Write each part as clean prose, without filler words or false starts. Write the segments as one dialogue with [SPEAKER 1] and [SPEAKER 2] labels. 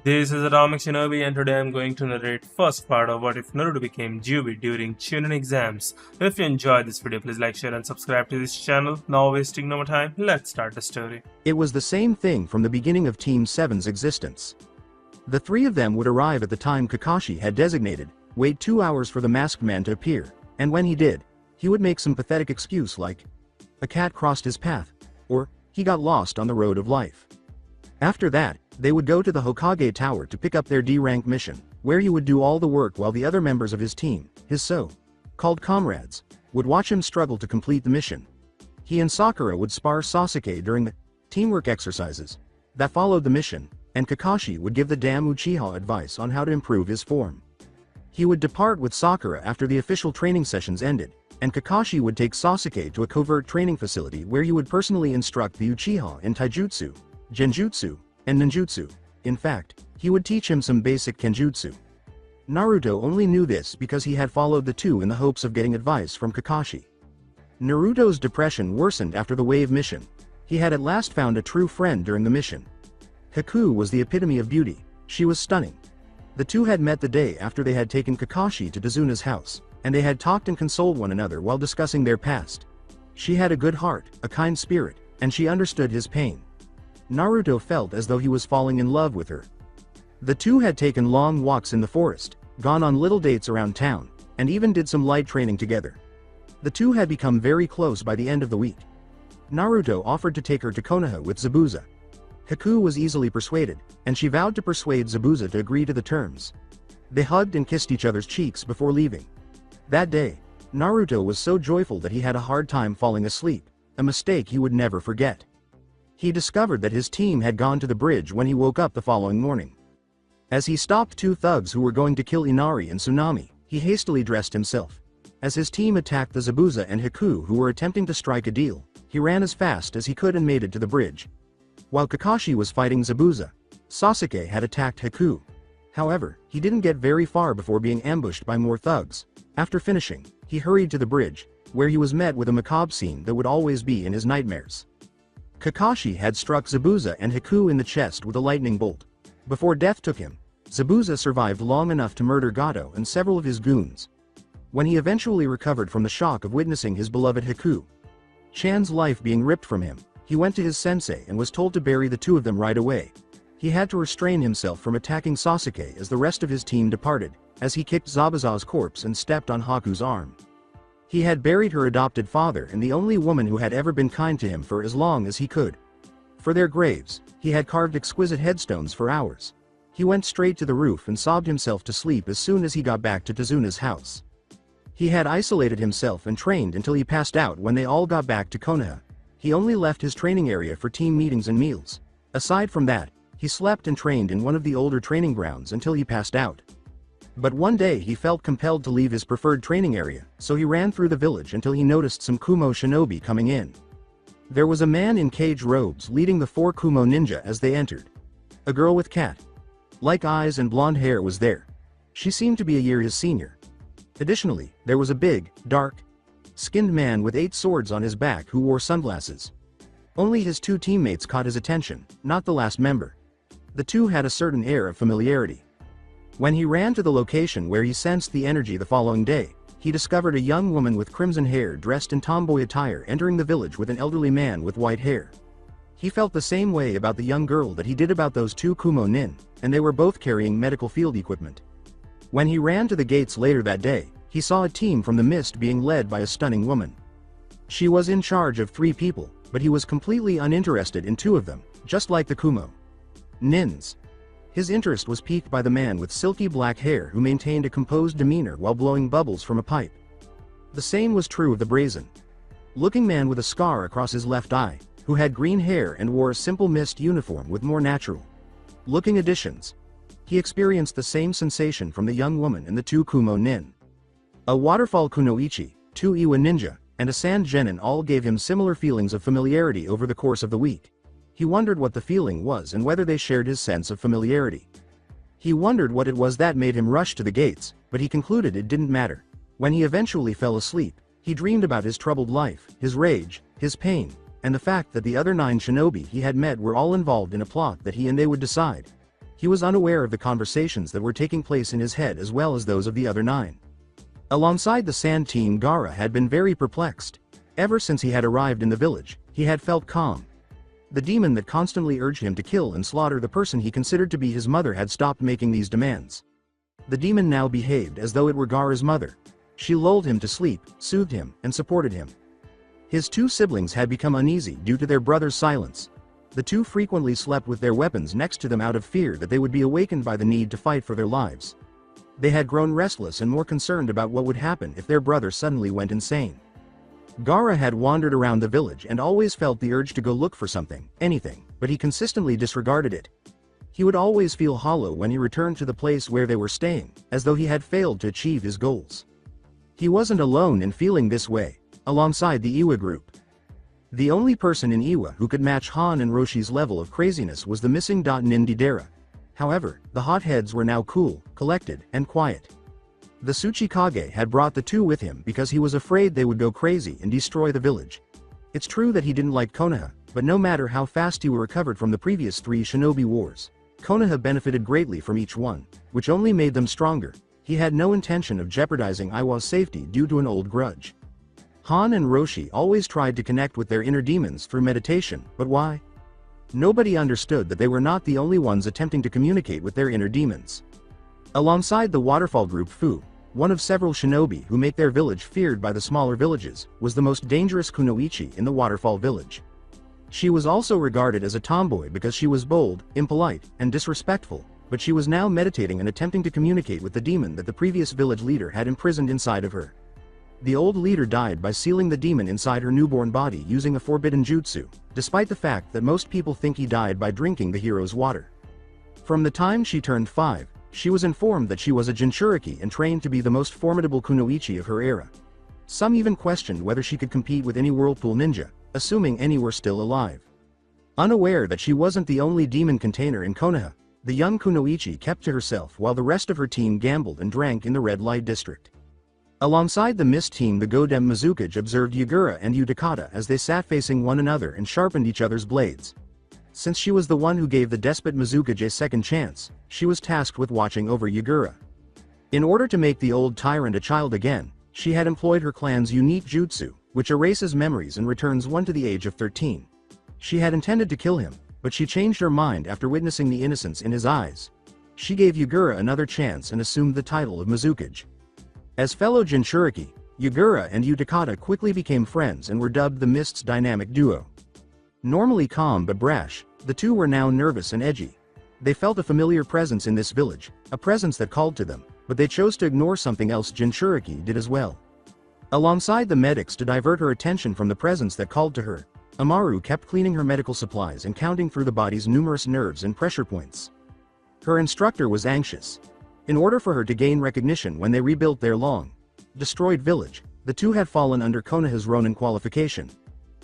[SPEAKER 1] This is Atomic Shinobi and today I'm going to narrate first part of what if Naruto became Juubi during Chunnin exams. If you enjoyed this video, please like, share and subscribe to this channel. Now wasting no more time, let's start the story.
[SPEAKER 2] It was the same thing from the beginning of Team 7's existence. The three of them would arrive at the time Kakashi had designated, wait 2 hours for the masked man to appear, and when he did, he would make some pathetic excuse like, a cat crossed his path, or, he got lost on the road of life. After that, they would go to the Hokage Tower to pick up their D-rank mission, where he would do all the work while the other members of his team, his so-called comrades, would watch him struggle to complete the mission. He and Sakura would spar Sasuke during the teamwork exercises that followed the mission, and Kakashi would give the damn Uchiha advice on how to improve his form. He would depart with Sakura after the official training sessions ended, and Kakashi would take Sasuke to a covert training facility where he would personally instruct the Uchiha in taijutsu, genjutsu, and ninjutsu. In fact, he would teach him some basic kenjutsu. Naruto only knew this because he had followed the two in the hopes of getting advice from Kakashi. Naruto's depression worsened after the wave mission. He had at last found a true friend during the mission. Haku was the epitome of beauty. She was stunning. The two had met the day after they had taken Kakashi to Tazuna's house, and they had talked and consoled one another while discussing their past. She had a good heart, a kind spirit, and she understood his pain. Naruto felt as though he was falling in love with her. The two had taken long walks in the forest, gone on little dates around town, and even did some light training together. The two had become very close by the end of the week. Naruto offered to take her to Konoha with Zabuza. Haku was easily persuaded, and she vowed to persuade Zabuza to agree to the terms. They hugged and kissed each other's cheeks before leaving. That day, Naruto was so joyful that he had a hard time falling asleep, a mistake he would never forget. He discovered that his team had gone to the bridge when he woke up the following morning. As he stopped two thugs who were going to kill Inari and Tsunami, he hastily dressed himself. As his team attacked the Zabuza and Haku who were attempting to strike a deal, he ran as fast as he could and made it to the bridge. While Kakashi was fighting Zabuza, Sasuke had attacked Haku. However, he didn't get very far before being ambushed by more thugs. After finishing, he hurried to the bridge, where he was met with a macabre scene that would always be in his nightmares. Kakashi had struck Zabuza and Haku in the chest with a lightning bolt. Before death took him, Zabuza survived long enough to murder Gato and several of his goons. When he eventually recovered from the shock of witnessing his beloved Haku-chan's life being ripped from him, he went to his sensei and was told to bury the two of them right away. He had to restrain himself from attacking Sasuke as the rest of his team departed, as he kicked Zabuza's corpse and stepped on Haku's arm. He had buried her adopted father and the only woman who had ever been kind to him for as long as he could. For their graves, he had carved exquisite headstones for hours. He went straight to the roof and sobbed himself to sleep as soon as he got back to Tazuna's house. He had isolated himself and trained until he passed out when they all got back to Konoha. He only left his training area for team meetings and meals. Aside from that, he slept and trained in one of the older training grounds until he passed out. But one day he felt compelled to leave his preferred training area, so he ran through the village until he noticed some Kumo shinobi coming in. There was a man in cage robes leading the 4 Kumo ninja as they entered. A girl with cat-like eyes and blonde hair was there. She seemed to be a year his senior. Additionally, there was a big, dark-skinned man with 8 swords on his back who wore sunglasses. Only his 2 teammates caught his attention, not the last member. The two had a certain air of familiarity. When he ran to the location where he sensed the energy the following day, he discovered a young woman with crimson hair dressed in tomboy attire entering the village with an elderly man with white hair. He felt the same way about the young girl that he did about those 2 Kumo nin, and they were both carrying medical field equipment. When he ran to the gates later that day, he saw a team from the mist being led by a stunning woman. She was in charge of 3 people, but he was completely uninterested in 2 of them, just like the Kumo nins. His interest was piqued by the man with silky black hair who maintained a composed demeanor while blowing bubbles from a pipe. The same was true of the brazen-looking man with a scar across his left eye, who had green hair and wore a simple mist uniform with more natural-looking additions. He experienced the same sensation from the young woman and the 2 Kumo nin. A waterfall kunoichi, 2 Iwa ninja, and a sand genin all gave him similar feelings of familiarity over the course of the week. He wondered what the feeling was and whether they shared his sense of familiarity. He wondered what it was that made him rush to the gates, but he concluded it didn't matter. When he eventually fell asleep, he dreamed about his troubled life, his rage, his pain, and the fact that the other 9 shinobi he had met were all involved in a plot that he and they would decide. He was unaware of the conversations that were taking place in his head as well as those of the other 9. Alongside the Sand team, Gaara had been very perplexed. Ever since he had arrived in the village, he had felt calm. The demon that constantly urged him to kill and slaughter the person he considered to be his mother had stopped making these demands. The demon now behaved as though it were Gaara's mother. She lulled him to sleep, soothed him, and supported him. His 2 siblings had become uneasy due to their brother's silence. The 2 frequently slept with their weapons next to them out of fear that they would be awakened by the need to fight for their lives. They had grown restless and more concerned about what would happen if their brother suddenly went insane. Gaara had wandered around the village and always felt the urge to go look for something, anything, but he consistently disregarded it. He would always feel hollow when he returned to the place where they were staying, as though he had failed to achieve his goals. He wasn't alone in feeling this way. Alongside the Iwa group, the only person in Iwa who could match Han and Roshi's level of craziness was the missing Nin Didera. However, the hotheads were now cool, collected, and quiet. The Tsuchikage had brought the 2 with him because he was afraid they would go crazy and destroy the village. It's true that he didn't like Konoha, but no matter how fast he recovered from the previous 3 shinobi wars, Konoha benefited greatly from each one, which only made them stronger. He had no intention of jeopardizing Iwa's safety due to an old grudge. Han and Roshi always tried to connect with their inner demons through meditation, but why? Nobody understood that they were not the only ones attempting to communicate with their inner demons. Alongside the waterfall group, Fu, one of several shinobi who make their village feared by the smaller villages, was the most dangerous kunoichi in the waterfall village. She was also regarded as a tomboy because she was bold, impolite, and disrespectful, but she was now meditating and attempting to communicate with the demon that the previous village leader had imprisoned inside of her. The old leader died by sealing the demon inside her newborn body using a forbidden jutsu, despite the fact that most people think he died by drinking the hero's water. From the time she turned 5, she was informed that she was a Jinchuriki and trained to be the most formidable kunoichi of her era. Some even questioned whether she could compete with any whirlpool ninja, assuming any were still alive. Unaware that she wasn't the only demon container in Konoha, the young kunoichi kept to herself while the rest of her team gambled and drank in the red light district. Alongside the mist team, the Godem Mizukage observed Yagura and Utakata as they sat facing one another and sharpened each other's blades. Since she was the one who gave the despot Mizukage a second chance, she was tasked with watching over Yagura. In order to make the old tyrant a child again, she had employed her clan's unique jutsu, which erases memories and returns one to the age of 13. She had intended to kill him, but she changed her mind after witnessing the innocence in his eyes. She gave Yagura another chance and assumed the title of Mizukage. As fellow Jinchuriki, Yagura and Utakata quickly became friends and were dubbed the Mist's dynamic duo. Normally calm but brash, the 2 were now nervous and edgy. They felt a familiar presence in this village, a presence that called to them, but they chose to ignore something else Jinchuriki did as well. Alongside the medics to divert her attention from the presence that called to her, Amaru kept cleaning her medical supplies and counting through the body's numerous nerves and pressure points. Her instructor was anxious. In order for her to gain recognition when they rebuilt their long-destroyed village, the 2 had fallen under Konoha's Ronin qualification.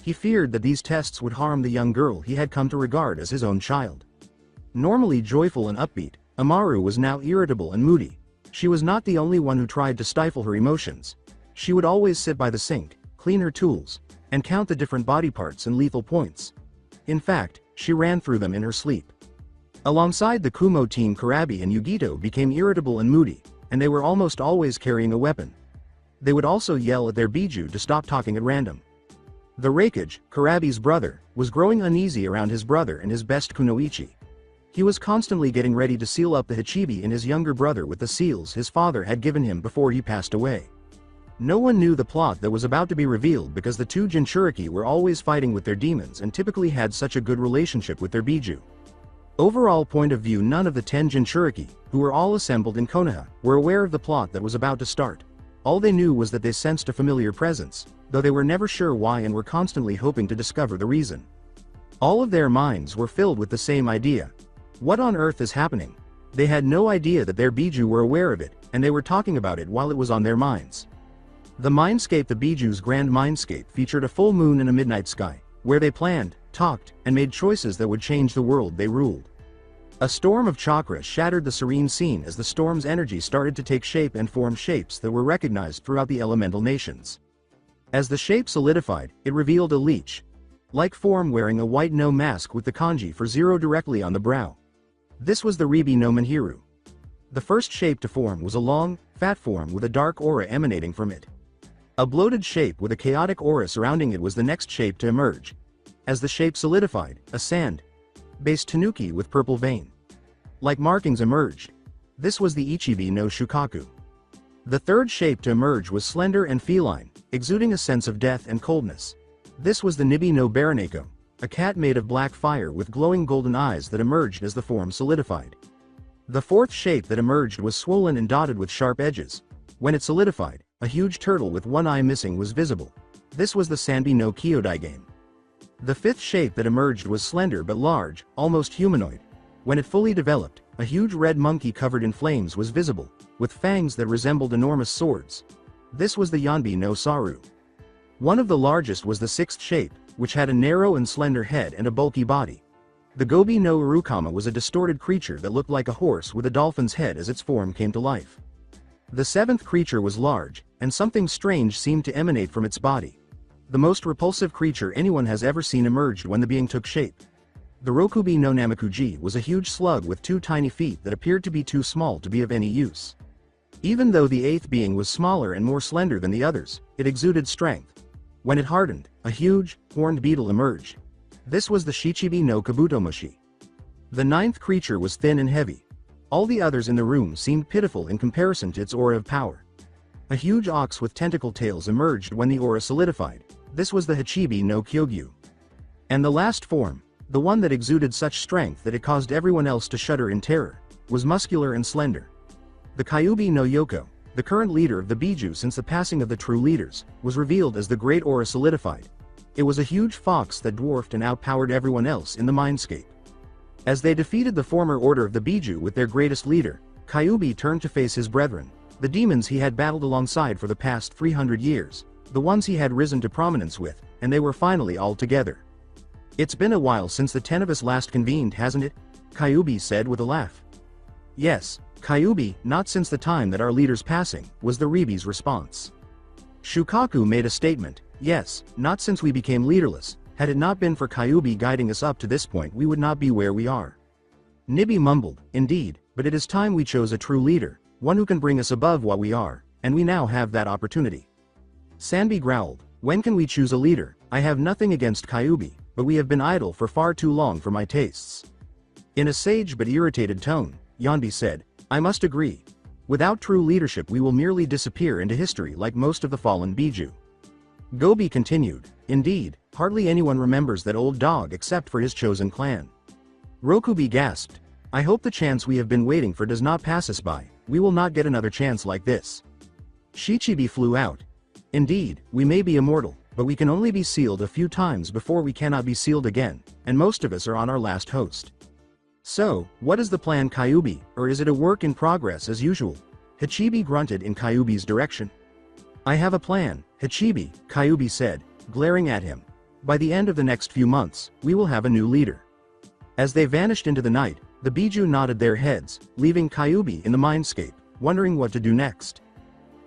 [SPEAKER 2] He feared that these tests would harm the young girl he had come to regard as his own child. Normally joyful and upbeat, Amaru was now irritable and moody. She was not the only one who tried to stifle her emotions. She would always sit by the sink, clean her tools, and count the different body parts and lethal points. In fact, she ran through them in her sleep. Alongside the Kumo team, Karabi and Yugito became irritable and moody, and they were almost always carrying a weapon. They would also yell at their Biju to stop talking at random. The Reikage, Karabi's brother, was growing uneasy around his brother and his best kunoichi. He was constantly getting ready to seal up the Hachibi in his younger brother with the seals his father had given him before he passed away. No one knew the plot that was about to be revealed because the 2 Jinchuriki were always fighting with their demons and typically had such a good relationship with their Biju. Overall point of view, none of the 10 Jinchuriki, who were all assembled in Konoha, were aware of the plot that was about to start. All they knew was that they sensed a familiar presence, though they were never sure why and were constantly hoping to discover the reason. All of their minds were filled with the same idea. What on earth is happening? They had no idea that their Biju were aware of it, and they were talking about it while it was on their minds. The mindscape, the Biju's grand mindscape, featured a full moon and a midnight sky, where they planned, talked, and made choices that would change the world they ruled. A storm of chakra shattered the serene scene as the storm's energy started to take shape and form shapes that were recognized throughout the elemental nations. As the shape solidified, it revealed a leech-like form wearing a white no mask with the kanji for 0 directly on the brow. This was the Ribi no Manhiru. The first shape to form was a long, fat form with a dark aura emanating from it. A bloated shape with a chaotic aura surrounding it was the next shape to emerge. As the shape solidified, a sand-based tanuki with purple vein like markings emerged. This was the Ichibi no Shukaku. The third shape to emerge was slender and feline, exuding a sense of death and coldness. This was the Nibi no Baraneko, a cat made of black fire with glowing golden eyes that emerged as the form solidified. The fourth shape that emerged was swollen and dotted with sharp edges. When it solidified, a huge turtle with one eye missing was visible. This was the Sanbi no Kyodai game. The fifth shape that emerged was slender but large, almost humanoid. When it fully developed, a huge red monkey covered in flames was visible, with fangs that resembled enormous swords. This was the Yanbi no Saru. One of the largest was the sixth shape, which had a narrow and slender head and a bulky body. The Gobi no Urukama was a distorted creature that looked like a horse with a dolphin's head as its form came to life. The seventh creature was large, and something strange seemed to emanate from its body. The most repulsive creature anyone has ever seen emerged when the being took shape. The Rokubi no Namakuji was a huge slug with two tiny feet that appeared to be too small to be of any use. Even though the eighth being was smaller and more slender than the others, it exuded strength. When it hardened, a huge, horned beetle emerged. This was the Shichibi no Kabutomushi. The ninth creature was thin and heavy. All the others in the room seemed pitiful in comparison to its aura of power. A huge ox with tentacle tails emerged when the aura solidified. This was the Hachibi no Kyogyu. And the last form, the one that exuded such strength that it caused everyone else to shudder in terror, was muscular and slender. The Kyubi no Yoko, the current leader of the Biju since the passing of the true leaders, was revealed as the great aura solidified. It was a huge fox that dwarfed and outpowered everyone else in the mindscape. As they defeated the former order of the Biju with their greatest leader, Kyubi turned to face his brethren, the demons he had battled alongside for the past 300 years, the ones he had risen to prominence with, and they were finally all together. "It's been a while since the 10 of us last convened, hasn't it?" Kyubi said with a laugh. "Yes, Kyubi, not since the time that our leader's passing," was the Ribi's response. Shukaku made a statement, "Yes, not since we became leaderless. Had it not been for Kyubi guiding us up to this point, we would not be where we are." Nibi mumbled, "Indeed, but it is time we chose a true leader, one who can bring us above what we are, and we now have that opportunity." Sanbi growled, "When can we choose a leader? I have nothing against Kyubi, but we have been idle for far too long for my tastes." In a sage but irritated tone, Yanbi said, "I must agree. Without true leadership we will merely disappear into history like most of the fallen Biju." Gobi continued, "Indeed, hardly anyone remembers that old dog except for his chosen clan." Rokubi gasped, "I hope the chance we have been waiting for does not pass us by. We will not get another chance like this." Shichibi flew out. "Indeed, we may be immortal, but we can only be sealed a few times before we cannot be sealed again, and most of us are on our last host. So, what is the plan, Kyubi, or is it a work in progress as usual?" Hachibi grunted in Kyubi's direction. "I have a plan, Hachibi," Kyubi said, glaring at him. "By the end of the next few months, we will have a new leader." As they vanished into the night, the Biju nodded their heads, leaving Kyubi in the mindscape, wondering what to do next.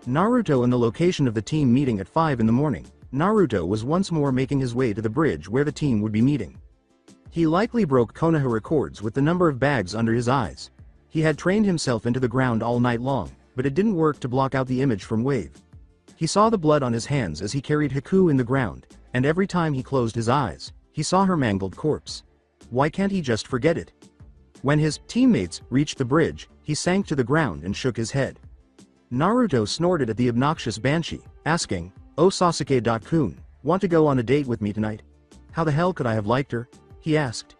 [SPEAKER 2] Naruto and the location of the team meeting at 5 in the morning. Naruto was once more making his way to the bridge where the team would be meeting. He likely broke Konoha records with the number of bags under his eyes. He had trained himself into the ground all night long, but it didn't work to block out the image from Wave. He saw the blood on his hands as he carried Haku in the ground, and every time he closed his eyes, he saw her mangled corpse. Why can't he just forget it? When his teammates reached the bridge, he sank to the ground and shook his head. Naruto snorted at the obnoxious Banshee, asking, "Oh Sasuke-kun, want to go on a date with me tonight? How the hell could I have liked her?" he asked.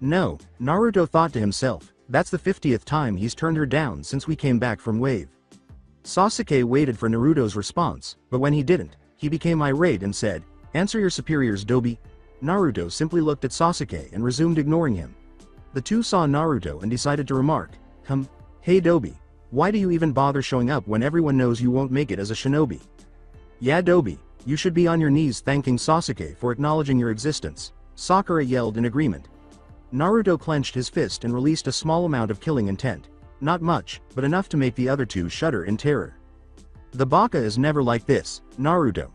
[SPEAKER 2] No, Naruto thought to himself, that's the 50th time he's turned her down since we came back from Wave. Sasuke waited for Naruto's response, but when he didn't, he became irate and said, "Answer your superiors, Dobi." Naruto simply looked at Sasuke and resumed ignoring him. The two saw Naruto and decided to remark, "Hey Dobi, why do you even bother showing up when everyone knows you won't make it as a shinobi?" "Yeah Dobi, you should be on your knees thanking Sasuke for acknowledging your existence," Sakura yelled in agreement. Naruto clenched his fist and released a small amount of killing intent. Not much, but enough to make the other two shudder in terror. "The Baka is never like this, Naruto.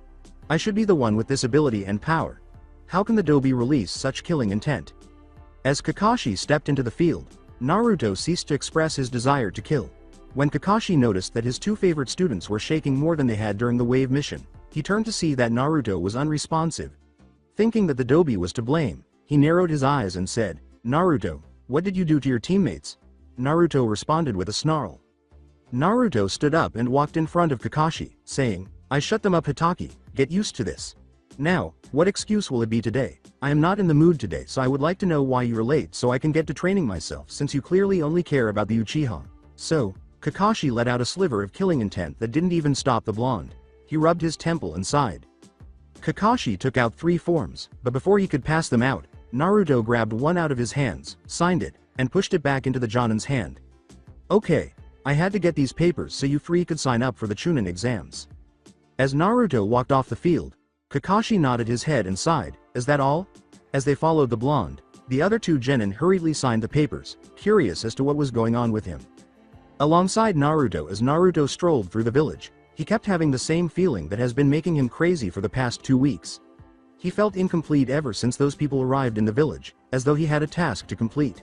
[SPEAKER 2] I should be the one with this ability and power. How can the Dobi release such killing intent?" As Kakashi stepped into the field, Naruto ceased to express his desire to kill. When Kakashi noticed that his two favorite students were shaking more than they had during the wave mission, he turned to see that Naruto was unresponsive. Thinking that the Dobi was to blame, he narrowed his eyes and said, "Naruto, what did you do to your teammates?" Naruto responded with a snarl. Naruto stood up and walked in front of Kakashi, saying, "I shut them up, Hitaki, get used to this. Now, what excuse will it be today? I am not in the mood today, so I would like to know why you are late so I can get to training myself, since you clearly only care about the Uchiha." So, Kakashi let out a sliver of killing intent that didn't even stop the blonde. He rubbed his temple and sighed. Kakashi took out 3 forms, but before he could pass them out, Naruto grabbed one out of his hands, signed it, and pushed it back into the Jonin's hand. "Okay, I had to get these papers so you 3 could sign up for the Chunnin exams." As Naruto walked off the field, Kakashi nodded his head and sighed, "Is that all?" As they followed the blonde, the other 2 genin hurriedly signed the papers, curious as to what was going on with him. Alongside Naruto, as Naruto strolled through the village, he kept having the same feeling that has been making him crazy for the past 2 weeks. He felt incomplete ever since those people arrived in the village, as though he had a task to complete.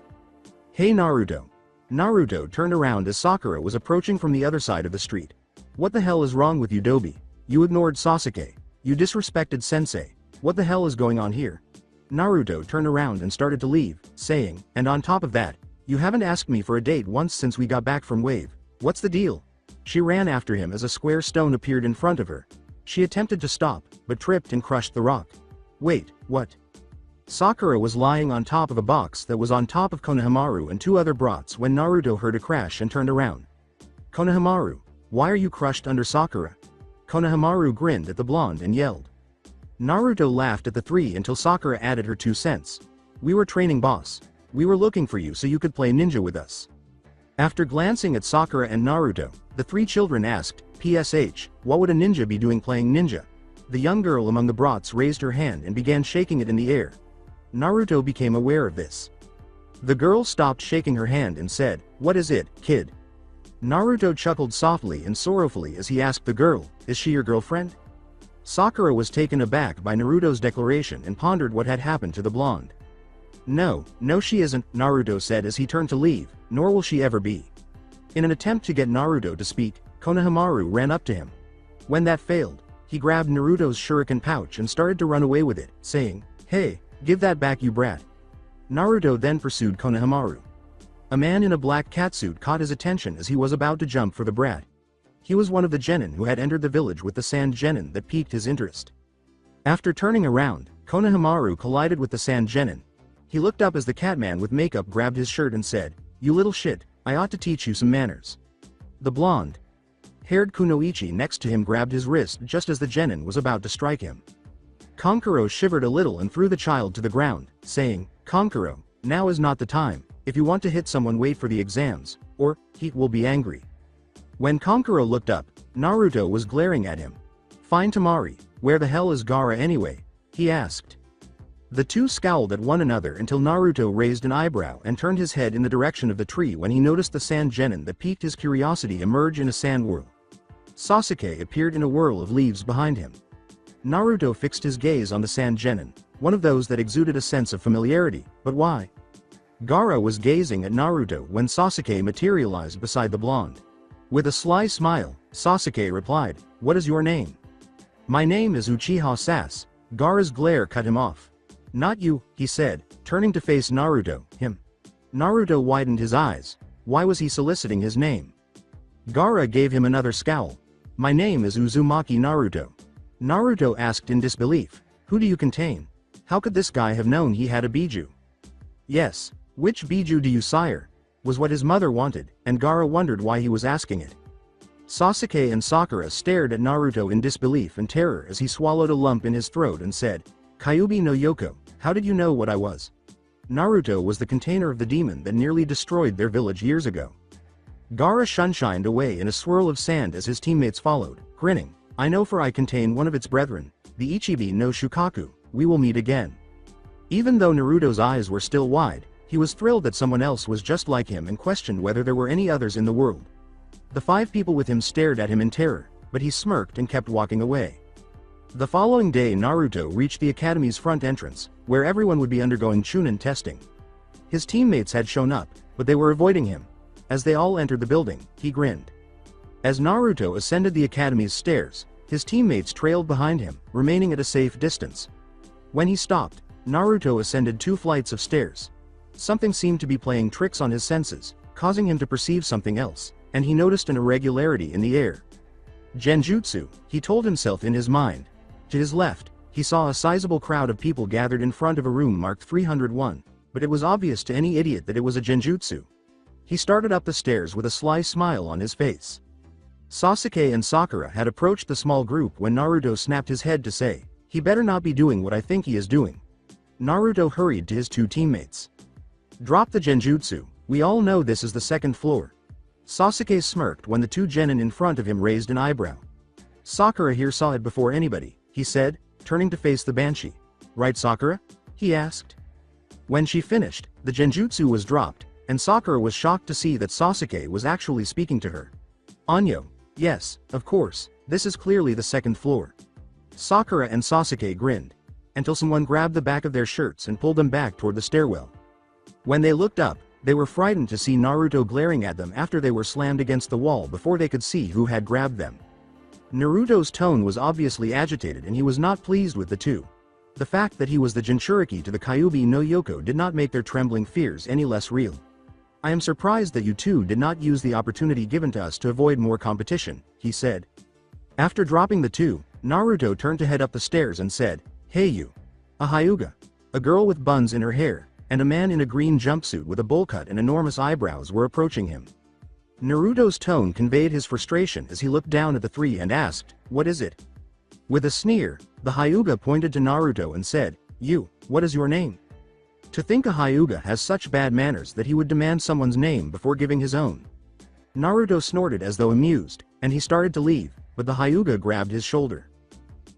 [SPEAKER 2] "Hey Naruto." Naruto turned around as Sakura was approaching from the other side of the street. "What the hell is wrong with you, Dobi? You ignored Sasuke. You disrespected Sensei. What the hell is going on here?" Naruto turned around and started to leave, saying, "And on top of that, you haven't asked me for a date once since we got back from Wave. What's the deal?" She ran after him as a square stone appeared in front of her. She attempted to stop, but tripped and crushed the rock. "Wait, what?" Sakura was lying on top of a box that was on top of Konohamaru and 2 other brats when Naruto heard a crash and turned around. "Konohamaru, why are you crushed under Sakura?" Konohamaru grinned at the blonde and yelled. Naruto laughed at the 3 until Sakura added her 2 cents. "We were training, boss. We were looking for you so you could play ninja with us." After glancing at Sakura and Naruto, the 3 children asked, "PSH, what would a ninja be doing playing ninja?" The young girl among the brats raised her hand and began shaking it in the air. Naruto became aware of this. The girl stopped shaking her hand and said, "What is it, kid?" Naruto chuckled softly and sorrowfully as he asked the girl, "Is she your girlfriend?" Sakura was taken aback by Naruto's declaration and pondered what had happened to the blonde. No, she isn't," Naruto said as he turned to leave, "nor will she ever be." In an attempt to get Naruto to speak, Konohamaru ran up to him. When that failed, he grabbed Naruto's shuriken pouch and started to run away with it, saying, "Hey, give that back, you brat." Naruto then pursued Konohamaru. A man in a black catsuit caught his attention as he was about to jump for the brat. He was one of the genin who had entered the village with the sand genin that piqued his interest. After turning around, Konohamaru collided with the sand genin. He looked up as the catman with makeup grabbed his shirt and said, "You little shit, I ought to teach you some manners." The blonde-haired Kunoichi next to him grabbed his wrist just as the genin was about to strike him. Kankuro shivered a little and threw the child to the ground, saying, "Kankuro, now is not the time. If you want to hit someone, wait for the exams, or he will be angry." When Kankuro looked up, Naruto was glaring at him. "Fine Tamari, where the hell is Gaara anyway?" he asked. The 2 scowled at one another until Naruto raised an eyebrow and turned his head in the direction of the tree when he noticed the sand genin that piqued his curiosity emerge in a sand whirl. Sasuke appeared in a whirl of leaves behind him. Naruto fixed his gaze on the sand genin, one of those that exuded a sense of familiarity, but why? Gaara was gazing at Naruto when Sasuke materialized beside the blonde. With a sly smile, Sasuke replied, "What is your name?" "My name is Uchiha Sas." Gaara's glare cut him off. "Not you," he said, turning to face Naruto, "him." Naruto widened his eyes. Why was he soliciting his name? Gaara gave him another scowl. "My name is Uzumaki Naruto." Naruto asked in disbelief, "Who do you contain? How could this guy have known he had a Biju?" "Yes, which Biju do you, sire?" was what his mother wanted, and Gaara wondered why he was asking it. Sasuke and Sakura stared at Naruto in disbelief and terror as he swallowed a lump in his throat and said, "Kyuubi no Yoko, how did you know what I was?" Naruto was the container of the demon that nearly destroyed their village years ago. Gaara shunshined away in a swirl of sand as his teammates followed, grinning. "I know, for I contain one of its brethren, the Ichibi no Shukaku. We will meet again." Even though Naruto's eyes were still wide, he was thrilled that someone else was just like him and questioned whether there were any others in the world. The 5 people with him stared at him in terror, but he smirked and kept walking away. The following day Naruto reached the academy's front entrance, where everyone would be undergoing Chunnin testing. His teammates had shown up, but they were avoiding him. As they all entered the building, he grinned. As Naruto ascended the academy's stairs, his teammates trailed behind him, remaining at a safe distance. When he stopped, Naruto ascended 2 flights of stairs. Something seemed to be playing tricks on his senses, causing him to perceive something else, and he noticed an irregularity in the air. Genjutsu, he told himself in his mind. To his left, he saw a sizable crowd of people gathered in front of a room marked 301, but it was obvious to any idiot that it was a genjutsu. He started up the stairs with a sly smile on his face. Sasuke and Sakura had approached the small group when Naruto snapped his head to say, "He better not be doing what I think he is doing." Naruto hurried to his 2 teammates. "Drop the genjutsu, we all know this is the 2nd floor." Sasuke smirked when the 2 genin in front of him raised an eyebrow. "Sakura here saw it before anybody," he said, turning to face the Banshee. "Right, Sakura?" he asked. When she finished, the genjutsu was dropped, and Sakura was shocked to see that Sasuke was actually speaking to her. "Anyo, yes, of course, this is clearly the 2nd floor." Sakura and Sasuke grinned, until someone grabbed the back of their shirts and pulled them back toward the stairwell. When they looked up, they were frightened to see Naruto glaring at them after they were slammed against the wall before they could see who had grabbed them. Naruto's tone was obviously agitated and he was not pleased with the 2. The fact that he was the Jinchuriki to the Kyuubi no Yoko did not make their trembling fears any less real. "I am surprised that you 2 did not use the opportunity given to us to avoid more competition," he said. After dropping the 2, Naruto turned to head up the stairs and said, "Hey you." A Hyuga, a girl with buns in her hair, and a man in a green jumpsuit with a bowl cut and enormous eyebrows were approaching him. Naruto's tone conveyed his frustration as he looked down at the 3 and asked, "What is it?" With a sneer, the Hyuga pointed to Naruto and said, "You, what is your name?" To think a Hyuga has such bad manners that he would demand someone's name before giving his own. Naruto snorted as though amused, and he started to leave, but the Hyuga grabbed his shoulder.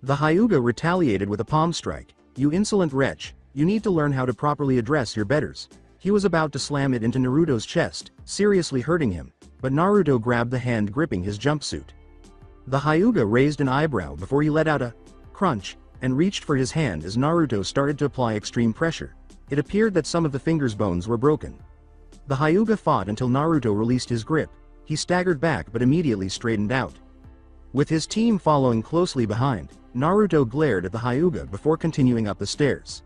[SPEAKER 2] The Hyuga retaliated with a palm strike. "You insolent wretch, you need to learn how to properly address your betters." He was about to slam it into Naruto's chest, seriously hurting him, but Naruto grabbed the hand gripping his jumpsuit. The Hyuga raised an eyebrow before he let out a crunch, and reached for his hand as Naruto started to apply extreme pressure. It appeared that some of the finger's bones were broken. The Hyuga fought until Naruto released his grip. He staggered back but immediately straightened out. With his team following closely behind, Naruto glared at the Hyuga before continuing up the stairs.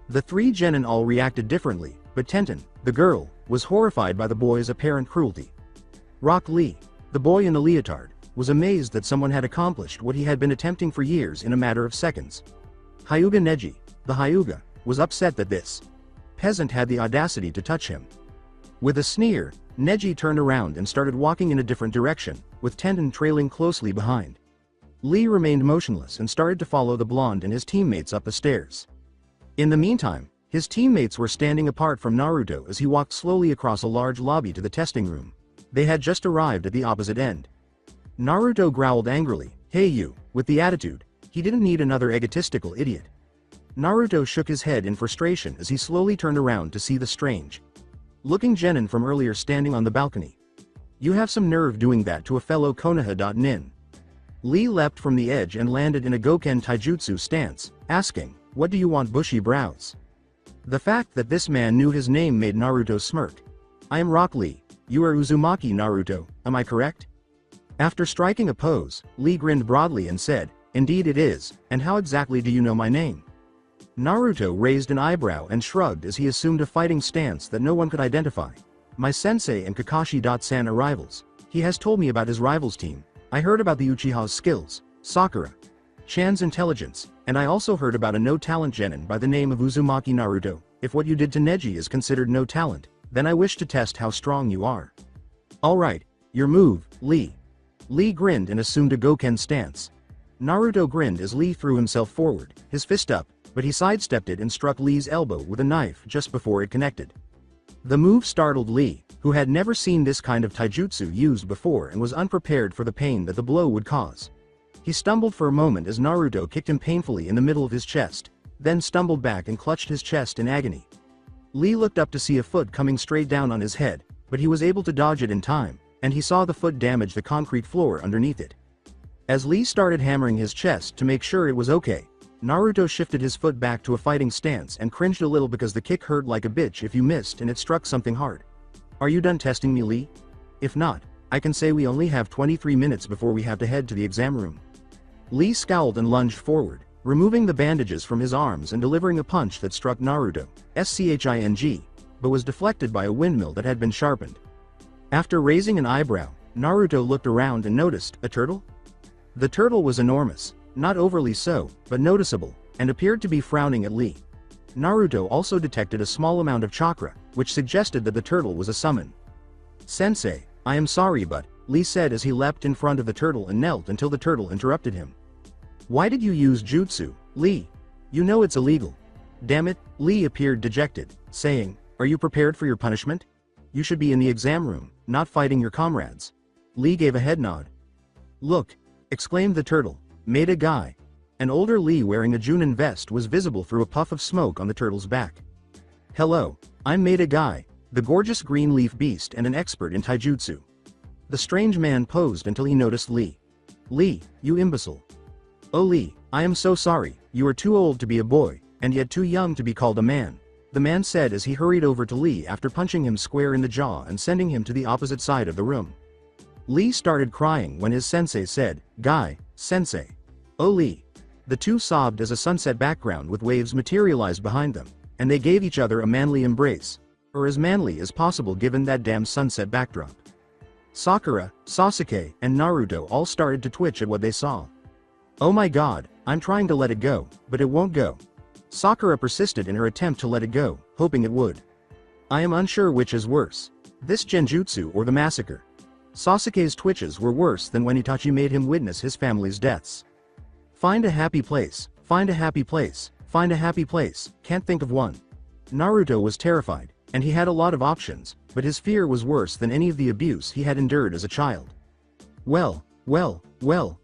[SPEAKER 2] The 3 genin all reacted differently, but Tenten, the girl, was horrified by the boy's apparent cruelty. Rock Lee, the boy in the leotard, was amazed that someone had accomplished what he had been attempting for years in a matter of seconds. Hyuga Neji, the Hyuga, was upset that this peasant had the audacity to touch him. With a sneer, Neji turned around and started walking in a different direction, with Tenten trailing closely behind. Lee remained motionless and started to follow the blonde and his teammates up the stairs. In the meantime, his teammates were standing apart from Naruto as he walked slowly across a large lobby to the testing room. They had just arrived at the opposite end. Naruto growled angrily, "Hey you," with the attitude. He didn't need another egotistical idiot. Naruto shook his head in frustration as he slowly turned around to see the strange looking genin from earlier standing on the balcony. "You have some nerve doing that to a fellow Konoha.nin. Lee leapt from the edge and landed in a Goken Taijutsu stance, asking, "What do you want, bushy brows?" The fact that this man knew his name made Naruto smirk. "I am Rock Lee. You are Uzumaki Naruto, am I correct?" After striking a pose, Lee grinned broadly and said, "Indeed it is, and how exactly do you know my name?" Naruto raised an eyebrow and shrugged as he assumed a fighting stance that no one could identify. "My sensei and Kakashi-san are rivals. He has told me about his rival's team. I heard about the Uchiha's skills, Sakura Chan's intelligence, and I also heard about a no-talent genin by the name of Uzumaki Naruto. If what you did to Neji is considered no talent, then I wish to test how strong you are." "Alright, your move, Lee." Lee grinned and assumed a Goken stance. Naruto grinned as Lee threw himself forward, his fist up, but he sidestepped it and struck Lee's elbow with a knife just before it connected. The move startled Lee, who had never seen this kind of taijutsu used before and was unprepared for the pain that the blow would cause. He stumbled for a moment as Naruto kicked him painfully in the middle of his chest, then stumbled back and clutched his chest in agony. Lee looked up to see a foot coming straight down on his head, but he was able to dodge it in time, and he saw the foot damage the concrete floor underneath it. As Lee started hammering his chest to make sure it was okay, Naruto shifted his foot back to a fighting stance and cringed a little because the kick hurt like a bitch if you missed and it struck something hard. Are you done testing me, Lee? If not, I can say we only have 23 minutes before we have to head to the exam room. Lee scowled and lunged forward, removing the bandages from his arms and delivering a punch that struck Naruto, Sching, but was deflected by a windmill that had been sharpened. After raising an eyebrow, Naruto looked around and noticed a turtle? The turtle was enormous, not overly so, but noticeable, and appeared to be frowning at Lee. Naruto also detected a small amount of chakra, which suggested that the turtle was a summon. Sensei, I am sorry but, Lee said as he leapt in front of the turtle and knelt until the turtle interrupted him. Why did you use jutsu, Lee? You know it's illegal. Damn it, Lee appeared dejected, saying, are you prepared for your punishment? You should be in the exam room, not fighting your comrades. Lee gave a head nod. Look, exclaimed the turtle, made a guy. An older Lee wearing a Chunnin vest was visible through a puff of smoke on the turtle's back. Hello, I'm Maida Guy, the gorgeous green leaf beast and an expert in taijutsu. The strange man posed until he noticed Lee. Lee, you imbecile. Oh Lee, I am so sorry, you are too old to be a boy, and yet too young to be called a man, the man said as he hurried over to Lee after punching him square in the jaw and sending him to the opposite side of the room. Lee started crying when his sensei said, Guy, sensei. Oh Lee. The two sobbed as a sunset background with waves materialized behind them, and they gave each other a manly embrace, or as manly as possible given that damn sunset backdrop. Sakura, Sasuke, and Naruto all started to twitch at what they saw. Oh my god, I'm trying to let it go, but it won't go. Sakura persisted in her attempt to let it go, hoping it would. I am unsure which is worse, this genjutsu or the massacre. Sasuke's twitches were worse than when Itachi made him witness his family's deaths. Find a happy place, find a happy place, find a happy place, can't think of one. Naruto was terrified, and he had a lot of options, but his fear was worse than any of the abuse he had endured as a child. Well,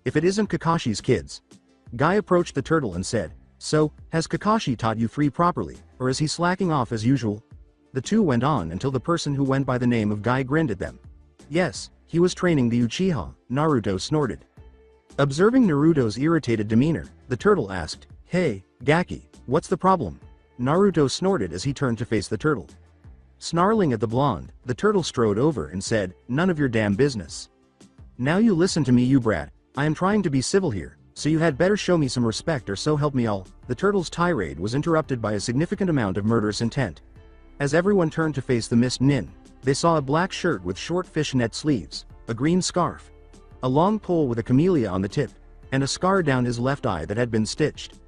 [SPEAKER 2] if it isn't Kakashi's kids. Guy approached the turtle and said, so, has Kakashi taught you three properly, or is he slacking off as usual? The two went on until the person who went by the name of Guy grinned at them. Yes, he was training the Uchiha, Naruto snorted. Observing Naruto's irritated demeanor, the turtle asked, hey, Gaki, what's the problem? Naruto snorted as he turned to face the turtle. Snarling at the blonde, the turtle strode over and said, none of your damn business. Now you listen to me you brat, I am trying to be civil here, so you had better show me some respect or so help me all. The turtle's tirade was interrupted by a significant amount of murderous intent. As everyone turned to face the missed Nin, they saw a black shirt with short fishnet sleeves, a green scarf, a long pole with a camellia on the tip, and a scar down his left eye that had been stitched.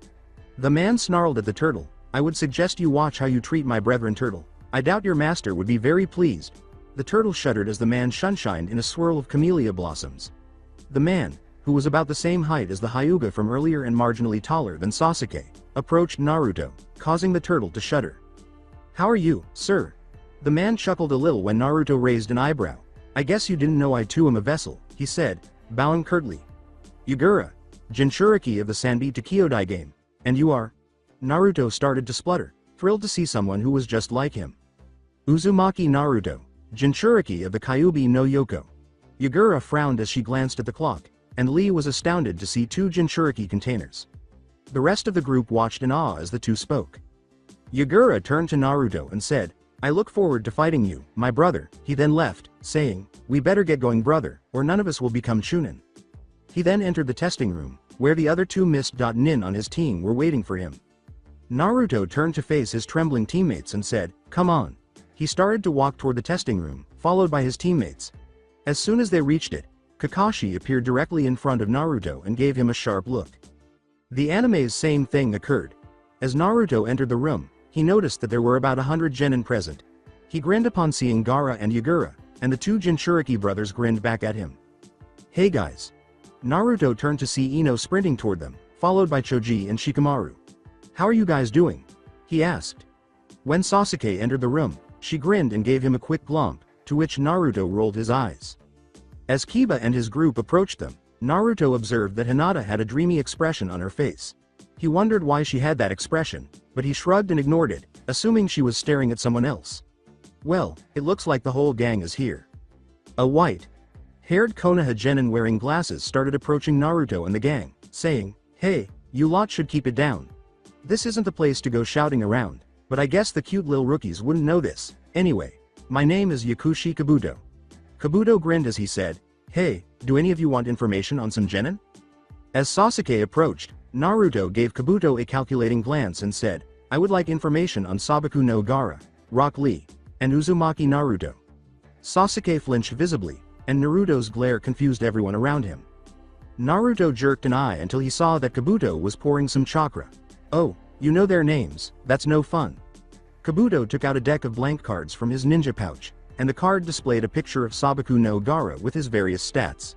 [SPEAKER 2] The man snarled at the turtle, I would suggest you watch how you treat my brethren turtle. I doubt your master would be very pleased. The turtle shuddered as the man sunshined in a swirl of camellia blossoms. The man, who was about the same height as the Hyuga from earlier and marginally taller than Sasuke, approached Naruto, causing the turtle to shudder. How are you, sir? The man chuckled a little when Naruto raised an eyebrow. I guess you didn't know I too am a vessel, he said, bowing curtly. Yagura, Jinchuriki of the Sanbi to Kyodai game. And you are? Naruto started to splutter, thrilled to see someone who was just like him. Uzumaki Naruto, Jinchuriki of the Kyuubi no Yoko. Yagura frowned as she glanced at the clock, and Lee was astounded to see two Jinchuriki containers. The rest of the group watched in awe as the two spoke. Yagura turned to Naruto and said, I look forward to fighting you, my brother. He then left, saying, we better get going brother, or none of us will become Chunnin. He then entered the testing room, where the other two missed Nin on his team were waiting for him. Naruto turned to face his trembling teammates and said, come on. He started to walk toward the testing room, followed by his teammates. As soon as they reached it, Kakashi appeared directly in front of Naruto and gave him a sharp look. The anime's same thing occurred. As Naruto entered the room, he noticed that there were about 100 genin present. He grinned upon seeing Gaara and Yagura, and the two Jinchuriki brothers grinned back at him. Hey guys. Naruto turned to see Ino sprinting toward them, followed by Choji and Shikamaru. How are you guys doing? He asked. When Sasuke entered the room, she grinned and gave him a quick glomp, to which Naruto rolled his eyes. As Kiba and his group approached them, Naruto observed that Hinata had a dreamy expression on her face. He wondered why she had that expression, but he shrugged and ignored it, assuming she was staring at someone else. Well, it looks like the whole gang is here. A white-haired Konoha genin wearing glasses started approaching Naruto and the gang, saying, hey, you lot should keep it down. This isn't the place to go shouting around, but I guess the cute lil rookies wouldn't know this. Anyway, My name is Yakushi Kabuto. Kabuto grinned as he said, "Hey, do any of you want information on some genin?" As Sasuke approached, Naruto gave Kabuto a calculating glance and said, "I would like information on Sabaku no Gaara, Rock Lee, and Uzumaki Naruto." Sasuke flinched visibly, and Naruto's glare confused everyone around him. Naruto jerked an eye until he saw that Kabuto was pouring some chakra. "Oh, you know their names, that's no fun." Kabuto took out a deck of blank cards from his ninja pouch, and the card displayed a picture of Sabaku no Gaara with his various stats.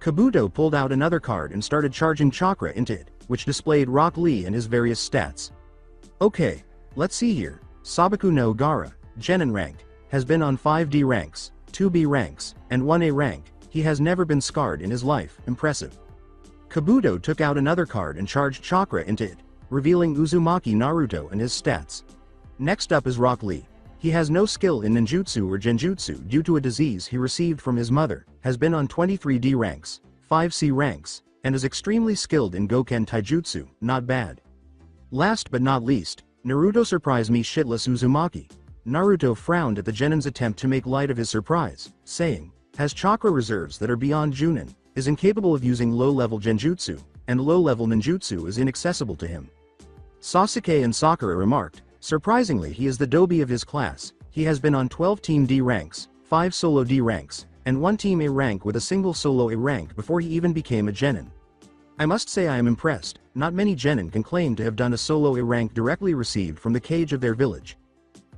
[SPEAKER 2] Kabuto pulled out another card and started charging chakra into it, which displayed Rock Lee and his various stats. "Okay, let's see here. Sabaku no Gaara, genin rank, has been on 5D ranks, 2B ranks, and 1A rank. He has never been scarred in his life, impressive." Kabuto took out another card and charged chakra into it, revealing Uzumaki Naruto and his stats. Next up is Rock Lee. He has no skill in ninjutsu or genjutsu due to a disease he received from his mother, has been on 23D ranks, 5C ranks, and is extremely skilled in Goken Taijutsu, not bad. Last but not least, Naruto surprised me shitless Uzumaki. Naruto frowned at the genin's attempt to make light of his surprise, saying, "Has chakra reserves that are beyond Juunin, is incapable of using low-level genjutsu, and low-level ninjutsu is inaccessible to him." Sasuke and Sakura remarked, "Surprisingly, he is the dobi of his class. He has been on 12 Team D ranks, 5 Solo D ranks, and 1 Team A rank with a single Solo A rank before he even became a genin. I must say I am impressed. Not many genin can claim to have done a Solo A rank directly received from the cage of their village."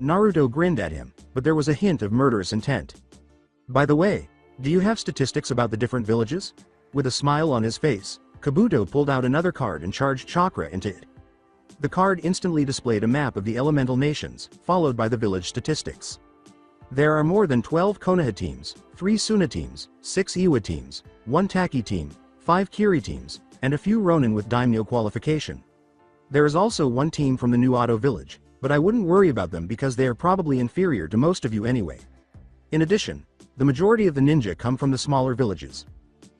[SPEAKER 2] Naruto grinned at him, but there was a hint of murderous intent. "By the way, do you have statistics about the different villages?" With a smile on his face, Kabuto pulled out another card and charged chakra into it. The card instantly displayed a map of the elemental nations, followed by the village statistics. There are more than 12 Konoha teams, 3 Suna teams, 6 Iwa teams, 1 Taki team, 5 Kiri teams, and a few Ronin with daimyo qualification. There is also 1 team from the New Auto village, but I wouldn't worry about them because they are probably inferior to most of you anyway. In addition, the majority of the ninja come from the smaller villages."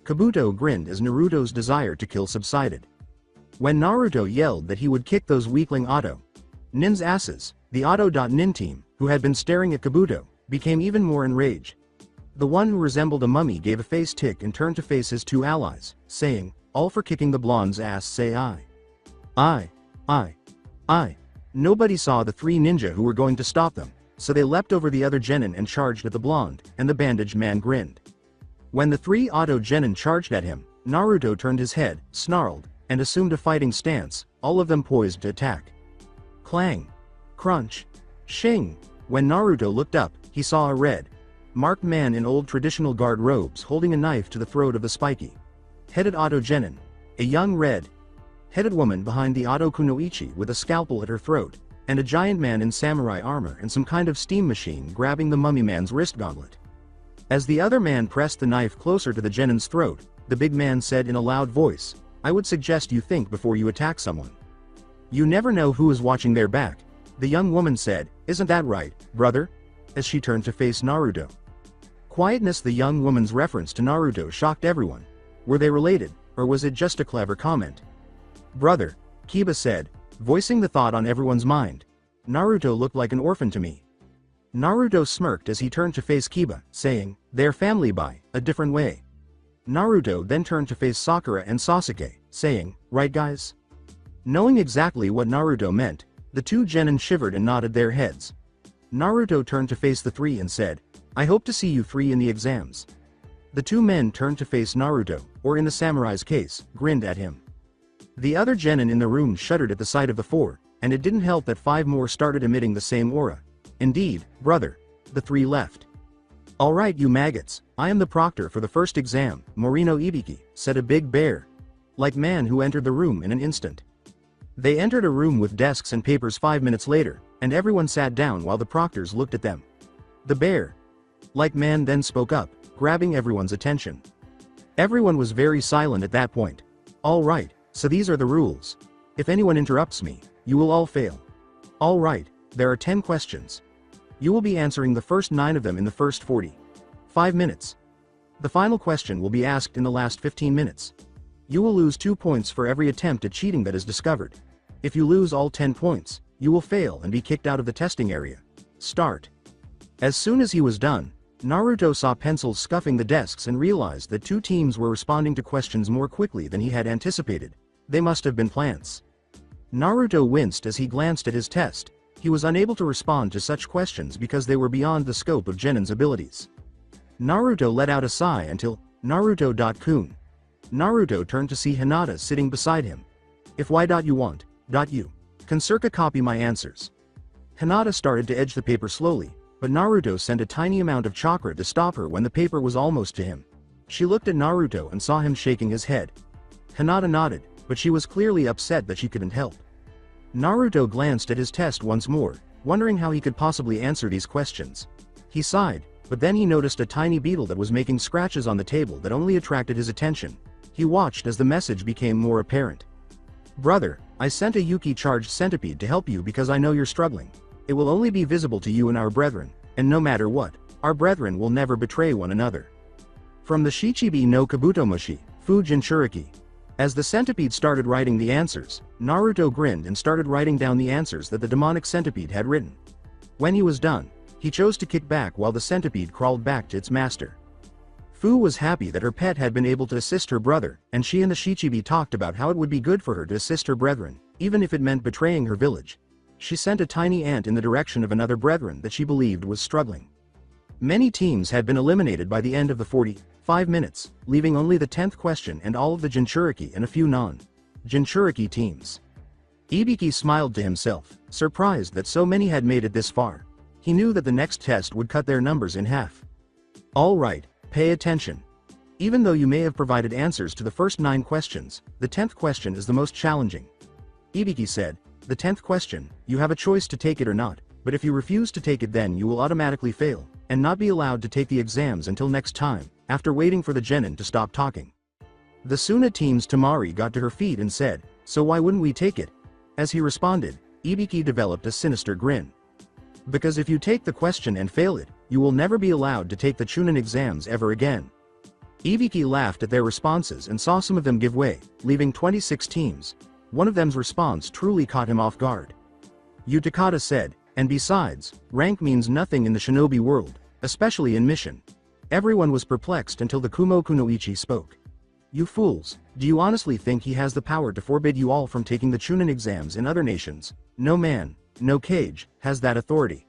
[SPEAKER 2] Kabuto grinned as Naruto's desire to kill subsided. When Naruto yelled that he would kick those weakling Nin's asses, the Nin team, who had been staring at Kabuto, became even more enraged. The one who resembled a mummy gave a face tick and turned to face his 2 allies, saying, "All for kicking the blonde's ass, say I." I. Nobody saw the 3 ninja who were going to stop them, so they leapt over the other genin and charged at the blonde, and the bandaged man grinned. When the 3 genin charged at him, Naruto turned his head, snarled, and assumed a fighting stance, all of them poised to attack. Clang! Crunch! Shing! When Naruto looked up, he saw a red-marked man in old traditional guard robes holding a knife to the throat of the spiky-headed genin, a young red-headed woman behind the kunoichi with a scalpel at her throat, and a giant man in samurai armor and some kind of steam machine grabbing the mummy man's wrist gauntlet. As the other man pressed the knife closer to the genin's throat, the big man said in a loud voice, "I would suggest you think before you attack someone. You never know who is watching their back." The young woman said, "Isn't that right, brother?" as she turned to face Naruto. Quietness. The young woman's reference to Naruto shocked everyone. Were they related, or was it just a clever comment? "Brother," Kiba said, voicing the thought on everyone's mind. "Naruto looked like an orphan to me." Naruto smirked as he turned to face Kiba, saying, "They're family by a different way." Naruto then turned to face Sakura and Sasuke, saying, "Right guys?" Knowing exactly what Naruto meant, the 2 genin shivered and nodded their heads. Naruto turned to face the 3 and said, "I hope to see you 3 in the exams." The 2 men turned to face Naruto, or in the samurai's case, grinned at him. The other genin in the room shuddered at the sight of the 4, and it didn't help that 5 more started emitting the same aura. "Indeed, brother." The 3 left. "Alright you maggots, I am the proctor for the first exam, Morino Ibiki," said a big bear-like man who entered the room in an instant. They entered a room with desks and papers 5 minutes later, and everyone sat down while the proctors looked at them. The bear-like man then spoke up, grabbing everyone's attention. Everyone was very silent at that point. "Alright, so these are the rules. If anyone interrupts me, you will all fail. Alright, there are 10 questions. You will be answering the first 9 of them in the first 45 minutes. The final question will be asked in the last 15 minutes. You will lose 2 points for every attempt at cheating that is discovered. If you lose all 10 points, you will fail and be kicked out of the testing area. Start." As soon as he was done, Naruto saw pencils scuffing the desks and realized that two teams were responding to questions more quickly than he had anticipated. They must have been plants. Naruto winced as he glanced at his test. He was unable to respond to such questions because they were beyond the scope of Genin's abilities. Naruto let out a sigh until Naruto.kun. Naruto turned to see Hinata sitting beside him. If you want, you can circa copy my answers. Hinata started to edge the paper slowly, but Naruto sent a tiny amount of chakra to stop her when the paper was almost to him. She looked at Naruto and saw him shaking his head. Hinata nodded, but she was clearly upset that she couldn't help. Naruto glanced at his test once more, wondering how he could possibly answer these questions. He sighed, but then he noticed a tiny beetle that was making scratches on the table that only attracted his attention. He watched as the message became more apparent. Brother, I sent a Yuki-charged centipede to help you because I know you're struggling. It will only be visible to you and our brethren, and no matter what, our brethren will never betray one another. From the Shichibi no Kabutomushi, Fu Jinchuriki. As the centipede started writing the answers, Naruto grinned and started writing down the answers that the demonic centipede had written. When he was done, he chose to kick back while the centipede crawled back to its master. Fu was happy that her pet had been able to assist her brother, and she and the Shichibi talked about how it would be good for her to assist her brethren, even if it meant betraying her village. She sent a tiny ant in the direction of another brethren that she believed was struggling. Many teams had been eliminated by the end of the 45 minutes, leaving only the 10th question and all of the Jinchuriki and a few non-Jinchuriki teams. Ibiki smiled to himself, surprised that so many had made it this far. He knew that the next test would cut their numbers in half. All right, pay attention. Even though you may have provided answers to the first 9 questions, the 10th question is the most challenging. Ibiki said, the 10th question, you have a choice to take it or not, but if you refuse to take it then you will automatically fail, and not be allowed to take the exams until next time, after waiting for the Genin to stop talking. The Suna team's Tamari got to her feet and said, so why wouldn't we take it? As he responded, Ibiki developed a sinister grin. Because if you take the question and fail it, you will never be allowed to take the Chunnin exams ever again. Ibiki laughed at their responses and saw some of them give way, leaving 26 teams. One of them's response truly caught him off guard. Utakata said, and besides, rank means nothing in the shinobi world, especially in mission. Everyone was perplexed until the Kumo Kunoichi spoke. You fools, do you honestly think he has the power to forbid you all from taking the Chunnin exams in other nations? No man, no cage, has that authority.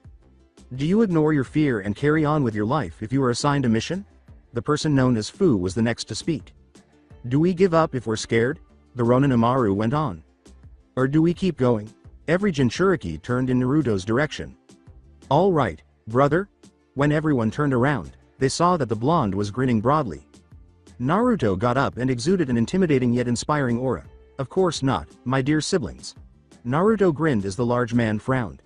[SPEAKER 2] Do you ignore your fear and carry on with your life if you are assigned a mission? The person known as Fu was the next to speak. Do we give up if we're scared? The Ronin Amaru went on. Or do we keep going? Every Jinchuriki turned in Naruto's direction. All right, brother? When everyone turned around, they saw that the blonde was grinning broadly. Naruto got up and exuded an intimidating yet inspiring aura. Of course not, my dear siblings. Naruto grinned as the large man frowned.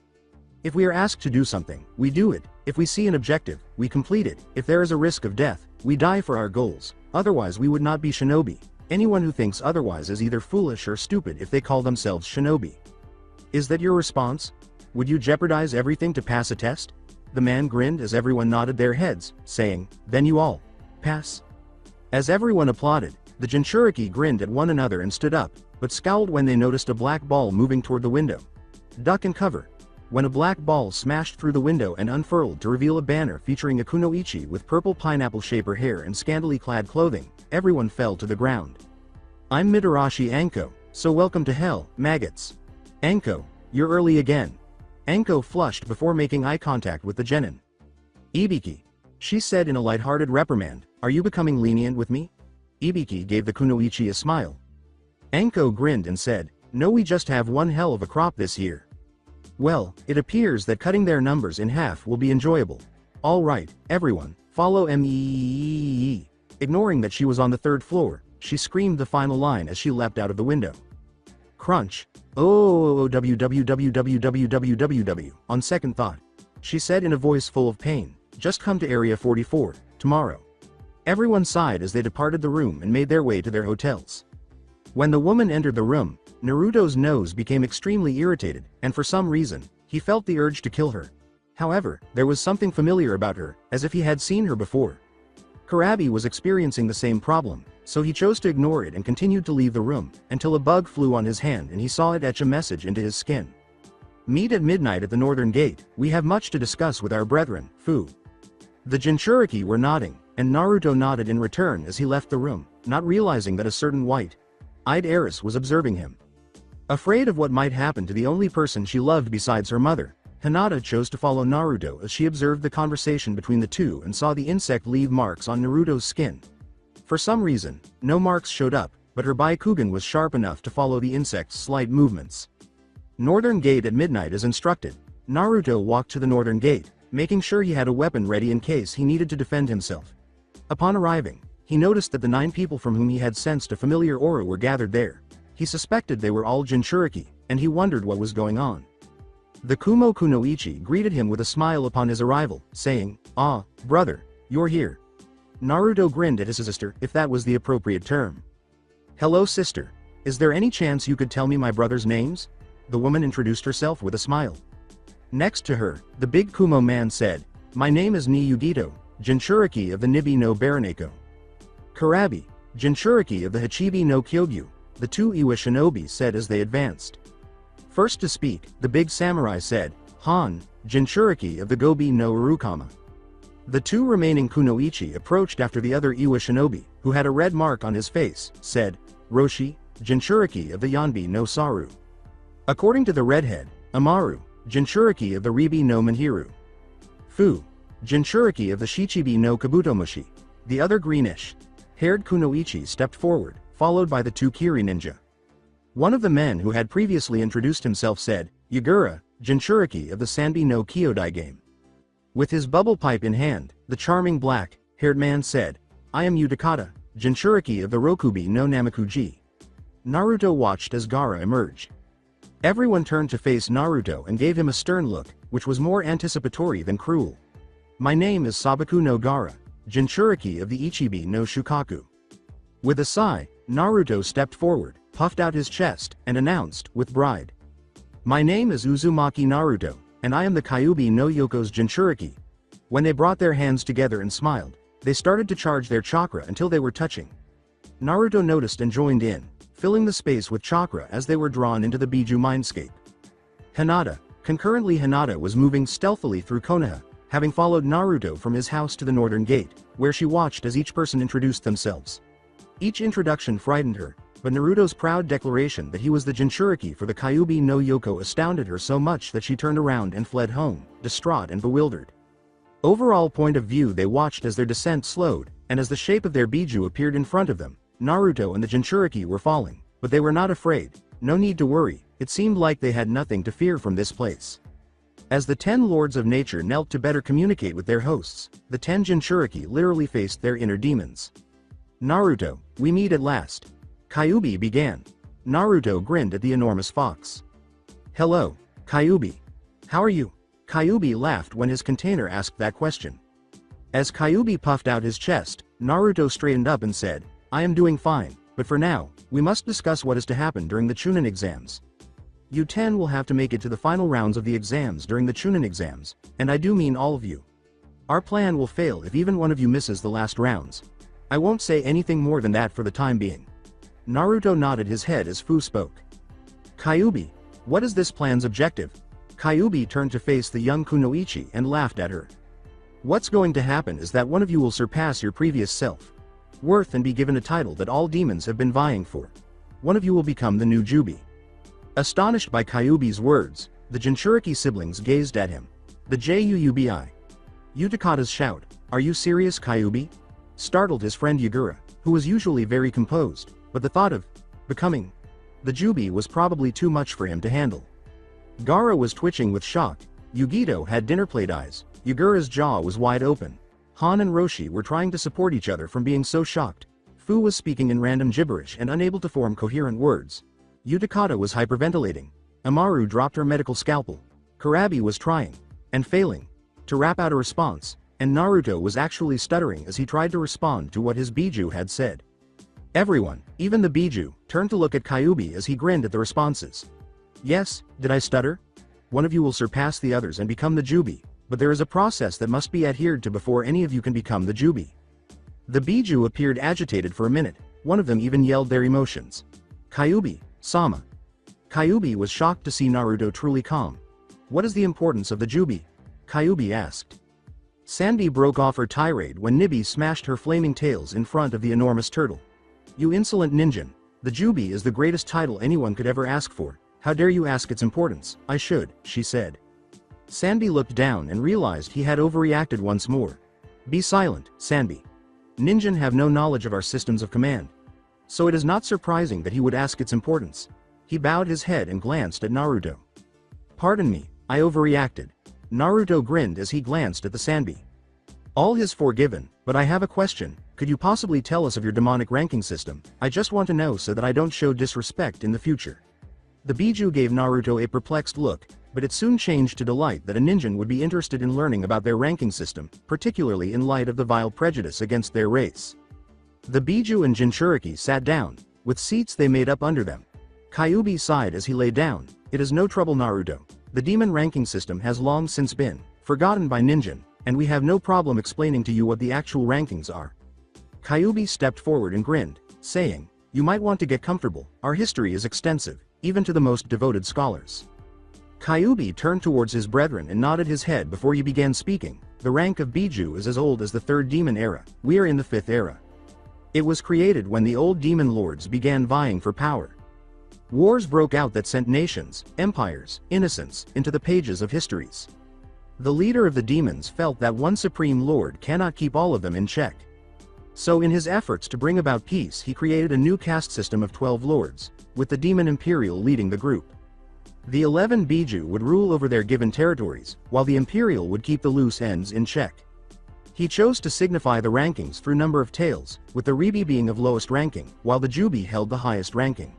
[SPEAKER 2] If we are asked to do something, we do it. If we see an objective, we complete it. If there is a risk of death, we die for our goals. Otherwise we would not be shinobi. Anyone who thinks otherwise is either foolish or stupid if they call themselves shinobi. Is that your response? Would you jeopardize everything to pass a test? The man grinned as everyone nodded their heads, saying, then you all pass. As everyone applauded, the Jinchuriki grinned at one another and stood up, but scowled when they noticed a black ball moving toward the window. Duck and cover. When a black ball smashed through the window and unfurled to reveal a banner featuring a kunoichi with purple pineapple shaper hair and scantily clad clothing, everyone fell to the ground. I'm Mitarashi Anko, so welcome to hell, maggots. Anko, you're early again. Anko flushed before making eye contact with the Genin. Ibiki. She said in a light-hearted reprimand, are you becoming lenient with me? Ibiki gave the kunoichi a smile. Anko grinned and said, no, we just have one hell of a crop this year. Well, it appears that cutting their numbers in half will be enjoyable. All right, everyone, follow me. Ignoring that she was on the 3rd floor, she screamed the final line as she leapt out of the window. Crunch. Oh, www. On second thought, she said in a voice full of pain, just come to Area 44, tomorrow. Everyone sighed as they departed the room and made their way to their hotels. When the woman entered the room, Naruto's nose became extremely irritated, and for some reason, he felt the urge to kill her. However, there was something familiar about her, as if he had seen her before. Kurabi was experiencing the same problem, so he chose to ignore it and continued to leave the room, until a bug flew on his hand and he saw it etch a message into his skin. Meet at midnight at the northern gate, we have much to discuss with our brethren, Fu. The Jinchuriki were nodding, and Naruto nodded in return as he left the room, not realizing that a certain white-eyed heiress was observing him. Afraid of what might happen to the only person she loved besides her mother, Hinata chose to follow Naruto as she observed the conversation between the two and saw the insect leave marks on Naruto's skin. For some reason, no marks showed up, but her Byakugan was sharp enough to follow the insect's slight movements. Northern Gate at midnight as instructed. Naruto walked to the northern gate, making sure he had a weapon ready in case he needed to defend himself. Upon arriving, he noticed that the 9 people from whom he had sensed a familiar aura were gathered there. He suspected they were all Jinchuriki, and he wondered what was going on. The Kumo Kunoichi greeted him with a smile upon his arrival, saying, "Ah, brother, you're here." Naruto grinned at his sister, if that was the appropriate term. "Hello sister. Is there any chance you could tell me my brother's names?" The woman introduced herself with a smile. Next to her, the big Kumo man said, "My name is Niyugito, Jinchuriki of the Nibi no Baraneko. Karabi, Jinchuriki of the Hachibi no Kyogyu," the 2 Iwa shinobi said as they advanced. First to speak, the big samurai said, "Han, Jinchuriki of the Gobi no Urukama." The 2 remaining kunoichi approached after the other Iwa shinobi, who had a red mark on his face, said, "Roshi, Jinchuriki of the Yanbi no Saru." According to the redhead, Amaru, Jinchuriki of the Ribi no Manhiru. Fu, Jinchuriki of the Shichibi no Kabutomushi. The other greenish-haired kunoichi stepped forward, followed by the 2 Kiri ninja. One of the men who had previously introduced himself said, "Yagura, Jinchuriki of the Sanbi no Kyodai game." With his bubble pipe in hand, the charming black-haired man said, "I am Utakata, Jinchuriki of the Rokubi no Namakuji." Naruto watched as Gaara emerged. Everyone turned to face Naruto and gave him a stern look, which was more anticipatory than cruel. "My name is Sabaku no Gaara, Jinchuriki of the Ichibi no Shukaku." With a sigh, Naruto stepped forward, puffed out his chest, and announced, with pride, "My name is Uzumaki Naruto, and I am the Kyuubi no Yoko's Jinchuriki." When they brought their hands together and smiled, they started to charge their chakra until they were touching. Naruto noticed and joined in, filling the space with chakra as they were drawn into the Biju mindscape. Concurrently, Hinata was moving stealthily through Konoha, having followed Naruto from his house to the northern gate, where she watched as each person introduced themselves. Each introduction frightened her, but Naruto's proud declaration that he was the Jinchuriki for the Kyuubi no Yoko astounded her so much that she turned around and fled home, distraught and bewildered. Overall point of view, they watched as their descent slowed, and as the shape of their Biju appeared in front of them, Naruto and the Jinchuriki were falling, but they were not afraid. No need to worry, it seemed like they had nothing to fear from this place. As the 10 lords of nature knelt to better communicate with their hosts, the 10 Jinchuriki literally faced their inner demons. "Naruto, we meet at last." Kyuubi began. Naruto grinned at the enormous fox. "Hello, Kyuubi. How are you?" Kyuubi laughed when his container asked that question. As Kyuubi puffed out his chest, Naruto straightened up and said, "I am doing fine, but for now, we must discuss what is to happen during the Chunnin exams. You 10 will have to make it to the final rounds of the exams during the Chunnin exams, and I do mean all of you. Our plan will fail if even one of you misses the last rounds. I won't say anything more than that for the time being." Naruto nodded his head as Fu spoke. "Kyuubi, what is this plan's objective?" Kyuubi turned to face the young kunoichi and laughed at her. "What's going to happen is that one of you will surpass your previous self-worth and be given a title that all demons have been vying for. One of you will become the new Juubi." Astonished by Kyuubi's words, the Jinchuriki siblings gazed at him. The Juubi. Utakata's shout, "Are you serious, Kyuubi?" startled his friend Yagura, who was usually very composed, but the thought of becoming the Juubi was probably too much for him to handle. Gaara was twitching with shock. Yugito had dinner plate eyes. Yagura's jaw was wide open. Han and Roshi were trying to support each other from being so shocked. Fu was speaking in random gibberish and unable to form coherent words. Utakata was hyperventilating. Amaru dropped her medical scalpel. Karabi was trying, and failing, to rap out a response, and Naruto was actually stuttering as he tried to respond to what his Biju had said. Everyone, even the Biju, turned to look at Kyuubi as he grinned at the responses. "Yes, did I stutter? One of you will surpass the others and become the Juubi, but there is a process that must be adhered to before any of you can become the Juubi." The Biju appeared agitated for a minute, one of them even yelled their emotions. "Kyuubi, Sama." Kyuubi was shocked to see Naruto truly calm. What is the importance of the Juubi? Kyuubi asked. Sandy broke off her tirade when Nibby smashed her flaming tails in front of the enormous turtle. You insolent ninja! The Juubi is the greatest title anyone could ever ask for. How dare you ask its importance? I should, she said. Sandy looked down and realized he had overreacted once more. Be silent, Sandy. Ninja have no knowledge of our systems of command. So it is not surprising that he would ask its importance. He bowed his head and glanced at Naruto. Pardon me, I overreacted. Naruto grinned as he glanced at the Sanbi. All is forgiven, but I have a question. Could you possibly tell us of your demonic ranking system? I just want to know so that I don't show disrespect in the future. The Biju gave Naruto a perplexed look, but it soon changed to delight that a ninja would be interested in learning about their ranking system, particularly in light of the vile prejudice against their race. The Biju and Jinchuriki sat down, with seats they made up under them. Kyuubi sighed as he lay down. It is no trouble, Naruto. The demon ranking system has long since been forgotten by ninja, and we have no problem explaining to you what the actual rankings are. Kyuubi stepped forward and grinned, saying, You might want to get comfortable, our history is extensive, even to the most devoted scholars. Kyuubi turned towards his brethren and nodded his head before he began speaking. The rank of Biju is as old as the third demon era. We are in the fifth era. It was created when the old demon lords began vying for power. Wars broke out that sent nations, empires, innocents, into the pages of histories. The leader of the demons felt that one supreme lord cannot keep all of them in check. So in his efforts to bring about peace, he created a new caste system of 12 lords, with the demon imperial leading the group. The 11 Biju would rule over their given territories, while the imperial would keep the loose ends in check. He chose to signify the rankings through number of tails, with the Ribi being of lowest ranking, while the Juubi held the highest ranking.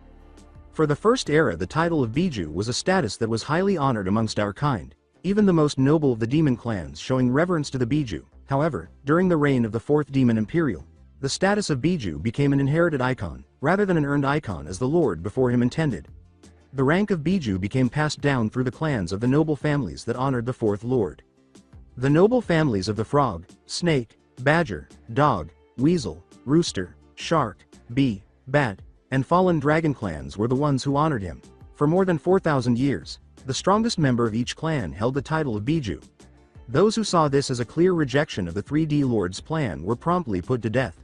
[SPEAKER 2] For the first era, the title of Biju was a status that was highly honored amongst our kind, even the most noble of the demon clans showing reverence to the Biju. However, during the reign of the fourth demon imperial, the status of Biju became an inherited icon, rather than an earned icon as the lord before him intended. The rank of Biju became passed down through the clans of the noble families that honored the fourth lord. The noble families of the frog, snake, badger, dog, weasel, rooster, shark, bee, bat, and fallen dragon clans were the ones who honored him. For more than 4,000 years, the strongest member of each clan held the title of Biju. Those who saw this as a clear rejection of the 3D Lord's plan were promptly put to death.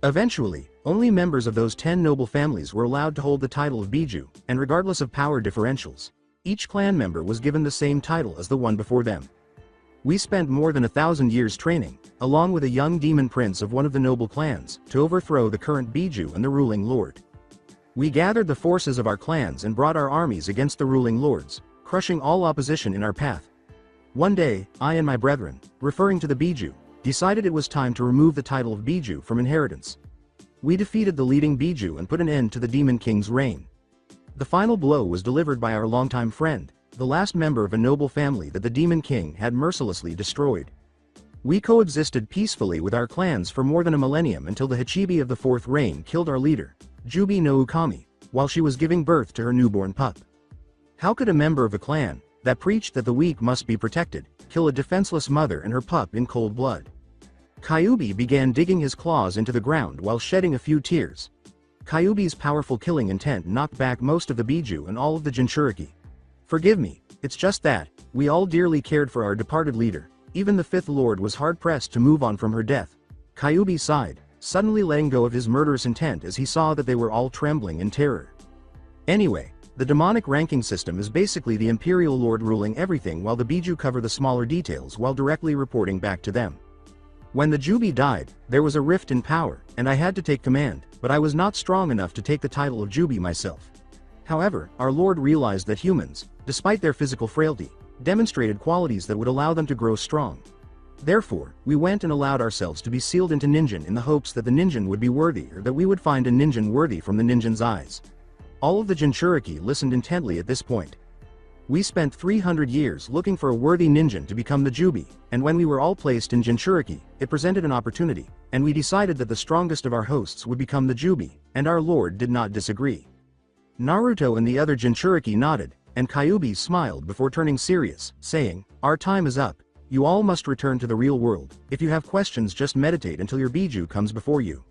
[SPEAKER 2] Eventually, only members of those 10 noble families were allowed to hold the title of Biju, and regardless of power differentials, each clan member was given the same title as the one before them. We spent more than 1,000 years training, along with a young demon prince of one of the noble clans, to overthrow the current Biju and the ruling lord. We gathered the forces of our clans and brought our armies against the ruling lords, crushing all opposition in our path. One day, I and my brethren, referring to the Biju, decided it was time to remove the title of Biju from inheritance. We defeated the leading Biju and put an end to the Demon King's reign. The final blow was delivered by our longtime friend, the last member of a noble family that the Demon King had mercilessly destroyed. We coexisted peacefully with our clans for more than a millennium until the Hachibi of the Fourth Reign killed our leader, Juubi no Ukami, while she was giving birth to her newborn pup. How could a member of a clan, that preached that the weak must be protected, kill a defenseless mother and her pup in cold blood? Kyuubi began digging his claws into the ground while shedding a few tears. Kyuubi's powerful killing intent knocked back most of the Biju and all of the Jinchuriki. Forgive me, it's just that, we all dearly cared for our departed leader. Even the fifth lord was hard-pressed to move on from her death. Kyuubi sighed, suddenly letting go of his murderous intent as he saw that they were all trembling in terror. Anyway, the demonic ranking system is basically the imperial lord ruling everything while the Biju cover the smaller details while directly reporting back to them. When the Juubi died, there was a rift in power, and I had to take command, but I was not strong enough to take the title of Juubi myself. However, our lord realized that humans, despite their physical frailty, demonstrated qualities that would allow them to grow strong. Therefore, we went and allowed ourselves to be sealed into ninjin in the hopes that the ninjin would be worthy or that we would find a ninjin worthy from the ninjin's eyes. All of the Jinchuriki listened intently at this point. We spent 300 years looking for a worthy ninjin to become the Juubi, and when we were all placed in Jinchuriki, it presented an opportunity, and we decided that the strongest of our hosts would become the Juubi, and our lord did not disagree. Naruto and the other Jinchuriki nodded, and Kyuubi smiled before turning serious, saying, Our time is up. You all must return to the real world. If you have questions, just meditate until your Biju comes before you.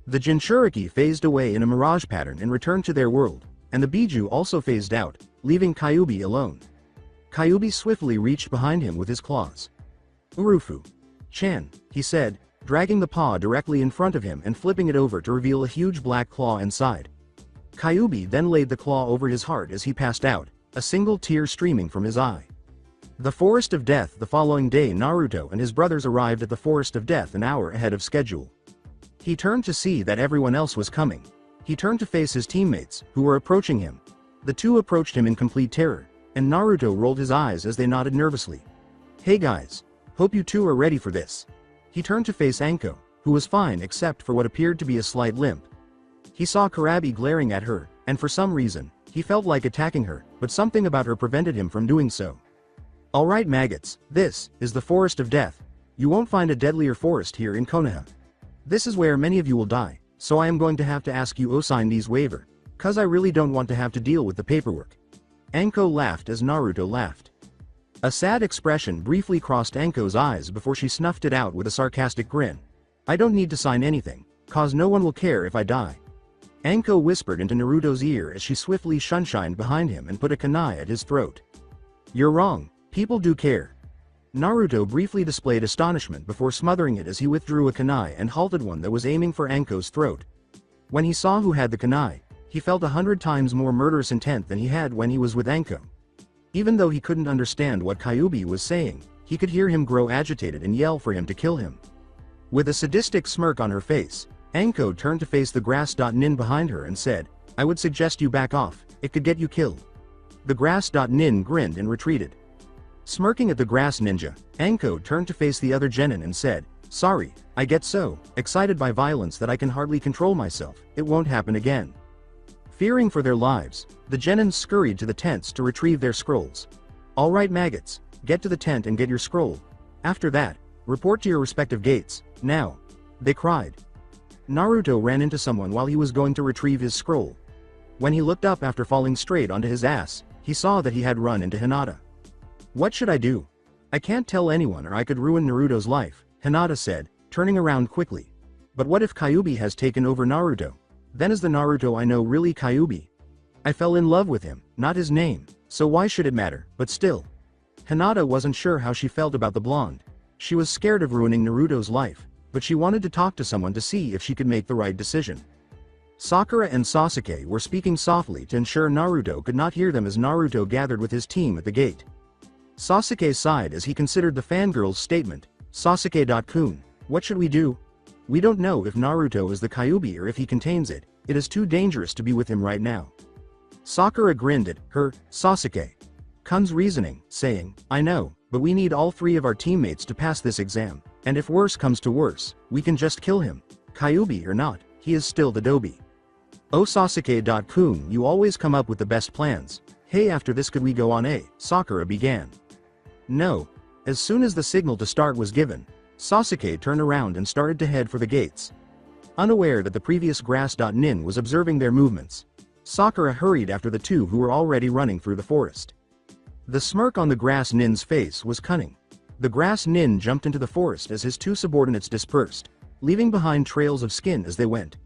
[SPEAKER 2] The Jinchuriki phased away in a mirage pattern and returned to their world, and the Biju also phased out, leaving Kyuubi alone. Kyuubi swiftly reached behind him with his claws. Urufu-chan, he said, dragging the paw directly in front of him and flipping it over to reveal a huge black claw inside. Kyuubi then laid the claw over his heart as he passed out, a single tear streaming from his eye. The Forest of Death. The following day, Naruto and his brothers arrived at the Forest of Death an hour ahead of schedule. He turned to see that everyone else was coming. He turned to face his teammates, who were approaching him. The two approached him in complete terror, and Naruto rolled his eyes as they nodded nervously. "Hey guys, hope you two are ready for this." He turned to face Anko, who was fine except for what appeared to be a slight limp. He saw Karabi glaring at her, and for some reason, he felt like attacking her, but something about her prevented him from doing so. "Alright maggots, this is the Forest of Death. You won't find a deadlier forest here in Konoha. This is where many of you will die, so I am going to have to ask you to sign these waiver, cause I really don't want to have to deal with the paperwork." Anko laughed as Naruto laughed. A sad expression briefly crossed Anko's eyes before she snuffed it out with a sarcastic grin. "I don't need to sign anything, cause no one will care if I die." Anko whispered into Naruto's ear as she swiftly shunshined behind him and put a kunai at his throat. "You're wrong, people do care." Naruto briefly displayed astonishment before smothering it as he withdrew a kunai and halted one that was aiming for Anko's throat. When he saw who had the kunai, he felt 100 times more murderous intent than he had when he was with Anko. Even though he couldn't understand what Kyuubi was saying, he could hear him grow agitated and yell for him to kill him. With a sadistic smirk on her face, Anko turned to face the grass.nin behind her and said, "I would suggest you back off, it could get you killed." The grass.nin grinned and retreated. Smirking at the grass ninja, Anko turned to face the other genin and said, "Sorry, I get so excited by violence that I can hardly control myself, it won't happen again." Fearing for their lives, the genins scurried to the tents to retrieve their scrolls. "Alright maggots, get to the tent and get your scroll. After that, report to your respective gates, now," they cried. Naruto ran into someone while he was going to retrieve his scroll. When he looked up after falling straight onto his ass, he saw that he had run into Hinata. "What should I do? I can't tell anyone or I could ruin Naruto's life," Hinata said, turning around quickly. "But what if Kyuubi has taken over Naruto? Then is the Naruto I know really Kyuubi? I fell in love with him, not his name, so why should it matter, but still." Hinata wasn't sure how she felt about the blonde. She was scared of ruining Naruto's life, but she wanted to talk to someone to see if she could make the right decision. Sakura and Sasuke were speaking softly to ensure Naruto could not hear them as Naruto gathered with his team at the gate. Sasuke sighed as he considered the fangirl's statement. "Sasuke-kun, what should we do? We don't know if Naruto is the Kyuubi or if he contains it, it is too dangerous to be with him right now." Sakura grinned at her, Sasuke-kun's reasoning, saying, "I know, but we need all three of our teammates to pass this exam, and if worse comes to worse, we can just kill him. Kyuubi or not, he is still the Dobi." "Oh Sasuke-kun, you always come up with the best plans. Hey, after this could we go on Sakura began. "No." As soon as the signal to start was given, Sasuke turned around and started to head for the gates. Unaware that the previous grass.nin was observing their movements, Sakura hurried after the two who were already running through the forest. The smirk on the grass nin's face was cunning. The grass nin jumped into the forest as his two subordinates dispersed, leaving behind trails of skin as they went.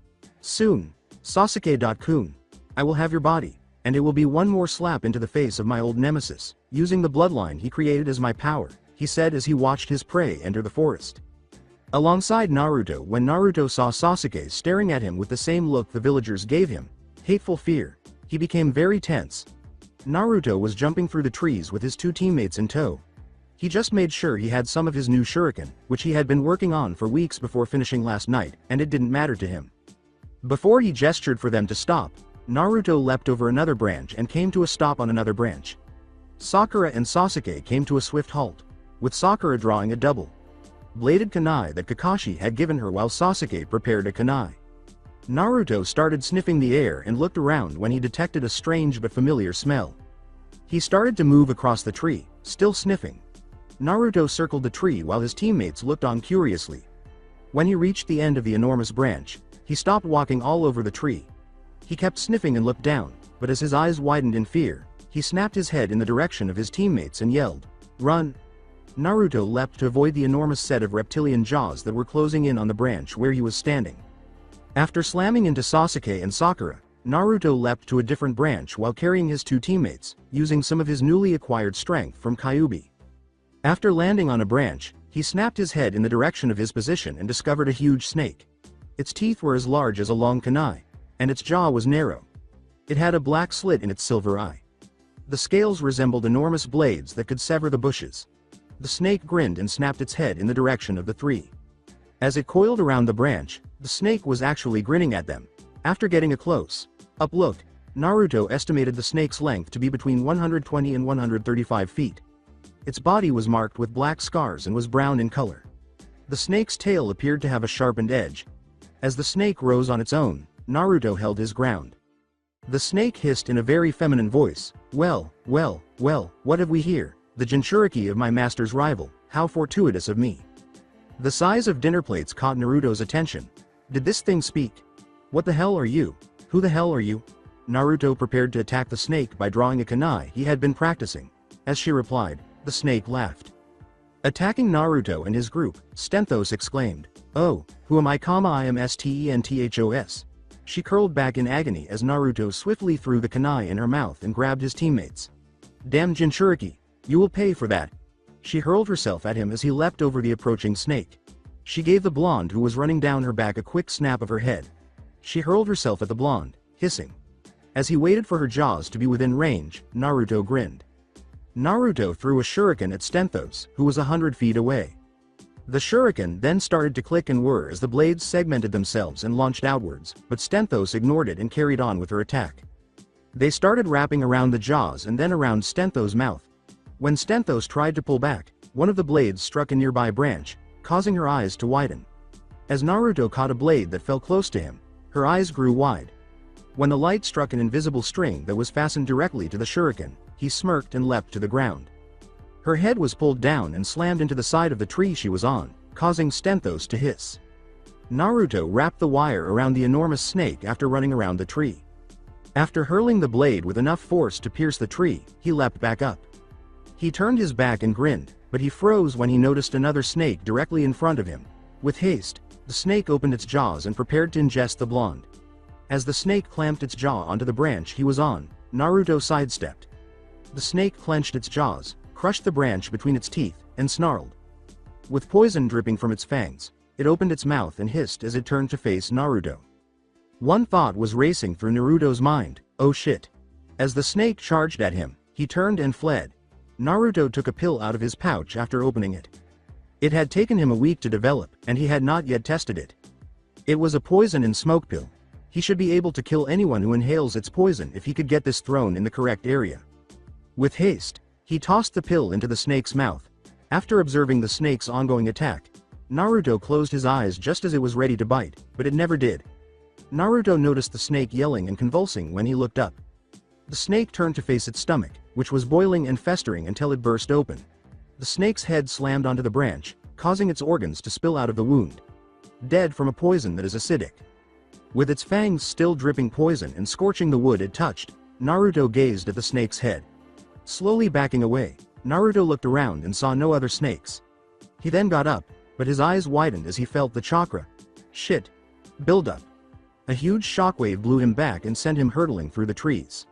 [SPEAKER 2] "Soon, Sasuke-kun, I will have your body, and it will be one more slap into the face of my old nemesis, using the bloodline he created as my power," he said as he watched his prey enter the forest. Alongside Naruto, when Naruto saw Sasuke staring at him with the same look the villagers gave him, hateful fear, he became very tense. Naruto was jumping through the trees with his two teammates in tow. He just made sure he had some of his new shuriken, which he had been working on for weeks before finishing last night, and it didn't matter to him. Before he gestured for them to stop, Naruto leapt over another branch and came to a stop on another branch. Sakura and Sasuke came to a swift halt, with Sakura drawing a double-bladed kunai that Kakashi had given her while Sasuke prepared a kunai. Naruto started sniffing the air and looked around when he detected a strange but familiar smell. He started to move across the tree, still sniffing. Naruto circled the tree while his teammates looked on curiously. When he reached the end of the enormous branch, he stopped walking all over the tree. He kept sniffing and looked down, but as his eyes widened in fear, he snapped his head in the direction of his teammates and yelled, "Run!" Naruto leapt to avoid the enormous set of reptilian jaws that were closing in on the branch where he was standing. After slamming into Sasuke and Sakura, Naruto leapt to a different branch while carrying his two teammates, using some of his newly acquired strength from Kyuubi. After landing on a branch, he snapped his head in the direction of his position and discovered a huge snake. Its teeth were as large as a long kunai, and its jaw was narrow. It had a black slit in its silver eye. The scales resembled enormous blades that could sever the bushes. The snake grinned and snapped its head in the direction of the three. As it coiled around the branch, the snake was actually grinning at them. After getting a close-up look, Naruto estimated the snake's length to be between 120 and 135 feet. Its body was marked with black scars and was brown in color. The snake's tail appeared to have a sharpened edge. As the snake rose on its own, Naruto held his ground. The snake hissed in a very feminine voice, "Well, what have we here? The Jinchuriki of my master's rival, how fortuitous of me." The size of dinner plates caught Naruto's attention. Did this thing speak? "What the hell are you? Who the hell are you?" Naruto prepared to attack the snake by drawing a kunai he had been practicing. As she replied, the snake laughed. Attacking Naruto and his group, Stenthos exclaimed, "Oh, who am I? I am Stenthos. She curled back in agony as Naruto swiftly threw the kunai in her mouth and grabbed his teammates. "Damn Jinchuriki, you will pay for that." She hurled herself at him as he leapt over the approaching snake. She gave the blonde who was running down her back a quick snap of her head. She hurled herself at the blonde, hissing. As he waited for her jaws to be within range, Naruto grinned. Naruto threw a shuriken at Stenthos, who was 100 feet away. The shuriken then started to click and whir as the blades segmented themselves and launched outwards, but Stenthos ignored it and carried on with her attack. They started wrapping around the jaws and then around Stenthos' mouth. When Stenthos tried to pull back, one of the blades struck a nearby branch, causing her eyes to widen. As Naruto caught a blade that fell close to him, her eyes grew wide. When the light struck an invisible string that was fastened directly to the shuriken, he smirked and leapt to the ground. Her head was pulled down and slammed into the side of the tree she was on, causing Stenthos to hiss. Naruto wrapped the wire around the enormous snake after running around the tree. After hurling the blade with enough force to pierce the tree, he leapt back up. He turned his back and grinned, but he froze when he noticed another snake directly in front of him. With haste, the snake opened its jaws and prepared to ingest the blonde. As the snake clamped its jaw onto the branch he was on, Naruto sidestepped. The snake clenched its jaws, crushed the branch between its teeth, and snarled. With poison dripping from its fangs, it opened its mouth and hissed as it turned to face Naruto. One thought was racing through Naruto's mind, "Oh shit." As the snake charged at him, he turned and fled. Naruto took a pill out of his pouch after opening it. It had taken him a week to develop, and he had not yet tested it. It was a poison and smoke pill. He should be able to kill anyone who inhales its poison if he could get this thrown in the correct area. With haste, he tossed the pill into the snake's mouth. After observing the snake's ongoing attack, Naruto closed his eyes just as it was ready to bite, but it never did. Naruto noticed the snake yelling and convulsing when he looked up. The snake turned to face its stomach, which was boiling and festering until it burst open. The snake's head slammed onto the branch, causing its organs to spill out of the wound. Dead from a poison that is acidic. With its fangs still dripping poison and scorching the wood it touched, Naruto gazed at the snake's head. Slowly backing away, Naruto looked around and saw no other snakes. He then got up, but his eyes widened as he felt the chakra build-up. A huge shockwave blew him back and sent him hurtling through the trees.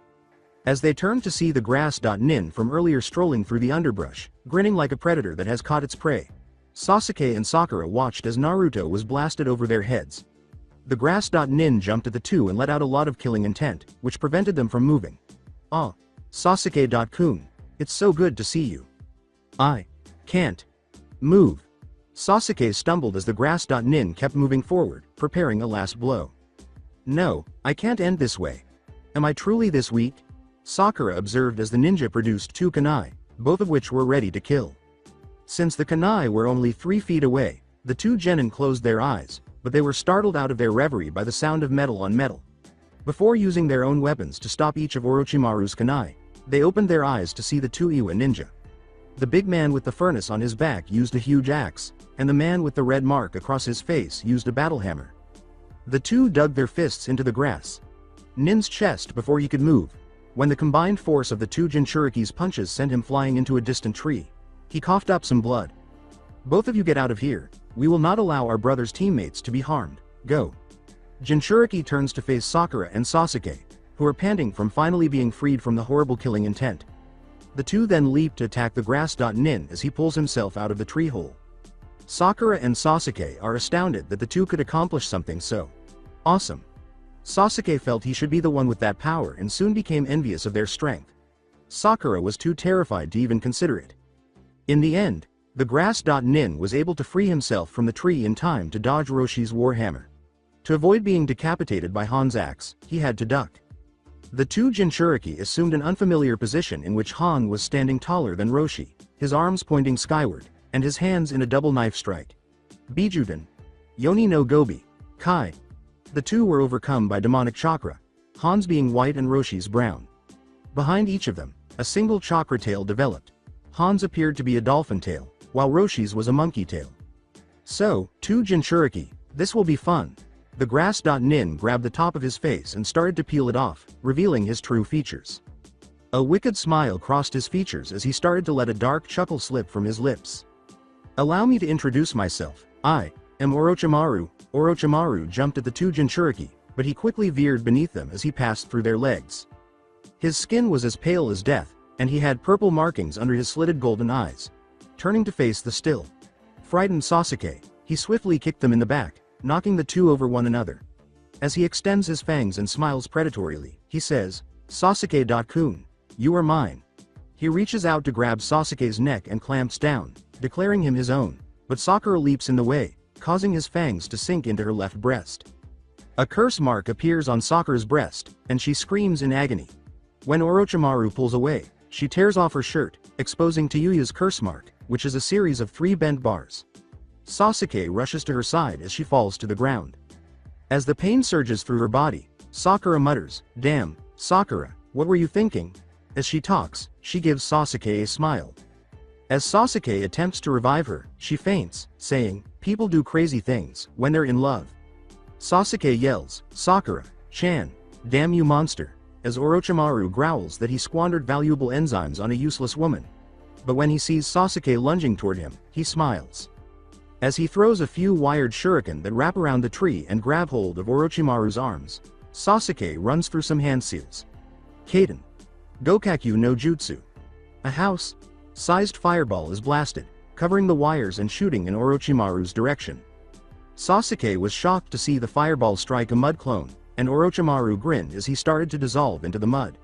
[SPEAKER 2] As they turned to see the grass.nin from earlier strolling through the underbrush, grinning like a predator that has caught its prey, Sasuke and Sakura watched as Naruto was blasted over their heads. The grass.nin jumped at the two and let out a lot of killing intent, which prevented them from moving. "Ah, Sasuke-kun, it's so good to see you. I can't move." Sasuke stumbled as the grass.nin kept moving forward, preparing a last blow. "No, I can't end this way. Am I truly this weak?" Sakura observed as the ninja produced two kunai, both of which were ready to kill. Since the kunai were only 3 feet away, the two genin closed their eyes, but they were startled out of their reverie by the sound of metal on metal. Before using their own weapons to stop each of Orochimaru's kunai, they opened their eyes to see the two Iwa ninja. The big man with the furnace on his back used a huge axe, and the man with the red mark across his face used a battle hammer. The two dug their fists into the grass. Nin's chest before he could move. When the combined force of the two Jinchuriki's punches sent him flying into a distant tree, he coughed up some blood. "Both of you get out of here. We will not allow our brother's teammates to be harmed. Go." Jinchuriki turns to face Sakura and Sasuke, who are panting from finally being freed from the horrible killing intent. The two then leap to attack the grass.nin as he pulls himself out of the tree hole. Sakura and Sasuke are astounded that the two could accomplish something so awesome. Sasuke felt he should be the one with that power and soon became envious of their strength. Sakura was too terrified to even consider it. In the end, the grass.nin was able to free himself from the tree in time to dodge Roshi's warhammer. To avoid being decapitated by Han's axe, he had to duck. The two Jinchuriki assumed an unfamiliar position in which Han was standing taller than Roshi, his arms pointing skyward, and his hands in a double knife strike. Bijuden. Yoni no Gobi. Kai. The two were overcome by demonic chakra, Han's being white and Roshi's brown. Behind each of them, a single chakra tail developed. Han's appeared to be a dolphin tail, while Roshi's was a monkey tail. So, two Jinchuriki, this will be fun. The grass.nin grabbed the top of his face and started to peel it off, revealing his true features. A wicked smile crossed his features as he started to let a dark chuckle slip from his lips. Allow me to introduce myself, I am Orochimaru. Orochimaru jumped at the two Jinchuriki, but he quickly veered beneath them as he passed through their legs. His skin was as pale as death, and he had purple markings under his slitted golden eyes. Turning to face the still frightened Sasuke, he swiftly kicked them in the back, knocking the two over one another. As he extends his fangs and smiles predatorily, he says, Sasuke-kun, you are mine. He reaches out to grab Sasuke's neck and clamps down, declaring him his own, but Sakura leaps in the way, causing his fangs to sink into her left breast. A curse mark appears on Sakura's breast, and she screams in agony. When Orochimaru pulls away, she tears off her shirt, exposing Tayuya's curse mark, which is a series of 3 bent bars. Sasuke rushes to her side as she falls to the ground. As the pain surges through her body, Sakura mutters, "Damn, Sakura, what were you thinking?" As she talks, she gives Sasuke a smile. As Sasuke attempts to revive her, she faints, saying, "People do crazy things when they're in love." Sasuke yells, "Sakura-chan, damn you monster," as Orochimaru growls that he squandered valuable enzymes on a useless woman. But when he sees Sasuke lunging toward him, he smiles. As he throws a few wired shuriken that wrap around the tree and grab hold of Orochimaru's arms, Sasuke runs through some hand seals. Kaden. Gokakyu no Jutsu. A house-sized fireball is blasted, covering the wires and shooting in Orochimaru's direction. Sasuke was shocked to see the fireball strike a mud clone, and Orochimaru grinned as he started to dissolve into the mud.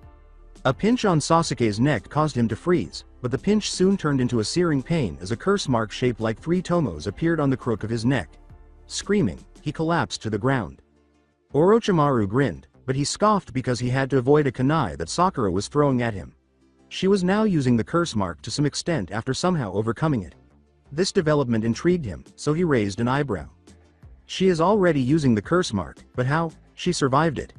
[SPEAKER 2] A pinch on Sasuke's neck caused him to freeze, but the pinch soon turned into a searing pain as a curse mark shaped like 3 tomos appeared on the crook of his neck. Screaming, he collapsed to the ground. Orochimaru grinned, but he scoffed because he had to avoid a kunai that Sakura was throwing at him. She was now using the curse mark to some extent after somehow overcoming it. This development intrigued him, so he raised an eyebrow. She is already using the curse mark, but how? She survived it.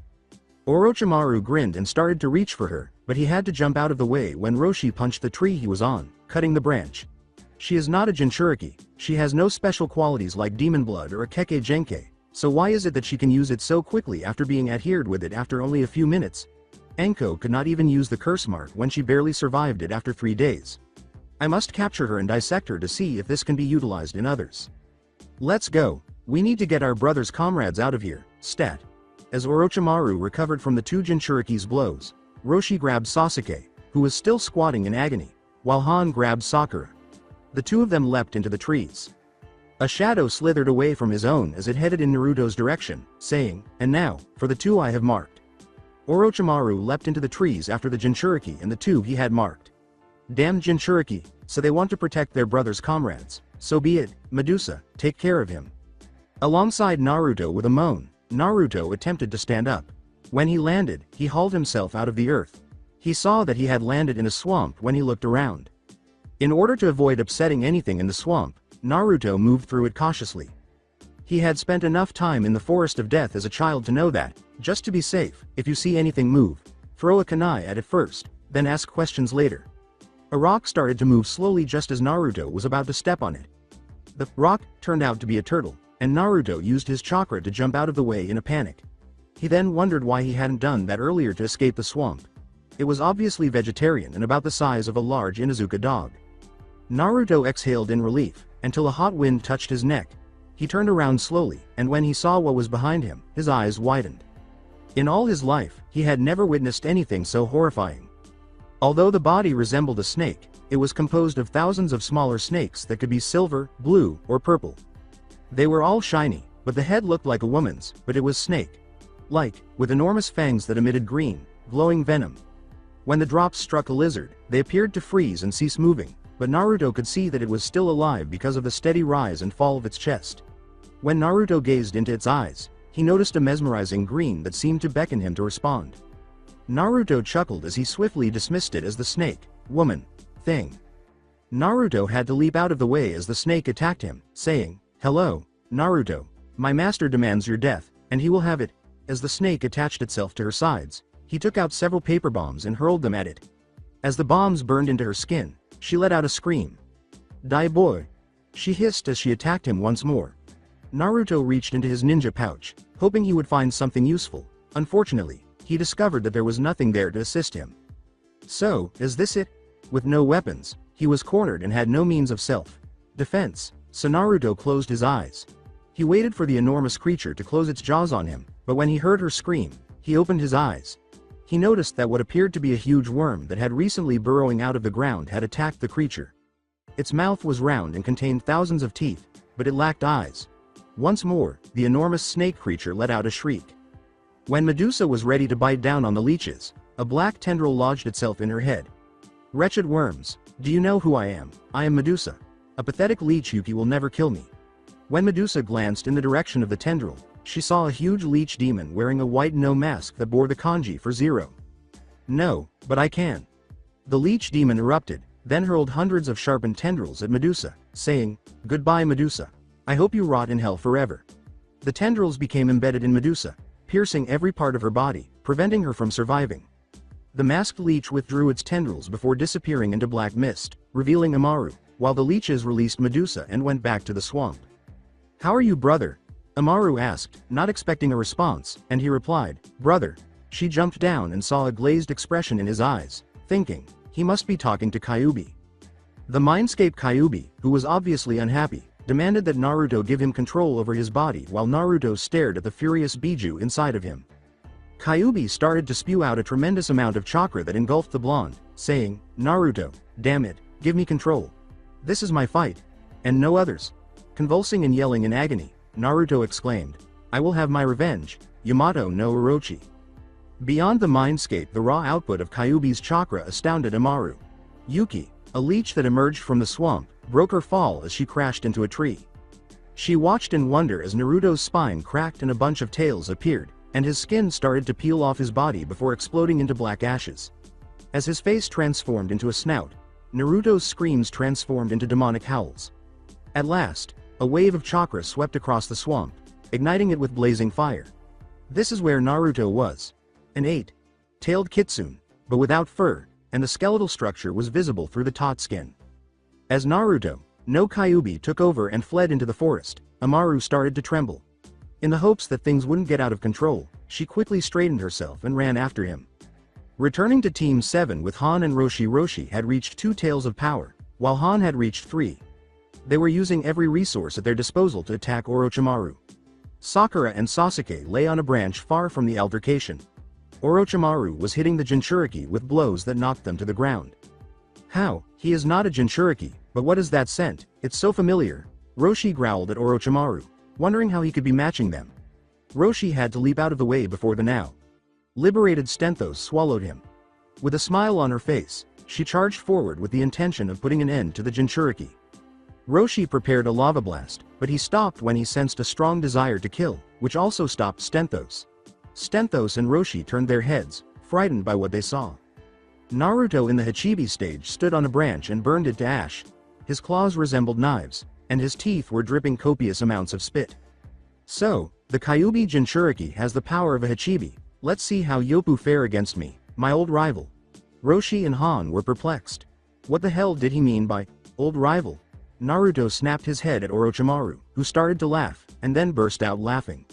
[SPEAKER 2] Orochimaru grinned and started to reach for her, but he had to jump out of the way when Roshi punched the tree he was on, cutting the branch. She is not a Jinchuriki, she has no special qualities like demon blood or a Kekkei Genkei, so why is it that she can use it so quickly after being adhered with it after only a few minutes? Enko could not even use the curse mark when she barely survived it after 3 days. I must capture her and dissect her to see if this can be utilized in others. Let's go, we need to get our brother's comrades out of here, stat. As Orochimaru recovered from the two Jinchuriki's blows, Roshi grabbed Sasuke, who was still squatting in agony, while Han grabbed Sakura. The two of them leapt into the trees. A shadow slithered away from his own as it headed in Naruto's direction, saying, "And now, for the 2 I have marked." Orochimaru leapt into the trees after the Jinchuriki and the 2 he had marked. Damn Jinchuriki, so they want to protect their brother's comrades. So be it, Medusa, take care of him. Alongside Naruto with a moan, Naruto attempted to stand up. When he landed, he hauled himself out of the earth. He saw that he had landed in a swamp when he looked around. In order to avoid upsetting anything in the swamp, Naruto moved through it cautiously. He had spent enough time in the Forest of Death as a child to know that, just to be safe, if you see anything move, throw a kunai at it first, then ask questions later. A rock started to move slowly just as Naruto was about to step on it. The rock turned out to be a turtle, and Naruto used his chakra to jump out of the way in a panic. He then wondered why he hadn't done that earlier to escape the swamp. It was obviously vegetarian and about the size of a large Inuzuka dog. Naruto exhaled in relief, until a hot wind touched his neck. He turned around slowly, and when he saw what was behind him, his eyes widened. In all his life, he had never witnessed anything so horrifying. Although the body resembled a snake, it was composed of thousands of smaller snakes that could be silver, blue, or purple. They were all shiny, but the head looked like a woman's, but it was snake-like, with enormous fangs that emitted green, glowing venom. When the drops struck a lizard, they appeared to freeze and cease moving, but Naruto could see that it was still alive because of the steady rise and fall of its chest. When Naruto gazed into its eyes, he noticed a mesmerizing green that seemed to beckon him to respond. Naruto chuckled as he swiftly dismissed it as the snake, woman, thing. Naruto had to leap out of the way as the snake attacked him, saying, "Hello, Naruto. My master demands your death, and he will have it." As the snake attached itself to her sides, he took out several paper bombs and hurled them at it. As the bombs burned into her skin, she let out a scream. "Die boy!" she hissed as she attacked him once more. Naruto reached into his ninja pouch, hoping he would find something useful. Unfortunately, he discovered that there was nothing there to assist him. So, is this it? With no weapons, he was cornered and had no means of self-defense, so Naruto closed his eyes. He waited for the enormous creature to close its jaws on him, but when he heard her scream, he opened his eyes. He noticed that what appeared to be a huge worm that had recently burrowing out of the ground had attacked the creature. Its mouth was round and contained thousands of teeth, but it lacked eyes. Once more, the enormous snake creature let out a shriek. When Medusa was ready to bite down on the leeches, a black tendril lodged itself in her head. "Wretched worms, do you know who I am? I am Medusa. A pathetic leech Yuki will never kill me." When Medusa glanced in the direction of the tendril, she saw a huge leech demon wearing a white no mask that bore the kanji for 0. "No, but I can." The leech demon erupted, then hurled hundreds of sharpened tendrils at Medusa, saying, "Goodbye Medusa. I hope you rot in hell forever." The tendrils became embedded in Medusa, piercing every part of her body, preventing her from surviving. The masked leech withdrew its tendrils before disappearing into black mist, revealing Amaru, while the leeches released Medusa and went back to the swamp. "How are you, brother?" Amaru asked, not expecting a response, and he replied, "Brother." She jumped down and saw a glazed expression in his eyes, thinking, he must be talking to Kyuubi. The mindscape Kyuubi, who was obviously unhappy, demanded that Naruto give him control over his body while Naruto stared at the furious Biju inside of him. Kyuubi started to spew out a tremendous amount of chakra that engulfed the blonde, saying, "Naruto, damn it, give me control. This is my fight. And no others." Convulsing and yelling in agony, Naruto exclaimed, "I will have my revenge, Yamato no Orochi." Beyond the mindscape, the raw output of Kyuubi's chakra astounded Amaru. Yuki, a leech that emerged from the swamp, broke her fall as she crashed into a tree. She watched in wonder as Naruto's spine cracked and a bunch of tails appeared, and his skin started to peel off his body before exploding into black ashes. As his face transformed into a snout, Naruto's screams transformed into demonic howls. At last, a wave of chakra swept across the swamp, igniting it with blazing fire. This is where Naruto was. An 8-tailed kitsune, but without fur, and the skeletal structure was visible through the taut skin. As Naruto, no Kyuubi took over and fled into the forest, Amaru started to tremble. In the hopes that things wouldn't get out of control, she quickly straightened herself and ran after him. Returning to Team 7 with Han and Roshi had reached 2 tails of power, while Han had reached 3. They were using every resource at their disposal to attack Orochimaru. Sakura and Sasuke lay on a branch far from the altercation. Orochimaru was hitting the Jinchuriki with blows that knocked them to the ground. "How? He is not a Jinchuriki, but what is that scent? It's so familiar." Roshi growled at Orochimaru, wondering how he could be matching them. Roshi had to leap out of the way before the now liberated Stenthos swallowed him. With a smile on her face, she charged forward with the intention of putting an end to the Jinchuriki. Roshi prepared a lava blast, but he stopped when he sensed a strong desire to kill, which also stopped Stenthos. Stenthos and Roshi turned their heads, frightened by what they saw. Naruto in the Hachibi stage stood on a branch and burned it to ash. His claws resembled knives, and his teeth were dripping copious amounts of spit. "So, the Kyuubi Jinchuriki has the power of a Hachibi. Let's see how Yopu fare against me, my old rival." Roshi and Han were perplexed. What the hell did he mean by old rival? Naruto snapped his head at Orochimaru, who started to laugh, and then burst out laughing.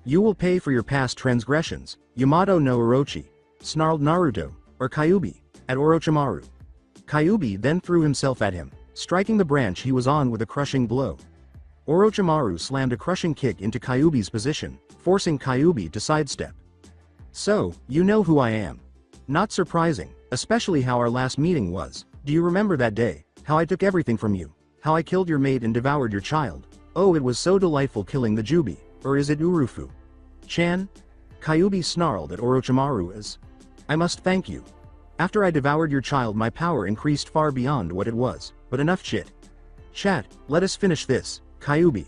[SPEAKER 2] "You will pay for your past transgressions, Yamato no Orochi," snarled Naruto, or Kyuubi, at Orochimaru. Kyuubi then threw himself at him, striking the branch he was on with a crushing blow. Orochimaru slammed a crushing kick into Kyuubi's position, forcing Kyuubi to sidestep. "So, you know who I am. Not surprising, especially how our last meeting was. Do you remember that day? How I took everything from you? How I killed your mate and devoured your child? Oh, it was so delightful killing the Juubi, or is it Urufu? Chan?" Kyuubi snarled at Orochimaru as, "I must thank you. After I devoured your child, my power increased far beyond what it was, but enough chit. Chat, let us finish this, Kyuubi."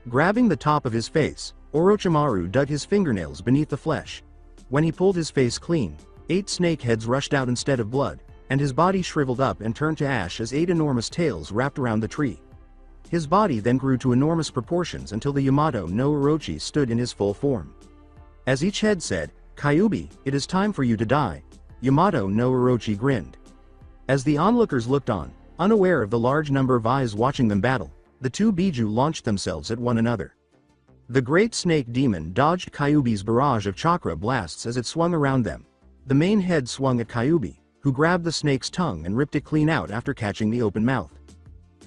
[SPEAKER 2] Grabbing the top of his face, Orochimaru dug his fingernails beneath the flesh. When he pulled his face clean, 8 snake heads rushed out instead of blood, and his body shriveled up and turned to ash as 8 enormous tails wrapped around the tree. His body then grew to enormous proportions until the Yamato no Orochi stood in his full form. As each head said, "Kyuubi, it is time for you to die," Yamato no Orochi grinned. As the onlookers looked on, unaware of the large number of eyes watching them battle, the 2 Biju launched themselves at one another. The great snake demon dodged Kyuubi's barrage of chakra blasts as it swung around them. The main head swung at Kyuubi, who grabbed the snake's tongue and ripped it clean out after catching the open mouth.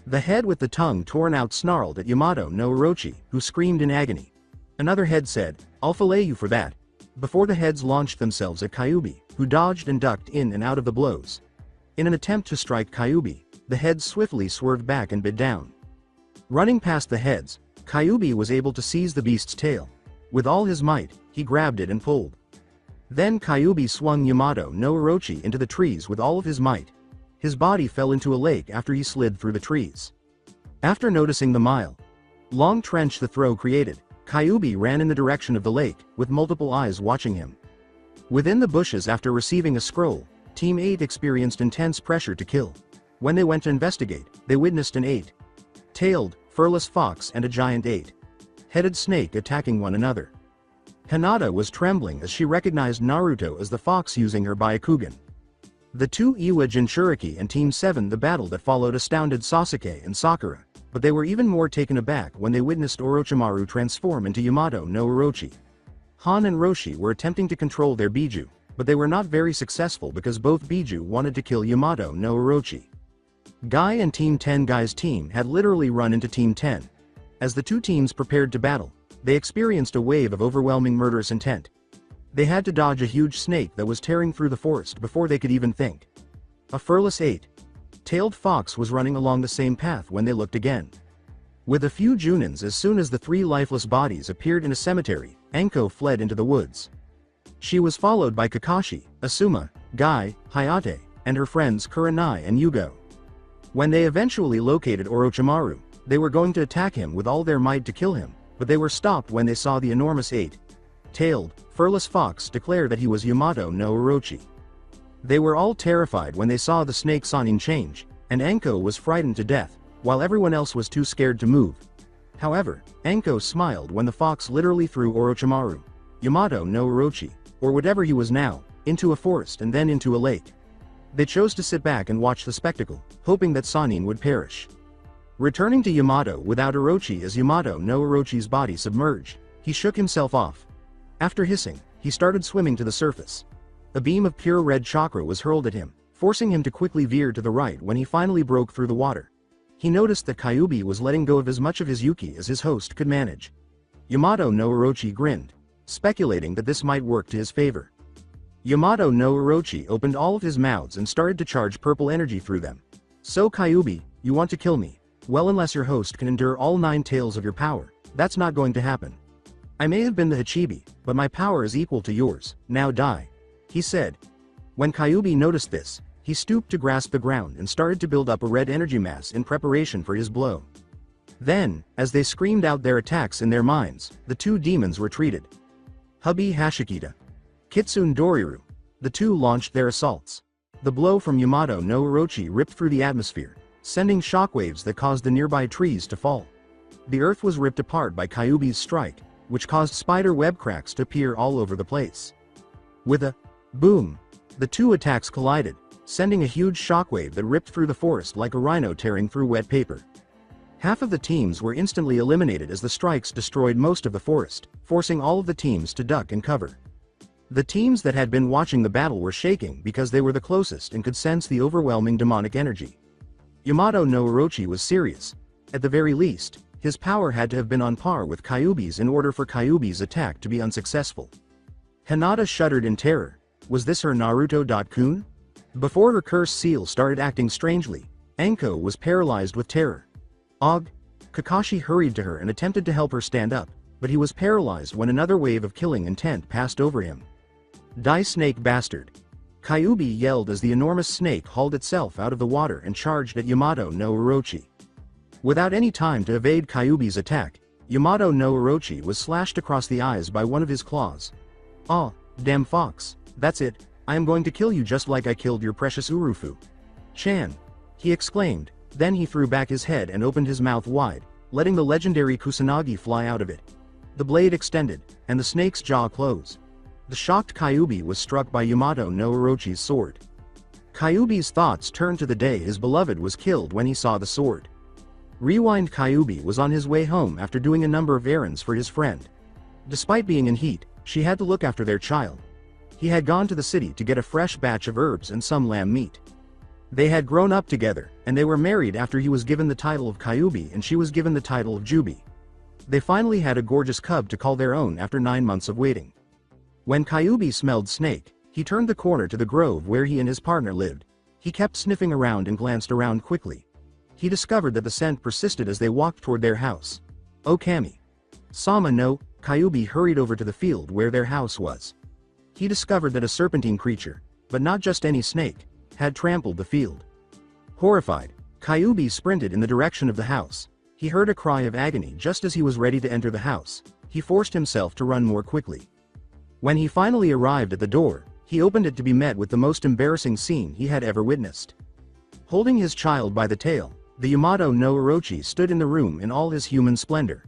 [SPEAKER 2] The head with the tongue torn out snarled at Yamato no Orochi, who screamed in agony. Another head said, "I'll fillet you for that," before the heads launched themselves at Kyuubi, who dodged and ducked in and out of the blows. In an attempt to strike Kyuubi, the heads swiftly swerved back and bit down. Running past the heads, Kyuubi was able to seize the beast's tail. With all his might, he grabbed it and pulled. Then Kyuubi swung Yamato no Orochi into the trees with all of his might. His body fell into a lake after he slid through the trees. After noticing the mile-long trench the throw created, Kyuubi ran in the direction of the lake, with multiple eyes watching him. Within the bushes after receiving a scroll, Team 8 experienced intense pressure to kill. When they went to investigate, they witnessed an 8-tailed, furless fox and a giant 8-headed snake attacking one another. Hinata was trembling as she recognized Naruto as the fox using her Byakugan. The 2 Iwa Jinchuriki and Team 7 the battle that followed astounded Sasuke and Sakura, but they were even more taken aback when they witnessed Orochimaru transform into Yamato no Orochi. Han and Roshi were attempting to control their Biju, but they were not very successful because both Biju wanted to kill Yamato no Orochi. Guy and Team 10 Guy's team had literally run into Team 10. As the 2 teams prepared to battle, they experienced a wave of overwhelming murderous intent. They had to dodge a huge snake that was tearing through the forest before they could even think. A furless 8-tailed fox was running along the same path when they looked again. With a few Junins, as soon as the 3 lifeless bodies appeared in a cemetery, Anko fled into the woods. She was followed by Kakashi, Asuma, Guy, Hayate, and her friends Kurenai and Yugo. When they eventually located Orochimaru, they were going to attack him with all their might to kill him, but they were stopped when they saw the enormous 8-tailed, furless fox declare that he was Yamato no Orochi. They were all terrified when they saw the snake Sannin change, and Anko was frightened to death, while everyone else was too scared to move. However, Anko smiled when the fox literally threw Orochimaru, Yamato no Orochi, or whatever he was now, into a forest and then into a lake. They chose to sit back and watch the spectacle, hoping that Sannin would perish. Returning to Yamato without Orochi as Yamato no Orochi's body submerged, he shook himself off. After hissing, he started swimming to the surface. A beam of pure red chakra was hurled at him, forcing him to quickly veer to the right when he finally broke through the water. He noticed that Kyuubi was letting go of as much of his Yuki as his host could manage. Yamato no Orochi grinned, speculating that this might work to his favor. Yamato no Orochi opened all of his mouths and started to charge purple energy through them. "So Kyuubi, you want to kill me? Well, unless your host can endure all 9 tails of your power, that's not going to happen. I may have been the Hachibi, but my power is equal to yours, now die," he said. When Kyuubi noticed this, he stooped to grasp the ground and started to build up a red energy mass in preparation for his blow. Then, as they screamed out their attacks in their minds, the 2 demons retreated. Hubby Hashikita, Kitsune Doriru, the 2 launched their assaults. The blow from Yamato no Orochi ripped through the atmosphere, sending shockwaves that caused the nearby trees to fall. The earth was ripped apart by Kyuubi's strike, which caused spider web cracks to appear all over the place. With a boom, the 2 attacks collided, sending a huge shockwave that ripped through the forest like a rhino tearing through wet paper. Half of the teams were instantly eliminated as the strikes destroyed most of the forest, forcing all of the teams to duck and cover. The teams that had been watching the battle were shaking because they were the closest and could sense the overwhelming demonic energy. Yamato no Orochi was serious. At the very least, His power had to have been on par with Kyuubi's in order for Kyuubi's attack to be unsuccessful. Hinata shuddered in terror. Was this her Naruto-kun? Before her curse seal started acting strangely, Anko was paralyzed with terror. Og! Kakashi hurried to her and attempted to help her stand up, but he was paralyzed when another wave of killing intent passed over him. Die snake bastard! Kyuubi yelled as the enormous snake hauled itself out of the water and charged at Yamato no Orochi. Without any time to evade Kyuubi's attack, Yamato no Orochi was slashed across the eyes by one of his claws. "Ah, damn fox, that's it, I am going to kill you just like I killed your precious Urufu. Chan!" he exclaimed, then he threw back his head and opened his mouth wide, letting the legendary Kusanagi fly out of it. The blade extended, and the snake's jaw closed. The shocked Kyuubi was struck by Yamato no Orochi's sword. Kyuubi's thoughts turned to the day his beloved was killed when he saw the sword. Rewind. Kyuubi was on his way home after doing a number of errands for his friend. Despite being in heat, she had to look after their child. He had gone to the city to get a fresh batch of herbs and some lamb meat. They had grown up together, and they were married after he was given the title of Kyuubi and she was given the title of Juubi. They finally had a gorgeous cub to call their own after 9 months of waiting. When Kyuubi smelled snake, he turned the corner to the grove where he and his partner lived. He kept sniffing around and glanced around quickly. He discovered that the scent persisted as they walked toward their house. "Oh Kami. Sama no." Kyuubi hurried over to the field where their house was. He discovered that a serpentine creature, but not just any snake, had trampled the field. Horrified, Kyuubi sprinted in the direction of the house. He heard a cry of agony just as he was ready to enter the house. He forced himself to run more quickly. When he finally arrived at the door, he opened it to be met with the most embarrassing scene he had ever witnessed. Holding his child by the tail, the Yamato no Orochi stood in the room in all his human splendor.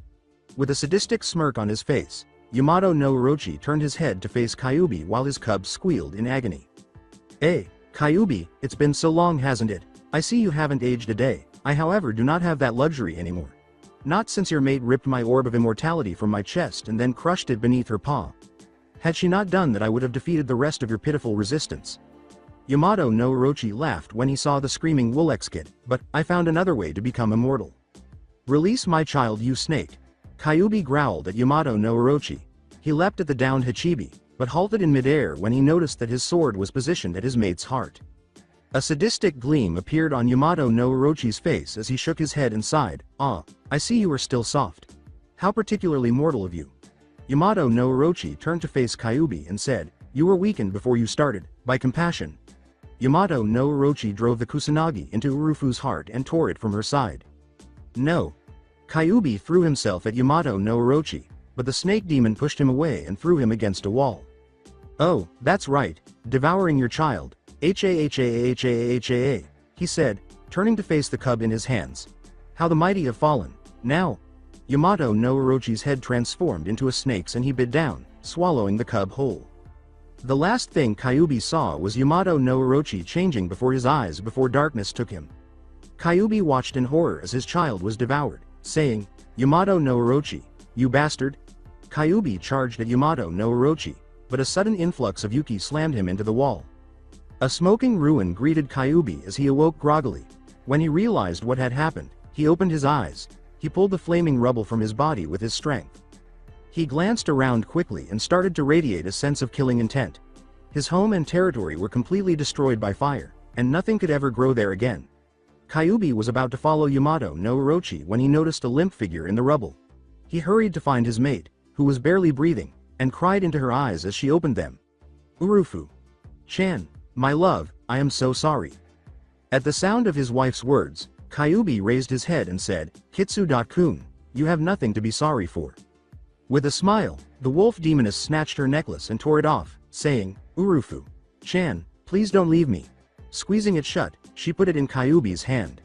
[SPEAKER 2] With a sadistic smirk on his face, Yamato no Orochi turned his head to face Kyuubi while his cub squealed in agony. "Hey, Kyuubi, it's been so long, hasn't it? I see you haven't aged a day. I however do not have that luxury anymore. Not since your mate ripped my orb of immortality from my chest and then crushed it beneath her paw. Had she not done that, I would have defeated the rest of your pitiful resistance." Yamato no Orochi laughed when he saw the screaming Wolex kid, "But I found another way to become immortal." "Release my child, you snake." Kyuubi growled at Yamato no Orochi. He leapt at the downed Hachibi, but halted in midair when he noticed that his sword was positioned at his mate's heart. A sadistic gleam appeared on Yamato no Orochi's face as he shook his head and sighed. "Ah, I see you are still soft. How particularly mortal of you." Yamato no Orochi turned to face Kyuubi and said, "You were weakened before you started, by compassion." Yamato no Orochi drove the Kusanagi into Urufu's heart and tore it from her side. "No." Kyuubi threw himself at Yamato no Orochi, but the snake demon pushed him away and threw him against a wall. "Oh, that's right, devouring your child, ha, he said, turning to face the cub in his hands. "How the mighty have fallen, now." Yamato no Orochi's head transformed into a snake's and he bit down, swallowing the cub whole. The last thing Kyuubi saw was Yamato no Orochi changing before his eyes before darkness took him. Kyuubi watched in horror as his child was devoured, saying, "Yamato no Orochi, you bastard." Kyuubi charged at Yamato no Orochi, but a sudden influx of Yuki slammed him into the wall. A smoking ruin greeted Kyuubi as he awoke groggily. When he realized what had happened, he opened his eyes. He pulled the flaming rubble from his body with his strength. He glanced around quickly and started to radiate a sense of killing intent. His home and territory were completely destroyed by fire, and nothing could ever grow there again. Kyuubi was about to follow Yamato no Orochi when he noticed a limp figure in the rubble. He hurried to find his mate, who was barely breathing, and cried into her eyes as she opened them. "Urufu. Chan, my love, I am so sorry." At the sound of his wife's words, Kyuubi raised his head and said, "Kitsu-kun, you have nothing to be sorry for." With a smile, the wolf demoness snatched her necklace and tore it off, saying, "Urufu. Chan, please don't leave me." Squeezing it shut, she put it in Kyuubi's hand.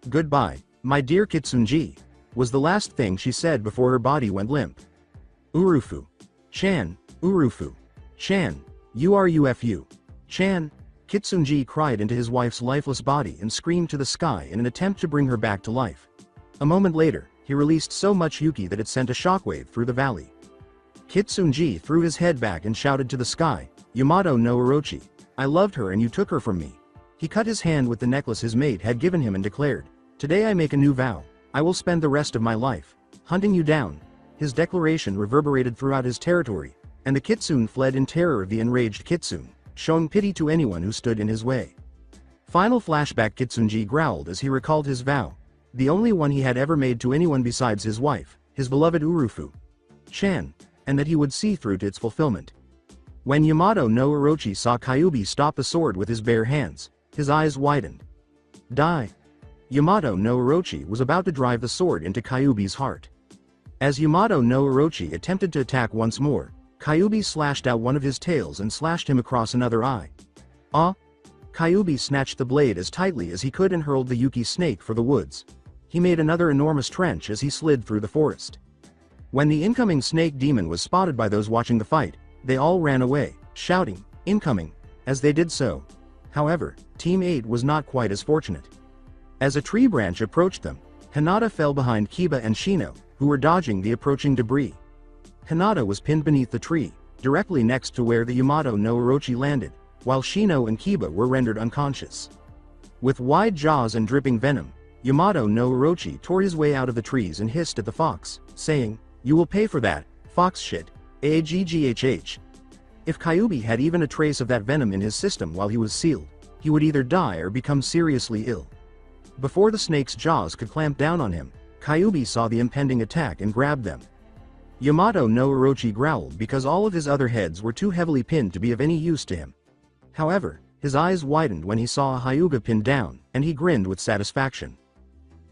[SPEAKER 2] "Goodbye, my dear Kitsunji," was the last thing she said before her body went limp. "Urufu. Chan, Urufu. Chan, urufu. Chan." Kitsunji cried into his wife's lifeless body and screamed to the sky in an attempt to bring her back to life. A moment later, he released so much Yuki that it sent a shockwave through the valley. Kitsunji threw his head back and shouted to the sky, "Yamato no Orochi, I loved her and you took her from me." He cut his hand with the necklace his mate had given him and declared, "Today I make a new vow. I will spend the rest of my life hunting you down. His declaration reverberated throughout his territory, and the kitsune fled in terror of the enraged kitsune, showing pity to anyone who stood in his way. Final flashback: Kitsunji growled as he recalled his vow, the only one he had ever made to anyone besides his wife, his beloved Urufu Chan, and that he would see through to its fulfillment. When Yamato no Orochi saw Kyuubi stop the sword with his bare hands, his eyes widened. Die! Yamato no Orochi was about to drive the sword into Kyuubi's heart. As Yamato no Orochi attempted to attack once more, Kyuubi slashed out one of his tails and slashed him across another eye. Ah! Kyuubi snatched the blade as tightly as he could and hurled the Yuki snake for the woods. He made another enormous trench as he slid through the forest. When the incoming snake demon was spotted by those watching the fight, they all ran away, shouting, "Incoming!" as they did so. However, Team 8 was not quite as fortunate. As a tree branch approached them, Hinata fell behind Kiba and Shino, who were dodging the approaching debris. Hinata was pinned beneath the tree, directly next to where the Yamato no Orochi landed, while Shino and Kiba were rendered unconscious. With wide jaws and dripping venom, Yamato no Orochi tore his way out of the trees and hissed at the fox, saying, "You will pay for that, fox shit, AGGHH." If Kyuubi had even a trace of that venom in his system while he was sealed, he would either die or become seriously ill. Before the snake's jaws could clamp down on him, Kyuubi saw the impending attack and grabbed them. Yamato no Orochi growled because all of his other heads were too heavily pinned to be of any use to him. However, his eyes widened when he saw a Hyuga pinned down, and he grinned with satisfaction.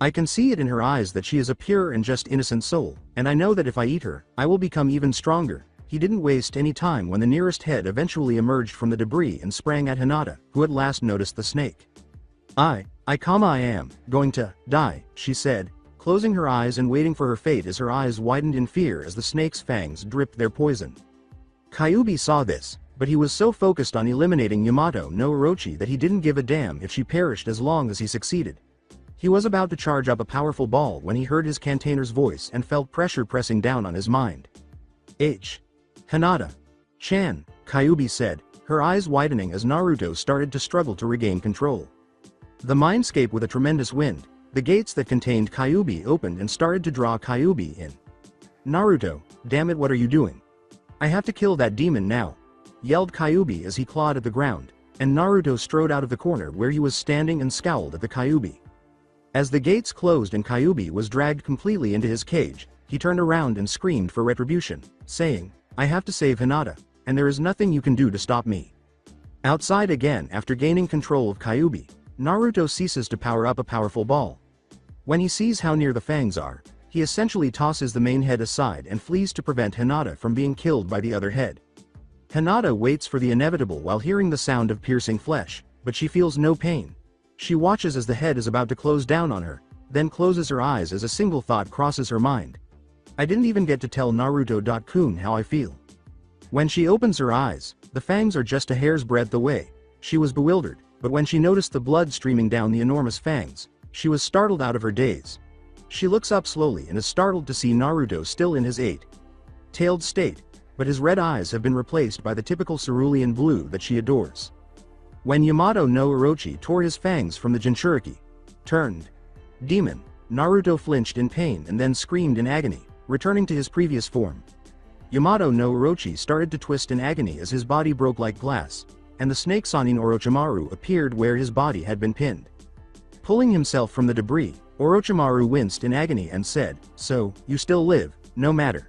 [SPEAKER 2] "I can see it in her eyes that she is a pure and just innocent soul, and I know that if I eat her, I will become even stronger." He didn't waste any time when the nearest head eventually emerged from the debris and sprang at Hinata, who at last noticed the snake. I am going to die," she said, closing her eyes and waiting for her fate as her eyes widened in fear as the snake's fangs dripped their poison. Kyuubi saw this, but he was so focused on eliminating Yamato no Orochi that he didn't give a damn if she perished as long as he succeeded. He was about to charge up a powerful ball when he heard his cantainer's voice and felt pressure pressing down on his mind. Hinata Chan, Kyuubi said, her eyes widening as Naruto started to struggle to regain control. The mindscape with a tremendous wind, the gates that contained Kyuubi opened and started to draw Kyuubi in. "Naruto, damn it, what are you doing? I have to kill that demon now," yelled Kyuubi as he clawed at the ground, and Naruto strode out of the corner where he was standing and scowled at the Kyuubi. As the gates closed and Kyuubi was dragged completely into his cage, he turned around and screamed for retribution, saying, "I have to save Hinata, and there is nothing you can do to stop me." Outside again, after gaining control of Kyuubi, Naruto ceases to power up a powerful ball. When he sees how near the fangs are, he essentially tosses the main head aside and flees to prevent Hinata from being killed by the other head. Hinata waits for the inevitable while hearing the sound of piercing flesh, but she feels no pain. She watches as the head is about to close down on her, then closes her eyes as a single thought crosses her mind. "I didn't even get to tell Naruto-kun how I feel." When she opens her eyes, the fangs are just a hair's breadth away. She was bewildered, but when she noticed the blood streaming down the enormous fangs, she was startled out of her daze. She looks up slowly and is startled to see Naruto still in his eight-tailed state, but his red eyes have been replaced by the typical cerulean blue that she adores. When Yamato no Orochi tore his fangs from the Jinchuriki turned demon, Naruto flinched in pain and then screamed in agony, returning to his previous form. Yamato no Orochi started to twist in agony as his body broke like glass, and the snake Sanin Orochimaru appeared where his body had been pinned. Pulling himself from the debris, Orochimaru winced in agony and said, "So, you still live, no matter.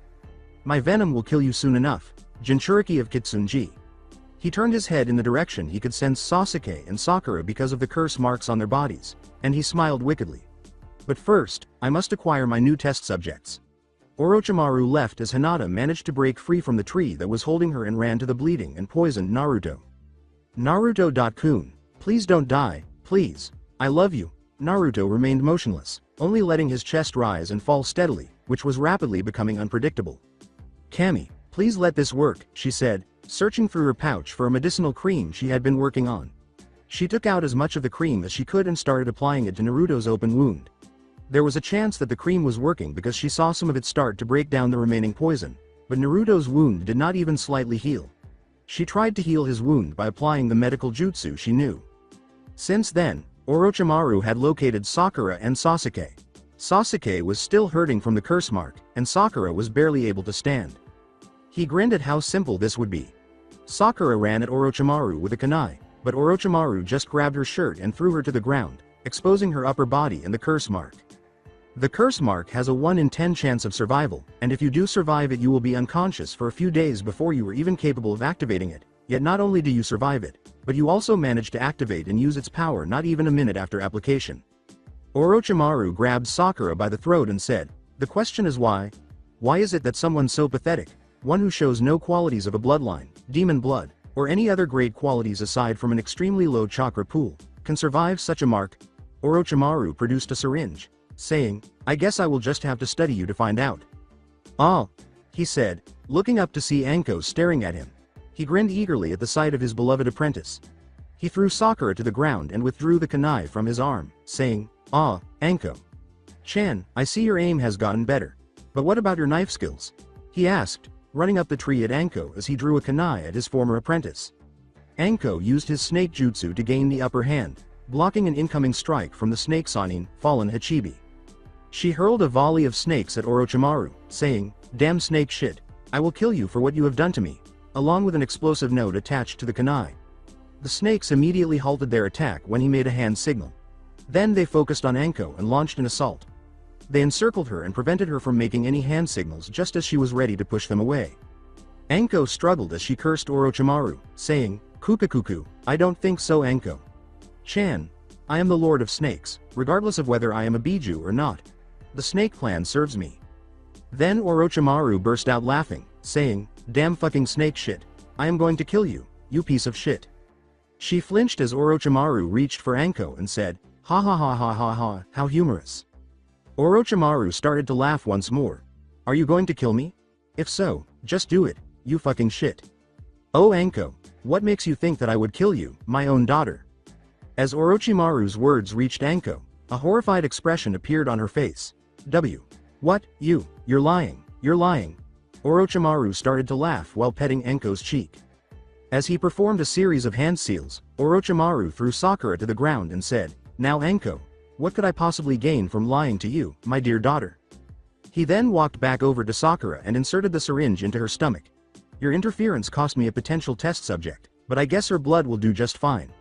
[SPEAKER 2] My venom will kill you soon enough, Jinchuriki of Kitsunji." He turned his head in the direction he could sense Sasuke and Sakura because of the curse marks on their bodies, and he smiled wickedly. "But first, I must acquire my new test subjects." Orochimaru left as Hinata managed to break free from the tree that was holding her and ran to the bleeding and poisoned Naruto. "Naruto-kun, please don't die, please. I love you." Naruto remained motionless, only letting his chest rise and fall steadily, which was rapidly becoming unpredictable. "Kami, please let this work," she said, searching through her pouch for a medicinal cream she had been working on. She took out as much of the cream as she could and started applying it to Naruto's open wound. There was a chance that the cream was working because she saw some of it start to break down the remaining poison, but Naruto's wound did not even slightly heal. She tried to heal his wound by applying the medical jutsu she knew. Since then, Orochimaru had located Sakura and Sasuke. Sasuke was still hurting from the curse mark, and Sakura was barely able to stand. He grinned at how simple this would be. Sakura ran at Orochimaru with a kunai, but Orochimaru just grabbed her shirt and threw her to the ground, exposing her upper body and the curse mark. The curse mark has a 1 in 10 chance of survival, and if you do survive it you will be unconscious for a few days before you are even capable of activating it, yet not only do you survive it, but you also manage to activate and use its power not even a minute after application. Orochimaru grabbed Sakura by the throat and said, "The question is why? Why is it that someone so pathetic, one who shows no qualities of a bloodline, demon blood, or any other great qualities aside from an extremely low chakra pool, can survive such a mark?" Orochimaru produced a syringe, saying, "I guess I will just have to study you to find out." "Ah," he said, looking up to see Anko staring at him. He grinned eagerly at the sight of his beloved apprentice. He threw Sakura to the ground and withdrew the kunai from his arm, saying, "Ah, Anko. Chan, I see your aim has gotten better. But what about your knife skills?" he asked, running up the tree at Anko as he drew a kunai at his former apprentice. Anko used his snake jutsu to gain the upper hand, blocking an incoming strike from the snake Sannin, fallen Hachibi. She hurled a volley of snakes at Orochimaru, saying, "Damn snake shit, I will kill you for what you have done to me," along with an explosive note attached to the kunai. The snakes immediately halted their attack when he made a hand signal. Then they focused on Anko and launched an assault. They encircled her and prevented her from making any hand signals just as she was ready to push them away. Anko struggled as she cursed Orochimaru, saying, "Kukakuku, I don't think so Anko. Chan, I am the Lord of Snakes, regardless of whether I am a Biju or not. The snake clan serves me." Then Orochimaru burst out laughing, saying, "Damn fucking snake shit, I am going to kill you, you piece of shit." She flinched as Orochimaru reached for Anko and said, "Ha ha ha ha ha ha, how humorous." Orochimaru started to laugh once more. "Are you going to kill me? If so, just do it, you fucking shit." "Oh Anko, what makes you think that I would kill you, my own daughter?" As Orochimaru's words reached Anko, a horrified expression appeared on her face. What, you're lying, you're lying." Orochimaru started to laugh while petting Anko's cheek. As he performed a series of hand seals, Orochimaru threw Sakura to the ground and said, "Now Anko, what could I possibly gain from lying to you, my dear daughter?" He then walked back over to Sakura and inserted the syringe into her stomach. "Your interference cost me a potential test subject, but I guess her blood will do just fine.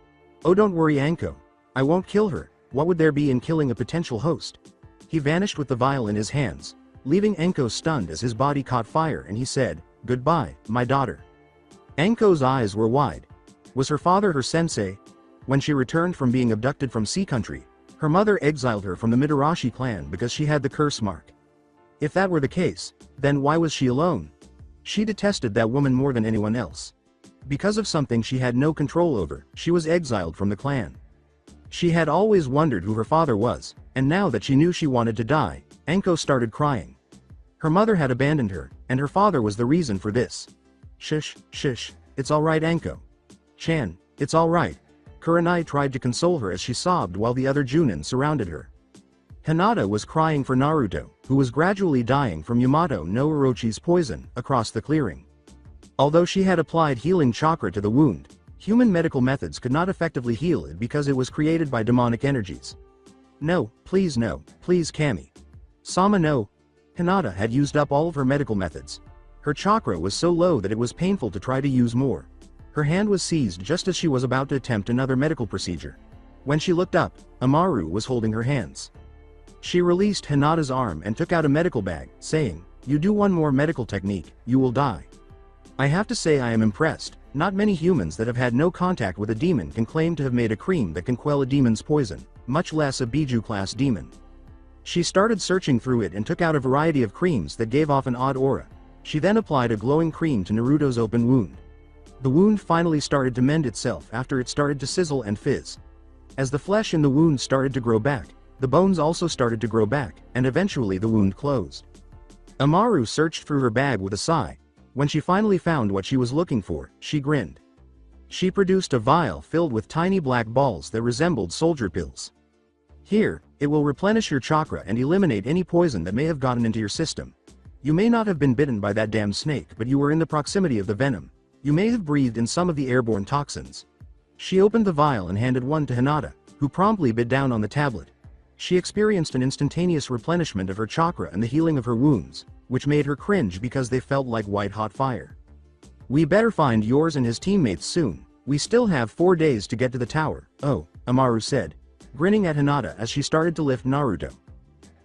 [SPEAKER 2] Oh don't worry Anko, I won't kill her, what would there be in killing a potential host?" He vanished with the vial in his hands, leaving Anko stunned as his body caught fire and he said, "Goodbye, my daughter." Anko's eyes were wide. Was her father her sensei? When she returned from being abducted from Sea Country, her mother exiled her from the Mitarashi clan because she had the curse mark. If that were the case, then why was she alone? She detested that woman more than anyone else. Because of something she had no control over, she was exiled from the clan. She had always wondered who her father was, and now that she knew she wanted to die, Anko started crying. Her mother had abandoned her, and her father was the reason for this. Shush, it's alright Anko. Chan, it's alright. Kurenai tried to console her as she sobbed while the other Junin surrounded her. Hinata was crying for Naruto, who was gradually dying from Yamato no Orochi's poison, across the clearing. Although she had applied healing chakra to the wound, human medical methods could not effectively heal it because it was created by demonic energies. No, please Kami. Sama no. Hinata had used up all of her medical methods. Her chakra was so low that it was painful to try to use more. Her hand was seized just as she was about to attempt another medical procedure. When she looked up, Amaru was holding her hands. She released Hinata's arm and took out a medical bag, saying, "You do one more medical technique, you will die." I have to say I am impressed. Not many humans that have had no contact with a demon can claim to have made a cream that can quell a demon's poison, much less a Biju class demon. She started searching through it and took out a variety of creams that gave off an odd aura. She then applied a glowing cream to Naruto's open wound. The wound finally started to mend itself after it started to sizzle and fizz. As the flesh in the wound started to grow back, the bones also started to grow back, and eventually the wound closed. Amaru searched through her bag with a sigh. When she finally found what she was looking for, she grinned. She produced a vial filled with tiny black balls that resembled soldier pills. Here, it will replenish your chakra and eliminate any poison that may have gotten into your system. You may not have been bitten by that damn snake, but you were in the proximity of the venom. You may have breathed in some of the airborne toxins. She opened the vial and handed one to Hinata, who promptly bit down on the tablet. She experienced an instantaneous replenishment of her chakra and the healing of her wounds, which made her cringe because they felt like white-hot fire. "We better find yours and his teammates soon. We still have 4 days to get to the tower." "Oh," Amaru said, grinning at Hinata as she started to lift Naruto.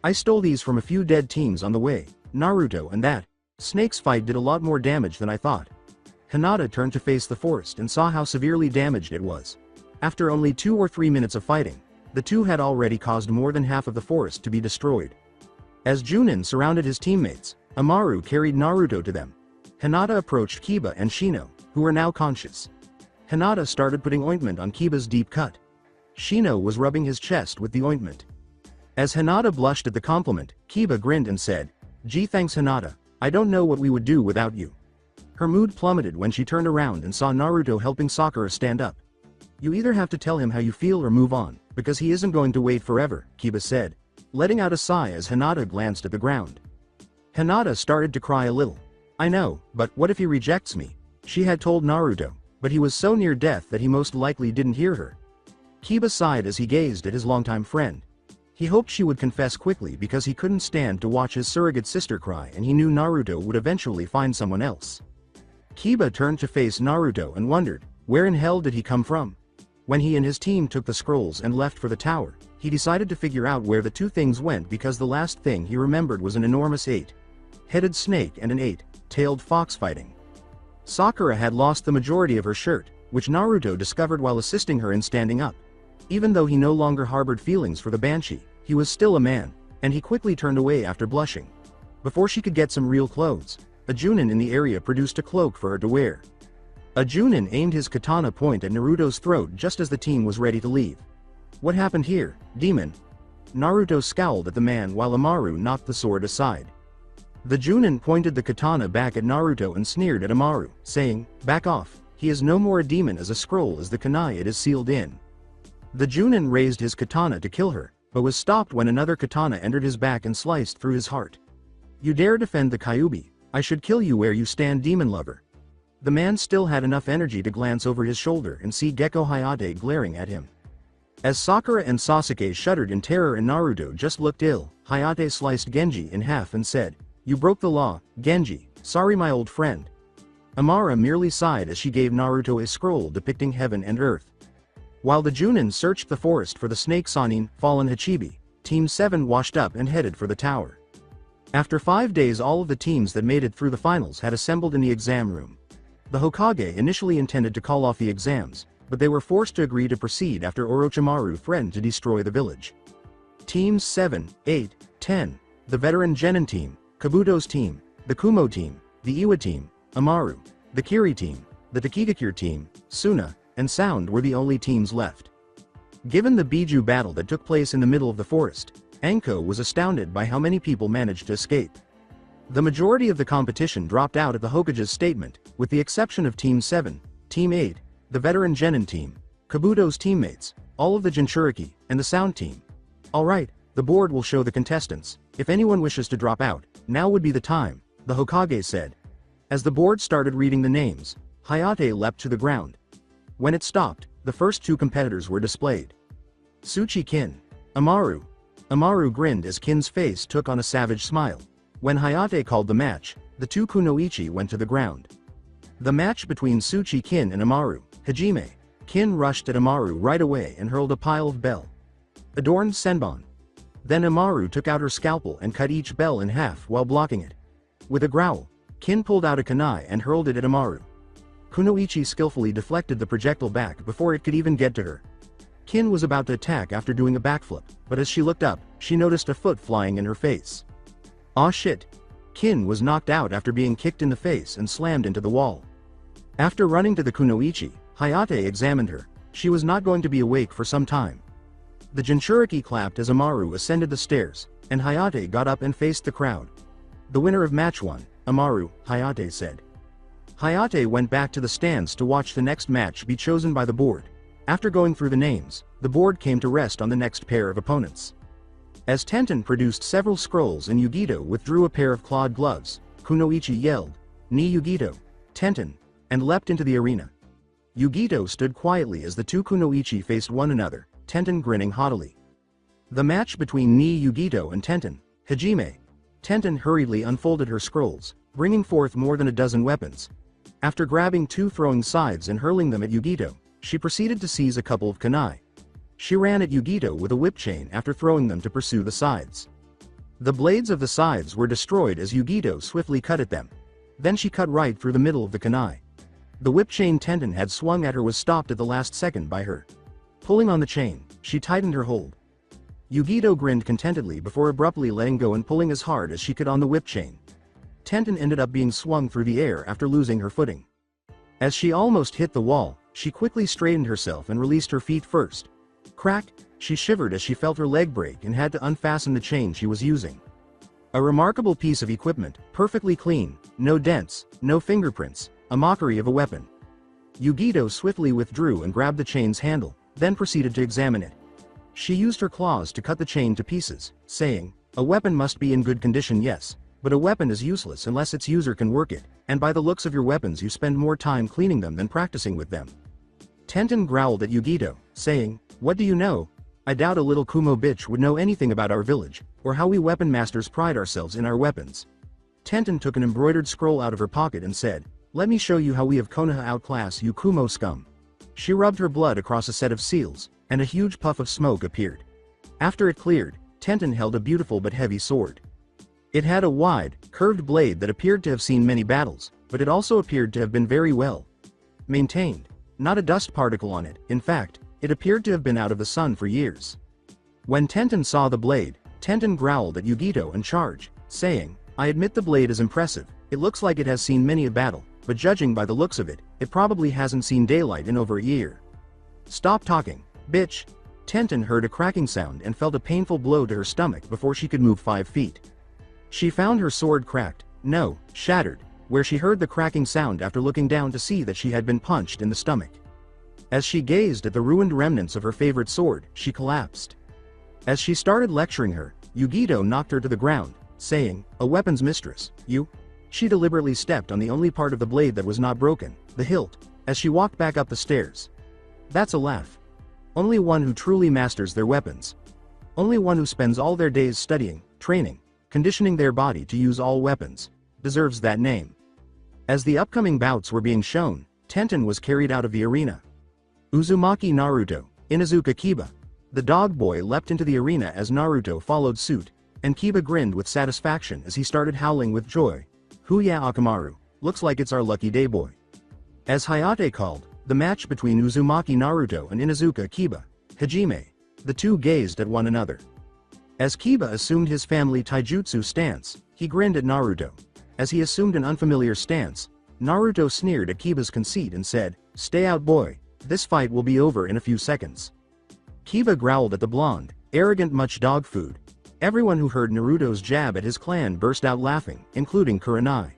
[SPEAKER 2] "I stole these from a few dead teams on the way, Naruto, and that snake's fight did a lot more damage than I thought." Hinata turned to face the forest and saw how severely damaged it was. After only 2 or 3 minutes of fighting, the two had already caused more than half of the forest to be destroyed. As Juunin surrounded his teammates, Amaru carried Naruto to them. Hinata approached Kiba and Shino, who were now conscious. Hinata started putting ointment on Kiba's deep cut. Shino was rubbing his chest with the ointment. As Hinata blushed at the compliment, Kiba grinned and said, "Gee, thanks Hinata, I don't know what we would do without you." Her mood plummeted when she turned around and saw Naruto helping Sakura stand up. "You either have to tell him how you feel or move on, because he isn't going to wait forever," Kiba said, letting out a sigh as Hinata glanced at the ground. Hinata started to cry a little. "I know, but what if he rejects me?" she had told Naruto, but he was so near death that he most likely didn't hear her. Kiba sighed as he gazed at his longtime friend. He hoped she would confess quickly because he couldn't stand to watch his surrogate sister cry, and he knew Naruto would eventually find someone else. Kiba turned to face Naruto and wondered, where in hell did he come from? When he and his team took the scrolls and left for the tower, he decided to figure out where the two things went because the last thing he remembered was an enormous 8-headed snake and an 8-tailed fox fighting. Sakura had lost the majority of her shirt, which Naruto discovered while assisting her in standing up. Even though he no longer harbored feelings for the Banshee, he was still a man, and he quickly turned away after blushing. Before she could get some real clothes, a Juunin in the area produced a cloak for her to wear. A Juunin aimed his katana point at Naruto's throat just as the team was ready to leave. "What happened here, demon?" Naruto scowled at the man while Amaru knocked the sword aside. The Juunin pointed the katana back at Naruto and sneered at Amaru, saying, "Back off, he is no more a demon as a scroll as the kunai it is sealed in." The Juunin raised his katana to kill her, but was stopped when another katana entered his back and sliced through his heart. "You dare defend the Kyuubi? I should kill you where you stand, demon lover." The man still had enough energy to glance over his shoulder and see Gekko Hayate glaring at him. As Sakura and Sasuke shuddered in terror and Naruto just looked ill, Hayate sliced Genji in half and said, "You broke the law, Genji, sorry my old friend." Amara merely sighed as she gave Naruto a scroll depicting heaven and earth. While the Juunin searched the forest for the snake Sannin, fallen Hachibi, Team 7 washed up and headed for the tower. After 5 days all of the teams that made it through the finals had assembled in the exam room. The Hokage initially intended to call off the exams, but they were forced to agree to proceed after Orochimaru threatened to destroy the village. Teams 7, 8, 10, the veteran Genin team, Kabuto's team, the Kumo team, the Iwa team, Amaru, the Kiri team, the Takigakure team, Suna, and Sound were the only teams left. Given the Biju battle that took place in the middle of the forest, Anko was astounded by how many people managed to escape. The majority of the competition dropped out at the Hokage's statement, with the exception of Team 7, Team 8, the veteran Genin team, Kabuto's teammates, all of the Jinchuriki, and the Sound team. "Alright, the board will show the contestants. If anyone wishes to drop out, now would be the time," the Hokage said. As the board started reading the names, Hayate leapt to the ground. When it stopped, the first two competitors were displayed. Tsuchi Kin. Amaru. Amaru grinned as Kin's face took on a savage smile. When Hayate called the match, the two kunoichi went to the ground. The match between Tsuchi Kin and Amaru, Hajime. Kin rushed at Amaru right away and hurled a pile of bell adorned senbon. Then Amaru took out her scalpel and cut each bell in half while blocking it. With a growl, Kin pulled out a kunai and hurled it at Amaru. Kunoichi skillfully deflected the projectile back before it could even get to her. Kin was about to attack after doing a backflip, but as she looked up, she noticed a foot flying in her face. Aw shit! Kin was knocked out after being kicked in the face and slammed into the wall. After running to the kunoichi, Hayate examined her. She was not going to be awake for some time. The Jinchuriki clapped as Amaru ascended the stairs, and Hayate got up and faced the crowd. "The winner of match 1, Amaru," Hayate said. Hayate went back to the stands to watch the next match be chosen by the board. After going through the names, the board came to rest on the next pair of opponents. As Tenten produced several scrolls and Yugito withdrew a pair of clawed gloves, Kunoichi yelled, "Ni Yugito, Tenten," and leapt into the arena. Yugito stood quietly as the two Kunoichi faced one another, Tenten grinning haughtily. The match between Ni Yugito and Tenten, Hajime. Tenten hurriedly unfolded her scrolls, bringing forth more than a dozen weapons. After grabbing 2 throwing scythes and hurling them at Yugito, she proceeded to seize a couple of kunai. She ran at Yugito with a whip chain after throwing them to pursue the scythes. The blades of the scythes were destroyed as Yugito swiftly cut at them. Then she cut right through the middle of the kunai. The whip chain Tenten had swung at her was stopped at the last second by her. Pulling on the chain, she tightened her hold. Yugito grinned contentedly before abruptly letting go and pulling as hard as she could on the whip chain. Tenten ended up being swung through the air after losing her footing. As she almost hit the wall, she quickly straightened herself and released her feet first. Crack! She shivered as she felt her leg break and had to unfasten the chain she was using. A remarkable piece of equipment, perfectly clean, no dents, no fingerprints, a mockery of a weapon. Yugito swiftly withdrew and grabbed the chain's handle, then proceeded to examine it. She used her claws to cut the chain to pieces, saying, "A weapon must be in good condition, yes, but a weapon is useless unless its user can work it, and by the looks of your weapons you spend more time cleaning them than practicing with them." Tenten growled at Yugito, saying, "What do you know? I doubt a little Kumo bitch would know anything about our village, or how we weapon masters pride ourselves in our weapons." Tenten took an embroidered scroll out of her pocket and said, "Let me show you how we of Konoha outclass you Kumo scum." She rubbed her blood across a set of seals, and a huge puff of smoke appeared. After it cleared, Tenten held a beautiful but heavy sword. It had a wide, curved blade that appeared to have seen many battles, but it also appeared to have been very well maintained. Not a dust particle on it, in fact, it appeared to have been out of the sun for years. When Tenten saw the blade, Tenten growled at Yugito and charged, saying, "I admit the blade is impressive, it looks like it has seen many a battle, but judging by the looks of it, it probably hasn't seen daylight in over a year." "Stop talking, bitch." Tenten heard a cracking sound and felt a painful blow to her stomach before she could move 5 feet. She found her sword cracked, no, shattered, where she heard the cracking sound after looking down to see that she had been punched in the stomach. As she gazed at the ruined remnants of her favorite sword, she collapsed. As she started lecturing her, Yugito knocked her to the ground, saying, "A weapons mistress, you?" She deliberately stepped on the only part of the blade that was not broken, the hilt, as she walked back up the stairs. That's a laugh. Only one who truly masters their weapons. Only one who spends all their days studying, training, conditioning their body to use all weapons, deserves that name. As the upcoming bouts were being shown, Tenten was carried out of the arena. Uzumaki Naruto, Inuzuka Kiba. The dog boy leapt into the arena as Naruto followed suit, and Kiba grinned with satisfaction as he started howling with joy. "Hoo-ya Akamaru, looks like it's our lucky day boy." As Hayate called, the match between Uzumaki Naruto and Inuzuka Kiba, Hajime, the two gazed at one another. As Kiba assumed his family taijutsu stance, he grinned at Naruto. As he assumed an unfamiliar stance, Naruto sneered at Kiba's conceit and said, "Stay out boy, this fight will be over in a few seconds." Kiba growled at the blonde, arrogant much dog food. Everyone who heard Naruto's jab at his clan burst out laughing, including Kurenai.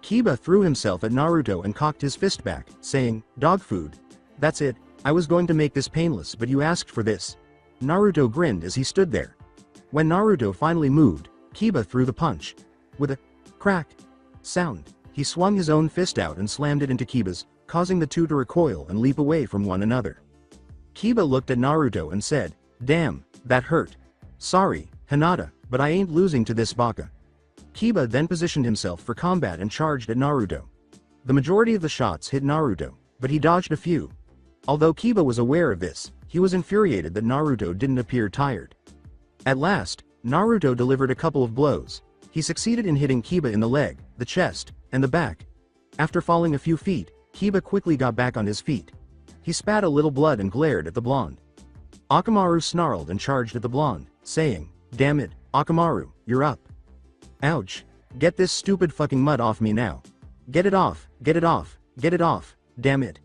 [SPEAKER 2] Kiba threw himself at Naruto and cocked his fist back, saying, "Dog food. That's it, I was going to make this painless but you asked for this." Naruto grinned as he stood there. When Naruto finally moved, Kiba threw the punch. With a crack sound, he swung his own fist out and slammed it into Kiba's, causing the two to recoil and leap away from one another. Kiba looked at Naruto and said, "Damn, that hurt. Sorry, Hinata, but I ain't losing to this baka." Kiba then positioned himself for combat and charged at Naruto. The majority of the shots hit Naruto, but he dodged a few. Although Kiba was aware of this, he was infuriated that Naruto didn't appear tired. At last, Naruto delivered a couple of blows. He succeeded in hitting Kiba in the leg, the chest, and the back. After falling a few feet, Kiba quickly got back on his feet. He spat a little blood and glared at the blonde. Akamaru snarled and charged at the blonde, saying, "Damn it, Akamaru, you're up." "Ouch. Get this stupid fucking mud off me now. Get it off, get it off, get it off, damn it."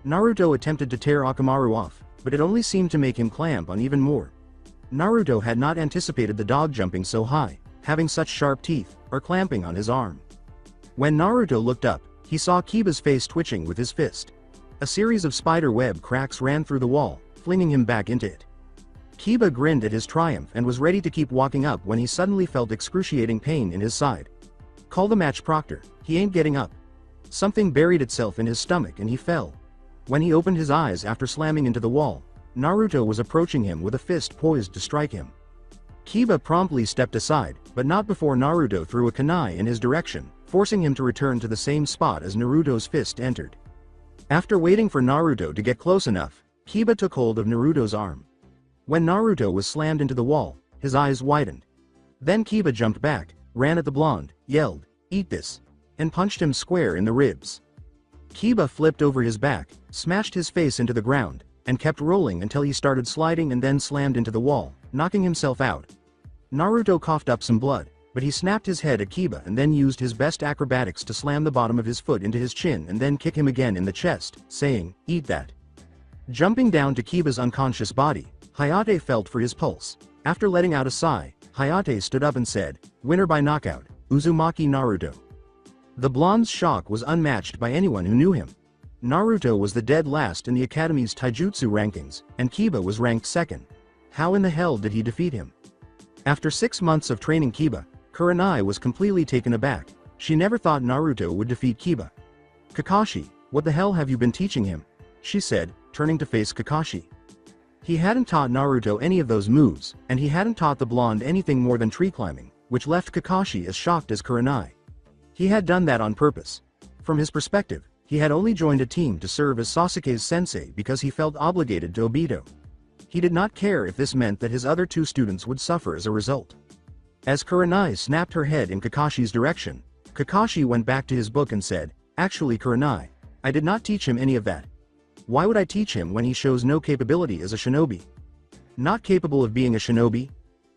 [SPEAKER 2] Naruto attempted to tear Akamaru off, but it only seemed to make him clamp on even more. Naruto had not anticipated the dog jumping so high, having such sharp teeth, or clamping on his arm. When Naruto looked up, he saw Kiba's face twitching with his fist. A series of spider web cracks ran through the wall, flinging him back into it. Kiba grinned at his triumph and was ready to keep walking up when he suddenly felt excruciating pain in his side. "Call the match proctor, he ain't getting up." Something buried itself in his stomach and he fell. When he opened his eyes after slamming into the wall, Naruto was approaching him with a fist poised to strike him. Kiba promptly stepped aside, but not before Naruto threw a kunai in his direction, forcing him to return to the same spot as Naruto's fist entered. After waiting for Naruto to get close enough, Kiba took hold of Naruto's arm. When Naruto was slammed into the wall, his eyes widened. Then Kiba jumped back, ran at the blonde, yelled, "Eat this," and punched him square in the ribs. Kiba flipped over his back, smashed his face into the ground, and kept rolling until he started sliding and then slammed into the wall, knocking himself out. Naruto coughed up some blood, but he snapped his head at Kiba and then used his best acrobatics to slam the bottom of his foot into his chin and then kick him again in the chest, saying, "Eat that." Jumping down to Kiba's unconscious body, Hayate felt for his pulse. After letting out a sigh, Hayate stood up and said, "Winner by knockout, Uzumaki Naruto." The blonde's shock was unmatched by anyone who knew him. Naruto was the dead last in the Academy's taijutsu rankings, and Kiba was ranked second. How in the hell did he defeat him? After 6 months of training Kiba, Kurenai was completely taken aback. She never thought Naruto would defeat Kiba. "Kakashi, what the hell have you been teaching him?" she said, turning to face Kakashi. He hadn't taught Naruto any of those moves, and he hadn't taught the blonde anything more than tree climbing, which left Kakashi as shocked as Kurenai. He had done that on purpose. From his perspective, he had only joined a team to serve as Sasuke's sensei because he felt obligated to Obito. He did not care if this meant that his other 2 students would suffer as a result. As Kurenai snapped her head in Kakashi's direction, Kakashi went back to his book and said, "Actually Kurenai, I did not teach him any of that. Why would I teach him when he shows no capability as a shinobi? Not capable of being a shinobi?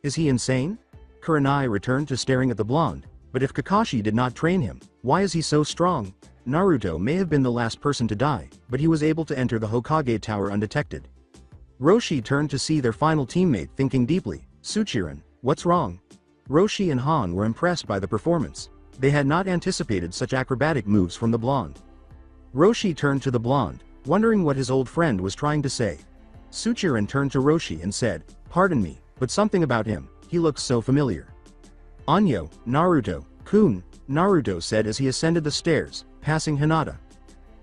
[SPEAKER 2] Is he insane?" Kurenai returned to staring at the blonde, but if Kakashi did not train him, why is he so strong? Naruto may have been the last person to die, but he was able to enter the Hokage Tower undetected. Roshi turned to see their final teammate thinking deeply, "Suchirin, what's wrong?" Roshi and Han were impressed by the performance. They had not anticipated such acrobatic moves from the blonde. Roshi turned to the blonde, wondering what his old friend was trying to say. Suchirin turned to Roshi and said, "Pardon me, but something about him, he looks so familiar." "Anyo, Naruto-kun," Naruto said as he ascended the stairs, passing Hinata.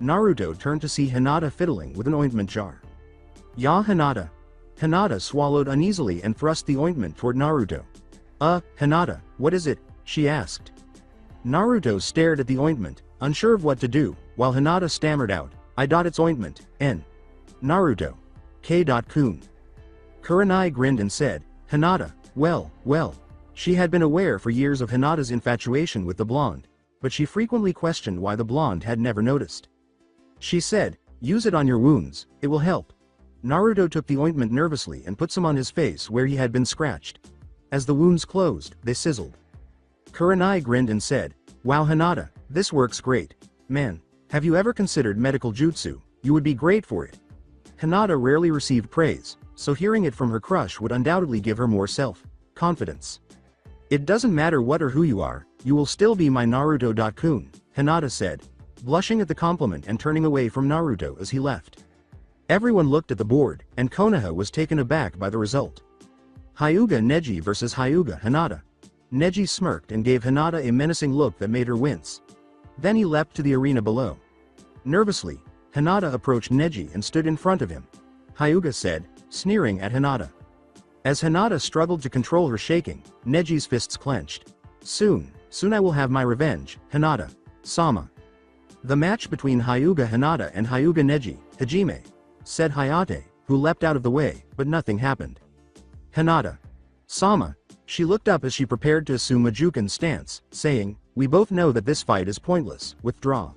[SPEAKER 2] Naruto turned to see Hinata fiddling with an ointment jar. "Ya Hinata." Hinata swallowed uneasily and thrust the ointment toward Naruto. Hinata, what is it?" she asked. Naruto stared at the ointment, unsure of what to do, while Hinata stammered out, It's ointment, N. Naruto. K.kun. Kurenai grinned and said, "Hinata, well. She had been aware for years of Hinata's infatuation with the blonde, but she frequently questioned why the blonde had never noticed. She said, "Use it on your wounds, it will help." Naruto took the ointment nervously and put some on his face where he had been scratched. As the wounds closed, they sizzled. Kurenai grinned and said, "Wow Hinata, this works great. Man, have you ever considered medical jutsu? You would be great for it." Hinata rarely received praise, so hearing it from her crush would undoubtedly give her more self-confidence. "It doesn't matter what or who you are, you will still be my Naruto-kun," Hinata said, blushing at the compliment and turning away from Naruto as he left. Everyone looked at the board, and Konoha was taken aback by the result. Hyuga Neji vs Hyuga Hinata. Neji smirked and gave Hinata a menacing look that made her wince. Then he leapt to the arena below. Nervously, Hinata approached Neji and stood in front of him. Hyuga said, sneering at Hinata. As Hinata struggled to control her shaking, Neji's fists clenched. Soon I will have my revenge, Hinata-sama." "The match between Hyuga Hinata and Hyuga Neji, Hajime," said Hayate, who leapt out of the way, but nothing happened. "Hinata-sama." She looked up as she prepared to assume a Juukan stance, saying, "We both know that this fight is pointless, withdraw."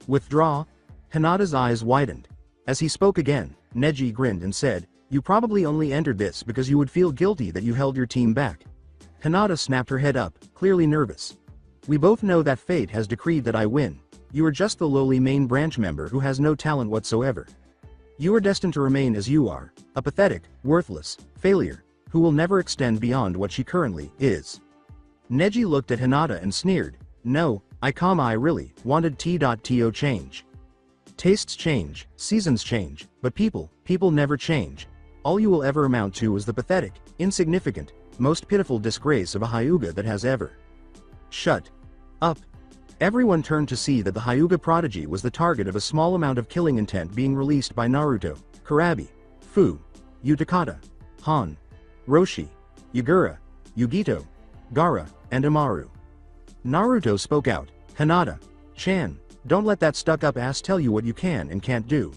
[SPEAKER 2] "Withdraw?" Hinata's eyes widened. As he spoke again, Neji grinned and said, "You probably only entered this because you would feel guilty that you held your team back." Hinata snapped her head up, clearly nervous. "We both know that fate has decreed that I win. You are just the lowly main branch member who has no talent whatsoever. You are destined to remain as you are, a pathetic, worthless failure, who will never extend beyond what she currently is." Neji looked at Hinata and sneered, "No, I really wanted T.to change. Tastes change, seasons change, but people never change. All you will ever amount to is the pathetic, insignificant, most pitiful disgrace of a Hyuga that has ever." "Shut up." Everyone turned to see that the Hyuga prodigy was the target of a small amount of killing intent being released by Naruto, Kurabi, Fu, Utakata, Han, Roshi, Yagura, Yugito, Gaara, and Amaru. Naruto spoke out, Hinata-chan, don't let that stuck-up ass tell you what you can and can't do.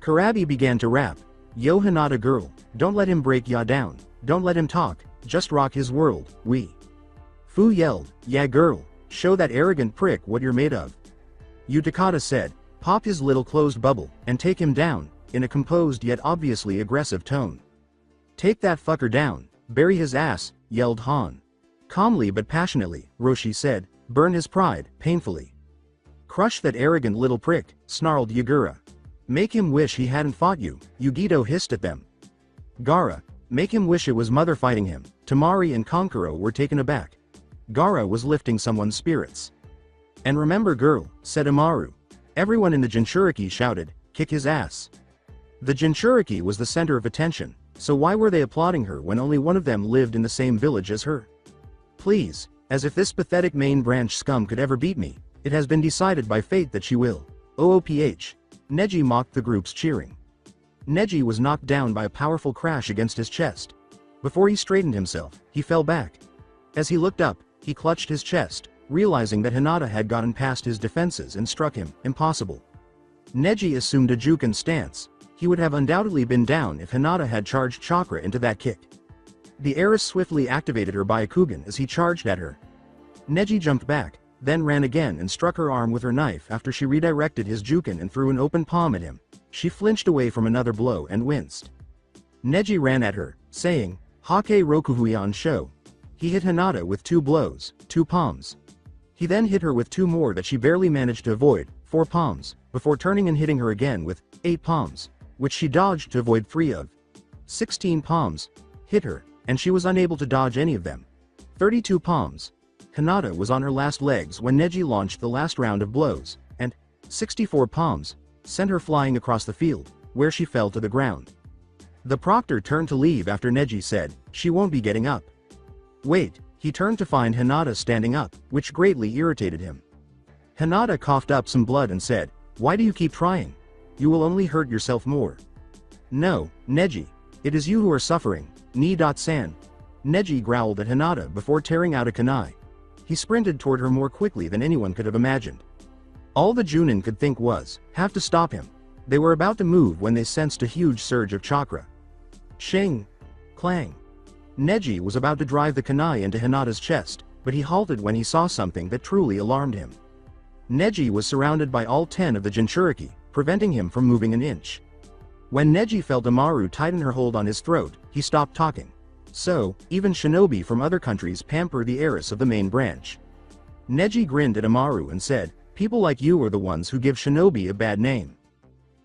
[SPEAKER 2] Kurabi began to rap, yo Hinata girl, don't let him break ya down, don't let him talk, just rock his world, we. Fu yelled, yeah girl, show that arrogant prick what you're made of. Utakata said, pop his little closed bubble, and take him down, in a composed yet obviously aggressive tone. Take that fucker down, bury his ass, yelled Han. Calmly but passionately, Roshi said, burn his pride, painfully. Crush that arrogant little prick, snarled Yagura. Make him wish he hadn't fought you, Yugito hissed at them. Gaara, make him wish it was mother fighting him. Temari and Kankuro were taken aback. Gaara was lifting someone's spirits. And remember girl, said Amaru. Everyone in the Jinchuriki shouted, kick his ass. The Jinchuriki was the center of attention, so why were they applauding her when only one of them lived in the same village as her? Please, as if this pathetic main branch scum could ever beat me, it has been decided by fate that she will. OOPH. Neji mocked the group's cheering. Neji was knocked down by a powerful crash against his chest. Before he straightened himself, he fell back. As he looked up, he clutched his chest, realizing that Hinata had gotten past his defenses and struck him. Impossible. Neji assumed a Juukan stance. He would have undoubtedly been down if Hinata had charged chakra into that kick. The heiress swiftly activated her Byakugan as he charged at her. Neji jumped back, then ran again and struck her arm with her knife after she redirected his Juukan and threw an open palm at him. She flinched away from another blow and winced. Neji ran at her, saying, Hake Rokuhuyan Sho. He hit Hinata with 2 blows, 2 palms. He then hit her with 2 more that she barely managed to avoid, 4 palms, before turning and hitting her again with 8 palms, which she dodged to avoid 3 of. 16 palms hit her, and she was unable to dodge any of them. 32 palms. Hinata was on her last legs when Neji launched the last round of blows, and 64 palms sent her flying across the field, where she fell to the ground. The proctor turned to leave after Neji said, she won't be getting up. Wait, he turned to find Hinata standing up, which greatly irritated him. Hinata coughed up some blood and said, why do you keep trying? You will only hurt yourself more. No, Neji. It is you who are suffering, Ni-san. Neji growled at Hinata before tearing out a kunai. He sprinted toward her more quickly than anyone could have imagined. All the Juunin could think was, have to stop him. They were about to move when they sensed a huge surge of chakra. Shing! Clang! Neji was about to drive the kunai into Hinata's chest, but he halted when he saw something that truly alarmed him. Neji was surrounded by all 10 of the Jinchuriki, preventing him from moving an inch. When Neji felt Amaru tighten her hold on his throat, he stopped talking. So, even shinobi from other countries pamper the heiress of the main branch. Neji grinned at Amaru and said, people like you are the ones who give shinobi a bad name.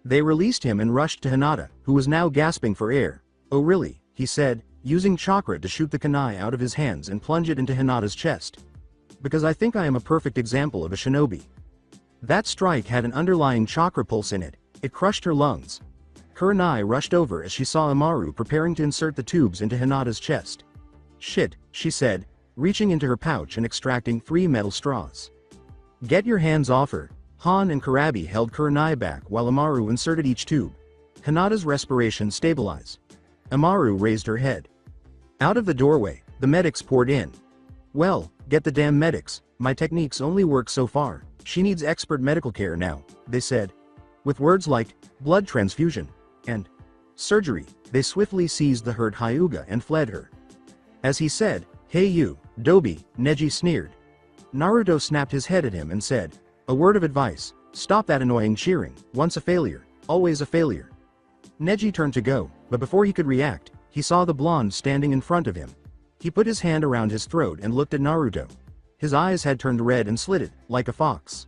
[SPEAKER 2] They released him and rushed to Hinata, who was now gasping for air. Oh really, he said, using chakra to shoot the kunai out of his hands and plunge it into Hinata's chest. Because I think I am a perfect example of a shinobi. That strike had an underlying chakra pulse in it. It crushed her lungs. Kurenai rushed over as she saw Amaru preparing to insert the tubes into Hinata's chest. Shit, she said, reaching into her pouch and extracting 3 metal straws. Get your hands off her. Han and Kurabi held Kurenai back while Amaru inserted each tube. Hinata's respiration stabilized. Amaru raised her head. Out of the doorway, the medics poured in. Well, get the damn medics, my techniques only work so far, she needs expert medical care now, they said. With words like, blood transfusion, and surgery, they swiftly seized the hurt Hyuga and fled her. As he said, hey you, Dobi, Neji sneered. Naruto snapped his head at him and said, a word of advice, stop that annoying cheering, once a failure, always a failure. Neji turned to go, but before he could react, he saw the blonde standing in front of him. He put his hand around his throat and looked at Naruto. His eyes had turned red and slitted, like a fox.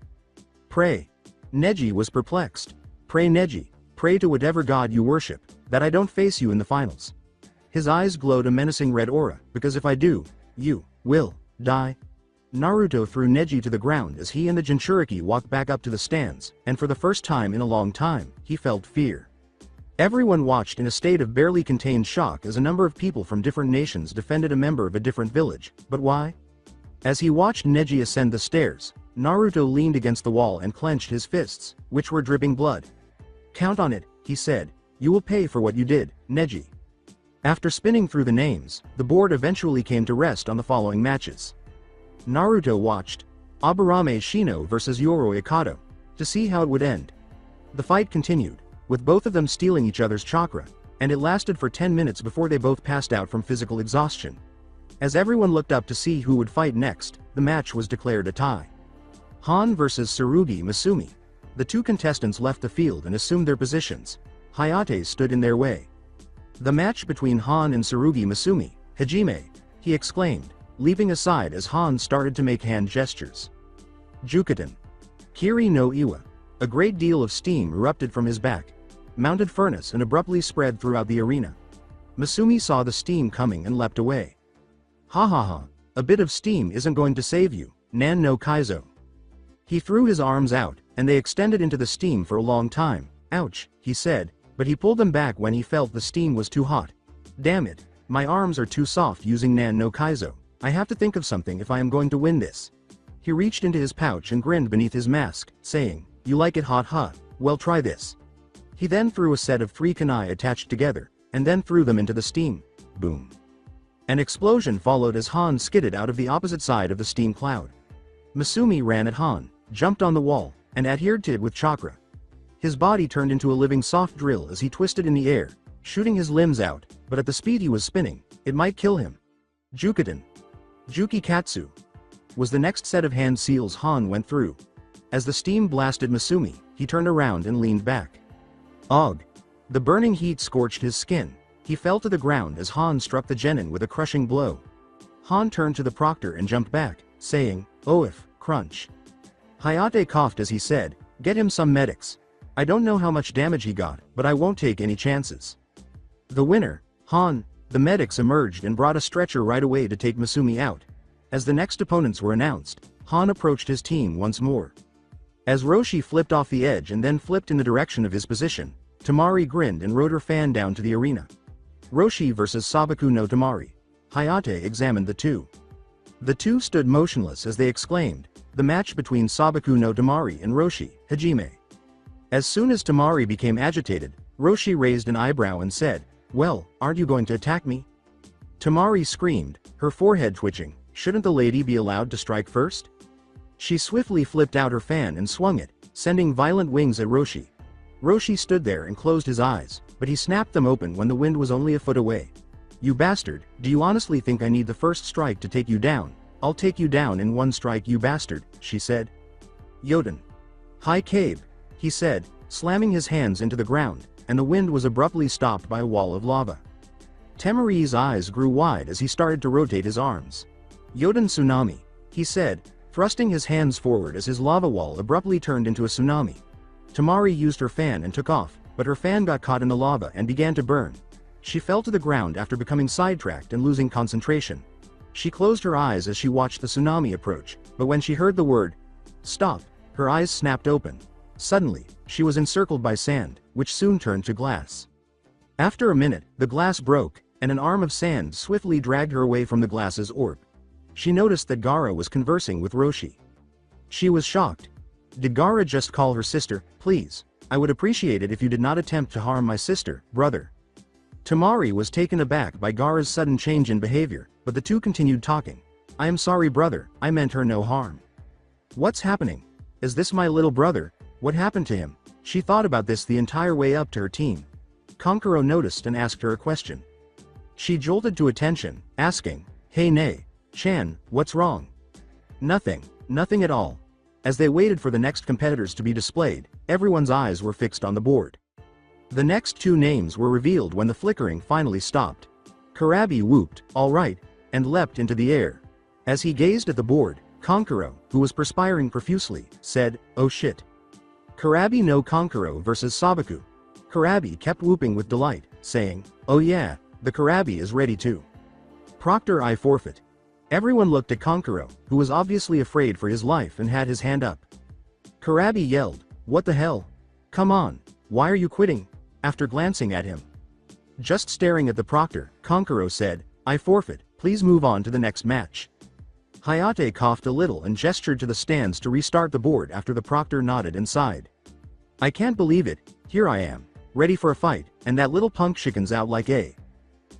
[SPEAKER 2] Pray. Neji was perplexed. Pray Neji, pray to whatever god you worship, that I don't face you in the finals. His eyes glowed a menacing red aura, because if I do, you will die. Naruto threw Neji to the ground as he and the Jinchuriki walked back up to the stands, and for the first time in a long time, he felt fear. Everyone watched in a state of barely contained shock as a number of people from different nations defended a member of a different village, but why? As he watched Neji ascend the stairs, Naruto leaned against the wall and clenched his fists, which were dripping blood. Count on it, he said, You will pay for what you did, Neji. After spinning through the names, the board eventually came to rest on the following matches. Naruto watched Aburame Shino vs Yoroi Akato to see how it would end. The fight continued, with both of them stealing each other's chakra, and it lasted for 10 minutes before they both passed out from physical exhaustion. As everyone looked up to see who would fight next, the match was declared a tie. Han vs Tsurugi Masumi. The two contestants left the field and assumed their positions. Hayate stood in their way. The match between Han and Tsurugi Masumi, Hajime, he exclaimed, leaping aside as Han started to make hand gestures. Juukaten. Kiri no Iwa. A great deal of steam erupted from his back, mounted furnace and abruptly spread throughout the arena. Masumi saw the steam coming and leapt away. Ha ha ha, a bit of steam isn't going to save you, Nan no Kaizo. He threw his arms out, and they extended into the steam for a long time. Ouch, he said, but he pulled them back when he felt the steam was too hot. Damn it, my arms are too soft using Nan no Kaizo. I have to think of something if I am going to win this. He reached into his pouch and grinned beneath his mask, saying, You like it hot huh? Well try this. He then threw a set of 3 kunai attached together, and then threw them into the steam. Boom. An explosion followed as Han skidded out of the opposite side of the steam cloud. Masumi ran at Han, jumped on the wall, and adhered to it with chakra. His body turned into a living soft drill as he twisted in the air, shooting his limbs out, but at the speed he was spinning, it might kill him. Juukaten. Juki Katsu. Was the next set of hand seals Han went through. As the steam blasted Masumi, he turned around and leaned back. Ugh. The burning heat scorched his skin. He fell to the ground as Han struck the genin with a crushing blow. Han turned to the proctor and jumped back, saying, Oif, crunch. Hayate coughed as he said, Get him some medics. I don't know how much damage he got, but I won't take any chances. The winner, Han. The medics emerged and brought a stretcher right away to take Masumi out. As the next opponents were announced, Han approached his team once more. As Roshi flipped off the edge and then flipped in the direction of his position, Tamari grinned and rode her fan down to the arena. Roshi vs Sabaku no Tamari. Hayate examined the two. The two stood motionless as they exclaimed, the match between Sabaku no Tamari and Roshi, Hajime. As soon as Tamari became agitated, Roshi raised an eyebrow and said, Well, aren't you going to attack me? Tamari screamed, her forehead twitching, Shouldn't the lady be allowed to strike first? She swiftly flipped out her fan and swung it, sending violent wings at Roshi. Roshi stood there and closed his eyes, but he snapped them open when the wind was only a foot away. You bastard, do you honestly think I need the first strike to take you down? I'll take you down in one strike you bastard, she said. Yoden. Hi Cabe, he said, slamming his hands into the ground, and the wind was abruptly stopped by a wall of lava. Temari's eyes grew wide as he started to rotate his arms. Yoden tsunami, he said, thrusting his hands forward as his lava wall abruptly turned into a tsunami. Tamari used her fan and took off, but her fan got caught in the lava and began to burn. She fell to the ground after becoming sidetracked and losing concentration. She closed her eyes as she watched the tsunami approach, but when she heard the word, stop, her eyes snapped open. Suddenly, she was encircled by sand, which soon turned to glass. After a minute, the glass broke, and an arm of sand swiftly dragged her away from the glass's orb. She noticed that Gaara was conversing with Roshi. She was shocked. Did Gaara just call her sister, please? I would appreciate it if you did not attempt to harm my sister, brother. Tamari was taken aback by Gaara's sudden change in behavior, but the two continued talking. I am sorry brother, I meant her no harm. What's happening? Is this my little brother? What happened to him? She thought about this the entire way up to her team. Kankuro noticed and asked her a question. She jolted to attention, asking, Hey Nei, Chan, what's wrong? Nothing, nothing at all. As they waited for the next competitors to be displayed, everyone's eyes were fixed on the board. The next two names were revealed when the flickering finally stopped. Karabi whooped, all right, and leapt into the air. As he gazed at the board, Kankuro, who was perspiring profusely, said, Oh shit. Karabi no Kankuro vs Sabaku. Karabi kept whooping with delight, saying, Oh yeah, the Karabi is ready too. Proctor I forfeit. Everyone looked at Kankuro, who was obviously afraid for his life and had his hand up. Karabi yelled, What the hell? Come on, why are you quitting? After glancing at him. Just staring at the proctor, Kankuro said, I forfeit, please move on to the next match. Hayate coughed a little and gestured to the stands to restart the board after the proctor nodded and sighed. I can't believe it, here I am, ready for a fight, and that little punk chickens out like a.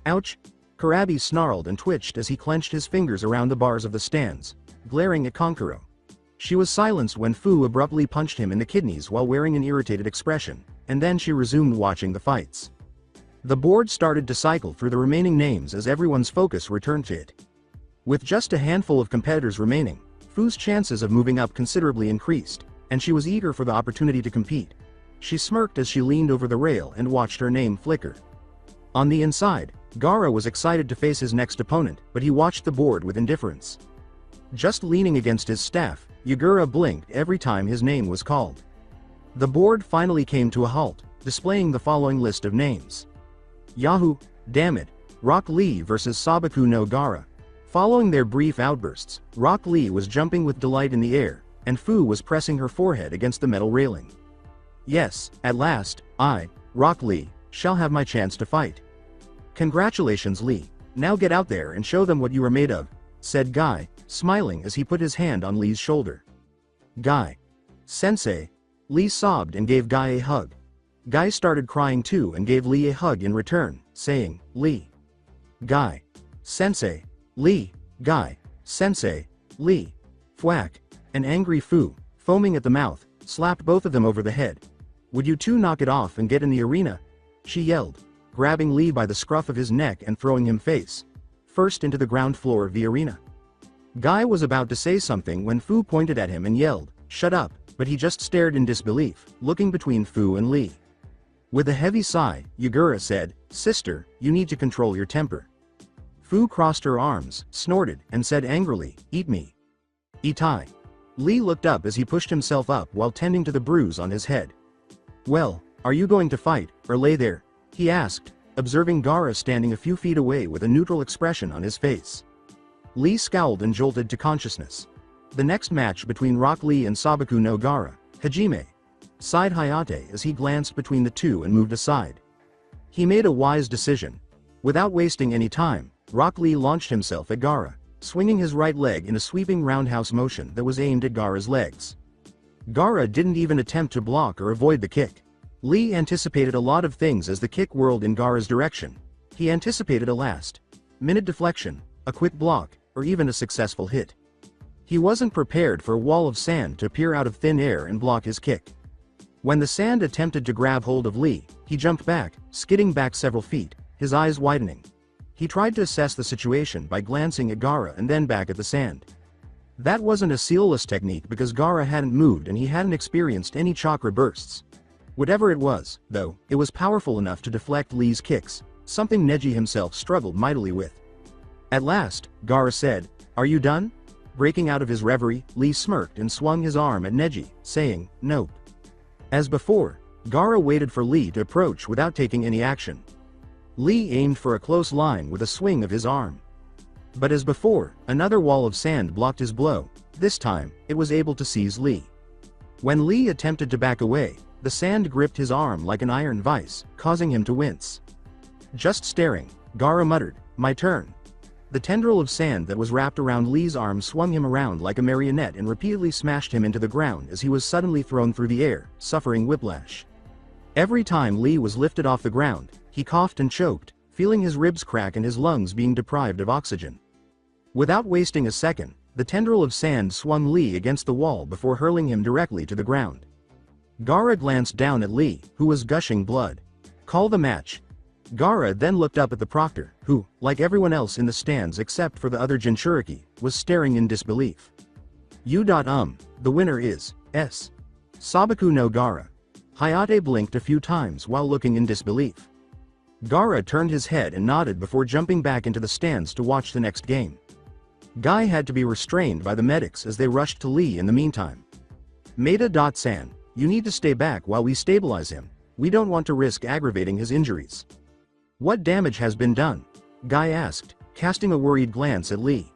[SPEAKER 2] Ouch! Karabi snarled and twitched as he clenched his fingers around the bars of the stands, glaring at Konkuro. She was silenced when Fu abruptly punched him in the kidneys while wearing an irritated expression, and then she resumed watching the fights. The board started to cycle through the remaining names as everyone's focus returned to it. With just a handful of competitors remaining, Fu's chances of moving up considerably increased, and she was eager for the opportunity to compete. She smirked as she leaned over the rail and watched her name flicker. On the inside, Gaara was excited to face his next opponent, but he watched the board with indifference. Just leaning against his staff, Yagura blinked every time his name was called. The board finally came to a halt, displaying the following list of names. Yahoo! Damn it! Rock Lee vs Sabaku no Gaara. Following their brief outbursts, Rock Lee was jumping with delight in the air, and Fu was pressing her forehead against the metal railing. Yes, at last, I, Rock Lee, shall have my chance to fight. Congratulations, Lee. Now get out there and show them what you are made of, said Guy, smiling as he put his hand on Lee's shoulder. Guy. Sensei. Lee sobbed and gave Guy a hug. Guy started crying too and gave Lee a hug in return, saying, Lee. Guy. Sensei. Lee. Guy. Sensei. Lee. Thwack. An angry Fu, foaming at the mouth, slapped both of them over the head. Would you two knock it off and get in the arena? She yelled, grabbing Lee by the scruff of his neck and throwing him face first into the ground floor of the arena. Guy was about to say something when Fu pointed at him and yelled, shut up, but he just stared in disbelief, looking between Fu and Lee. With a heavy sigh, Yagura said, Sister, you need to control your temper. Fu crossed her arms, snorted, and said angrily, eat me. Itai. Lee looked up as he pushed himself up while tending to the bruise on his head. Well, are you going to fight, or lay there? He asked, observing Gaara standing a few feet away with a neutral expression on his face. Lee scowled and jolted to consciousness. The next match between Rock Lee and Sabaku no Gaara, Hajime, sighed Hayate as he glanced between the two and moved aside. He made a wise decision. Without wasting any time, Rock Lee launched himself at Gaara, swinging his right leg in a sweeping roundhouse motion that was aimed at Gaara's legs. Gaara didn't even attempt to block or avoid the kick. Lee anticipated a lot of things as the kick whirled in Gaara's direction. He anticipated a last-minute deflection, a quick block, or even a successful hit. He wasn't prepared for a wall of sand to appear out of thin air and block his kick. When the sand attempted to grab hold of Lee, he jumped back, skidding back several feet, his eyes widening. He tried to assess the situation by glancing at Gaara and then back at the sand. That wasn't a sealless technique because Gaara hadn't moved and he hadn't experienced any chakra bursts. Whatever it was, though, it was powerful enough to deflect Lee's kicks, something Neji himself struggled mightily with. At last, Gaara said, Are you done? Breaking out of his reverie, Lee smirked and swung his arm at Neji, saying, Nope. As before, Gaara waited for Lee to approach without taking any action. Lee aimed for a close line with a swing of his arm. But as before, another wall of sand blocked his blow. This time, it was able to seize Lee. When Lee attempted to back away, the sand gripped his arm like an iron vice, causing him to wince. Just staring, Gaara muttered, My turn. The tendril of sand that was wrapped around Lee's arm swung him around like a marionette and repeatedly smashed him into the ground as he was suddenly thrown through the air, suffering whiplash. Every time Lee was lifted off the ground, he coughed and choked, feeling his ribs crack and his lungs being deprived of oxygen. Without wasting a second, the tendril of sand swung Lee against the wall before hurling him directly to the ground. Gaara glanced down at Lee, who was gushing blood. Call the match. Gaara then looked up at the proctor, who, like everyone else in the stands except for the other Jinchuriki, was staring in disbelief. The winner is, S. Sabaku no Gaara. Hayate blinked a few times while looking in disbelief. Gaara turned his head and nodded before jumping back into the stands to watch the next game. Guy had to be restrained by the medics as they rushed to Lee in the meantime. Maeda-san, you need to stay back while we stabilize him. We don't want to risk aggravating his injuries. What damage has been done? Guy asked, casting a worried glance at Lee.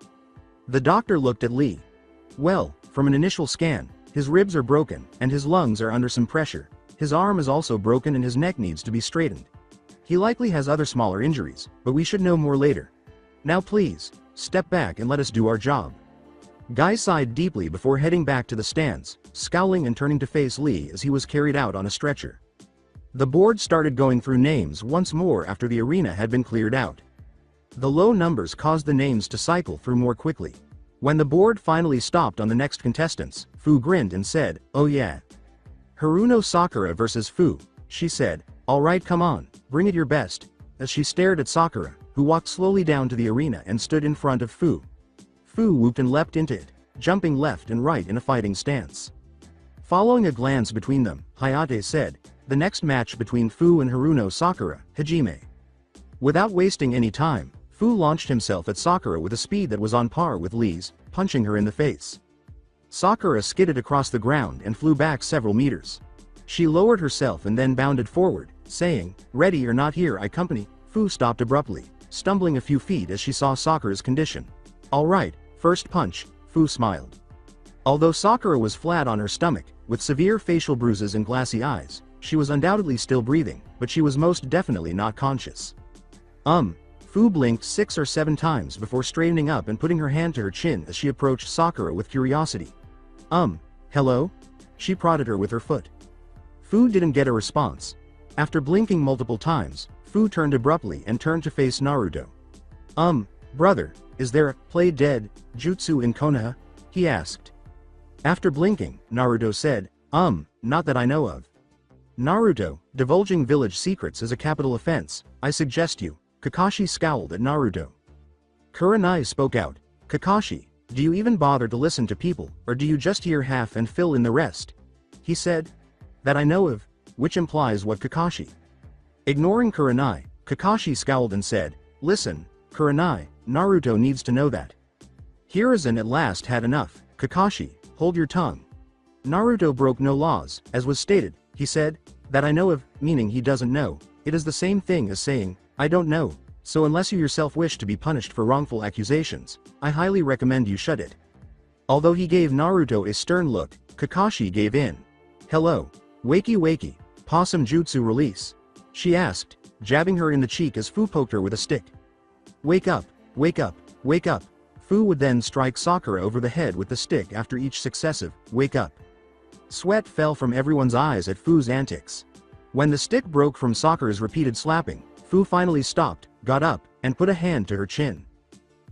[SPEAKER 2] The doctor looked at Lee. Well, from an initial scan, his ribs are broken, and his lungs are under some pressure. His arm is also broken and his neck needs to be straightened. He likely has other smaller injuries, but we should know more later. Now please, step back and let us do our job. Guy sighed deeply before heading back to the stands, scowling and turning to face Lee as he was carried out on a stretcher. The board started going through names once more after the arena had been cleared out. The low numbers caused the names to cycle through more quickly. When the board finally stopped on the next contestants, Fu grinned and said, "Oh yeah. Haruno Sakura versus Fu," she said. "Alright, come on, bring it your best," as she stared at Sakura, who walked slowly down to the arena and stood in front of Fu. Fu whooped and leapt into it, jumping left and right in a fighting stance. Following a glance between them, Hayate said, "The next match between Fu and Haruno Sakura, Hajime." Without wasting any time, Fu launched himself at Sakura with a speed that was on par with Lee's, punching her in the face. Sakura skidded across the ground and flew back several meters. She lowered herself and then bounded forward, saying, "Ready or not, here I company." Fu stopped abruptly, stumbling a few feet as she saw Sakura's condition. "Alright, first punch," Fu smiled. Although Sakura was flat on her stomach, with severe facial bruises and glassy eyes, she was undoubtedly still breathing, but she was most definitely not conscious. Fu blinked 6 or 7 times before straightening up and putting her hand to her chin as she approached Sakura with curiosity. Hello?" She prodded her with her foot. Fu didn't get a response. After blinking multiple times, Fu turned abruptly and turned to face Naruto. Brother, is there a play dead jutsu in Konoha?" he asked. After blinking, Naruto said, not that I know of." "Naruto, divulging village secrets is a capital offense, I suggest you." Kakashi scowled at Naruto. Kurenai spoke out, "Kakashi, do you even bother to listen to people, or do you just hear half and fill in the rest?" He said, "That I know of," which implies what Kakashi. Ignoring Kurenai, Kakashi scowled and said, "Listen, Kurenai, Naruto needs to know that." Hiruzen at last had enough. "Kakashi, hold your tongue." Naruto broke no laws, as was stated. He said, "That I know of," meaning he doesn't know. It is the same thing as saying, "I don't know," so unless you yourself wish to be punished for wrongful accusations, I highly recommend you shut it. Although he gave Naruto a stern look, Kakashi gave in. "Hello. Wakey wakey, possum jutsu release?" she asked, jabbing her in the cheek as Fu poked her with a stick. "Wake up, wake up, wake up." Fu would then strike Sakura over the head with the stick after each successive, "wake up." Sweat fell from everyone's eyes at Fu's antics. When the stick broke from Sakura's repeated slapping, Fu finally stopped, got up, and put a hand to her chin.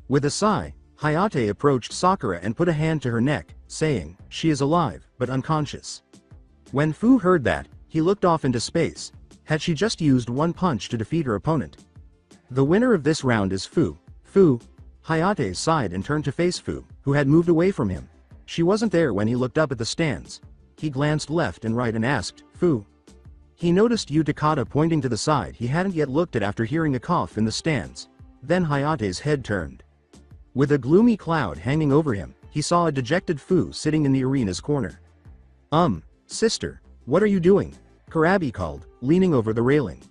[SPEAKER 2] With a sigh, Hayate approached Sakura and put a hand to her neck, saying, "She is alive, but unconscious." When Fu heard that, he looked off into space. Had she just used one punch to defeat her opponent? The winner of this round is Fu. Fu. Hayate sighed and turned to face Fu, who had moved away from him. She wasn't there when he looked up at the stands. He glanced left and right and asked, "Fu?" He noticed Utakata pointing to the side he hadn't yet looked at after hearing a cough in the stands. Then Hayate's head turned. With a gloomy cloud hanging over him, he saw a dejected Fu sitting in the arena's corner. Sister, what are you doing?" Karabi called, leaning over the railing.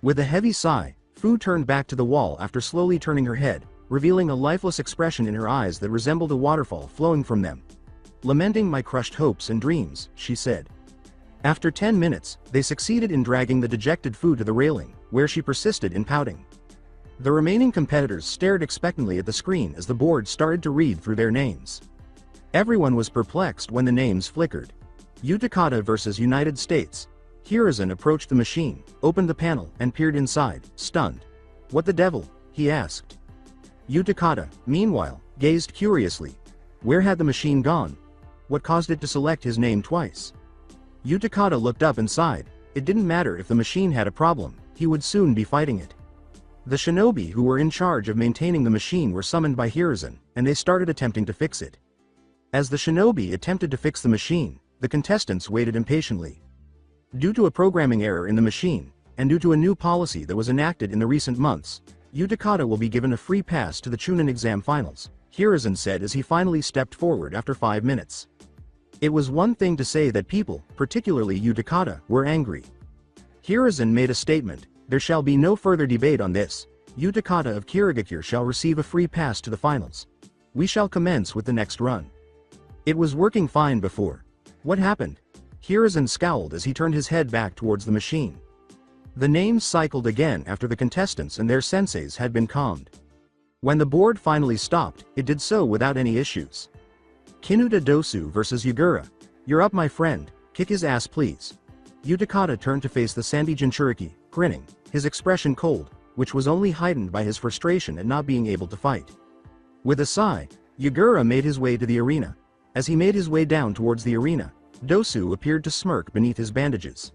[SPEAKER 2] With a heavy sigh, Fu turned back to the wall after slowly turning her head, revealing a lifeless expression in her eyes that resembled a waterfall flowing from them. "Lamenting my crushed hopes and dreams," she said. After 10 minutes, they succeeded in dragging the dejected Fu to the railing, where she persisted in pouting. The remaining competitors stared expectantly at the screen as the board started to read through their names. Everyone was perplexed when the names flickered. Utakata versus United States. Hiruzen approached the machine, opened the panel, and peered inside, stunned. "What the devil?" he asked. Utakata, meanwhile, gazed curiously. Where had the machine gone? What caused it to select his name twice? Utakata looked up and sighed. It didn't matter if the machine had a problem, he would soon be fighting it. The shinobi who were in charge of maintaining the machine were summoned by Hiruzen, and they started attempting to fix it. As the shinobi attempted to fix the machine, the contestants waited impatiently. Due to a programming error in the machine, and due to a new policy that was enacted in the recent months, Utakata will be given a free pass to the Chunnin exam finals, Hiruzen said as he finally stepped forward after 5 minutes. It was one thing to say that people, particularly Utakata, were angry. Hiruzen made a statement, "There shall be no further debate on this. Utakata of Kirigakure shall receive a free pass to the finals. We shall commence with the next run." It was working fine before. What happened? Hiruzen scowled as he turned his head back towards the machine. The names cycled again after the contestants and their senseis had been calmed. When the board finally stopped, it did so without any issues. Kinuta Dosu versus Yagura. You're up, my friend, kick his ass please. Utakata turned to face the sandy Jinchuriki, grinning, his expression cold, which was only heightened by his frustration at not being able to fight. With a sigh, Yagura made his way to the arena. As he made his way down towards the arena, Dosu appeared to smirk beneath his bandages.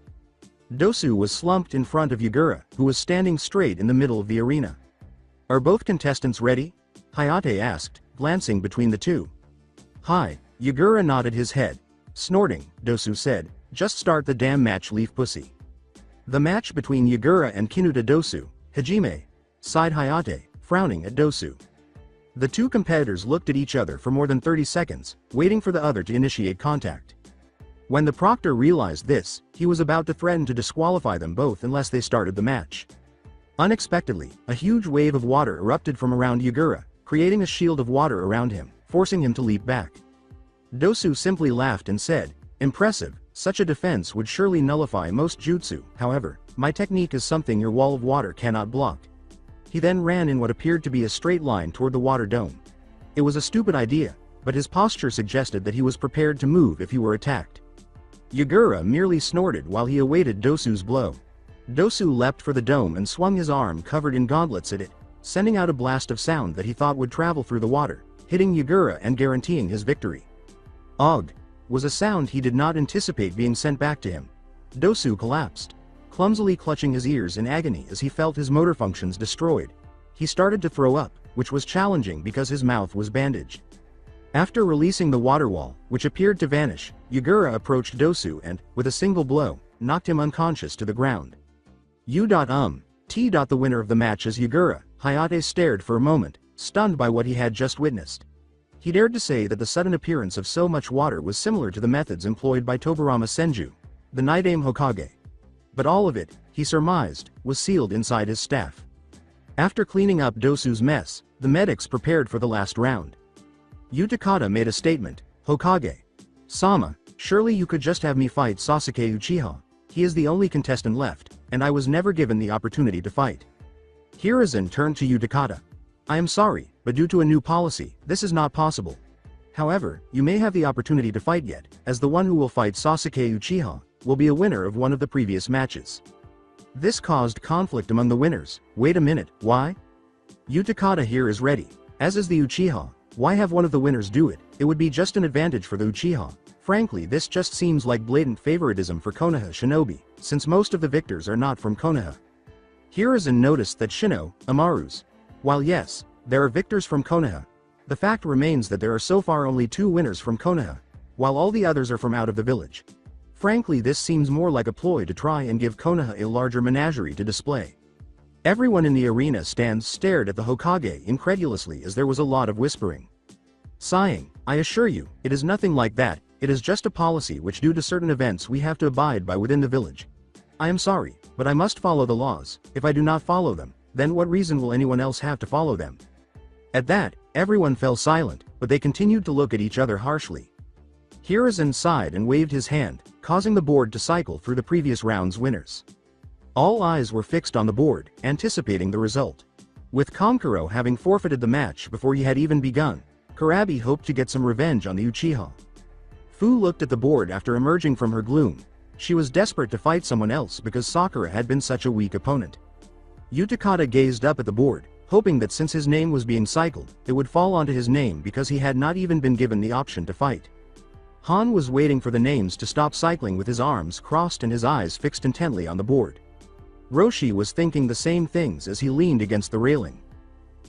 [SPEAKER 2] Dosu was slumped in front of Yagura, who was standing straight in the middle of the arena. "Are both contestants ready?" Hayate asked, glancing between the two. "Hi." Yagura nodded his head. Snorting, Dosu said, "Just start the damn match, leaf pussy." The match between Yagura and Kinuta Dosu, Hajime, sighed Hayate, frowning at Dosu. The two competitors looked at each other for more than 30 seconds, waiting for the other to initiate contact. When the proctor realized this, he was about to threaten to disqualify them both unless they started the match. Unexpectedly, a huge wave of water erupted from around Yagura, creating a shield of water around him, forcing him to leap back. Dosu simply laughed and said, "Impressive, such a defense would surely nullify most jutsu, however, my technique is something your wall of water cannot block." He then ran in what appeared to be a straight line toward the water dome. It was a stupid idea, but his posture suggested that he was prepared to move if he were attacked. Yagura merely snorted while he awaited Dosu's blow. Dosu leapt for the dome and swung his arm covered in gauntlets at it, sending out a blast of sound that he thought would travel through the water, hitting Yagura and guaranteeing his victory. "Og" was a sound he did not anticipate being sent back to him. Dosu collapsed, clumsily clutching his ears in agony as he felt his motor functions destroyed. He started to throw up, which was challenging because his mouth was bandaged. After releasing the water wall, which appeared to vanish, Yagura approached Dosu and, with a single blow, knocked him unconscious to the ground. The winner of the match is Yagura. Hayate stared for a moment, stunned by what he had just witnessed. He dared to say that the sudden appearance of so much water was similar to the methods employed by Tobarama Senju, the Night-Aim Hokage. But all of it, he surmised, was sealed inside his staff. After cleaning up Dosu's mess, the medics prepared for the last round. Utakata made a statement, "Hokage Sama, surely you could just have me fight Sasuke Uchiha. He is the only contestant left, and I was never given the opportunity to fight." Hiruzen turned to Utakata. "I am sorry, but due to a new policy, this is not possible. However, you may have the opportunity to fight yet, as the one who will fight Sasuke Uchiha will be a winner of one of the previous matches." This caused conflict among the winners. Wait a minute, why? Utakata here is ready, as is the Uchiha. Why have one of the winners do it? It would be just an advantage for the Uchiha. Frankly, this just seems like blatant favoritism for Konoha shinobi, since most of the victors are not from Konoha. Hiruzen noticed that Shino, Amaru's. While yes, there are victors from Konoha, the fact remains that there are so far only 2 winners from Konoha, while all the others are from out of the village. Frankly, this seems more like a ploy to try and give Konoha a larger menagerie to display. Everyone in the arena stands stared at the Hokage incredulously as there was a lot of whispering. Sighing, "I assure you, it is nothing like that, it is just a policy which due to certain events we have to abide by within the village. I am sorry, but I must follow the laws. If I do not follow them, then what reason will anyone else have to follow them?" At that, everyone fell silent, but they continued to look at each other harshly. Hiruzen sighed and waved his hand, causing the board to cycle through the previous round's winners. All eyes were fixed on the board, anticipating the result. With Kankuro having forfeited the match before he had even begun, Kurabi hoped to get some revenge on the Uchiha. Fu looked at the board after emerging from her gloom. She was desperate to fight someone else because Sakura had been such a weak opponent. Utakata gazed up at the board, hoping that since his name was being cycled, it would fall onto his name because he had not even been given the option to fight. Han was waiting for the names to stop cycling with his arms crossed and his eyes fixed intently on the board. Roshi was thinking the same things as he leaned against the railing.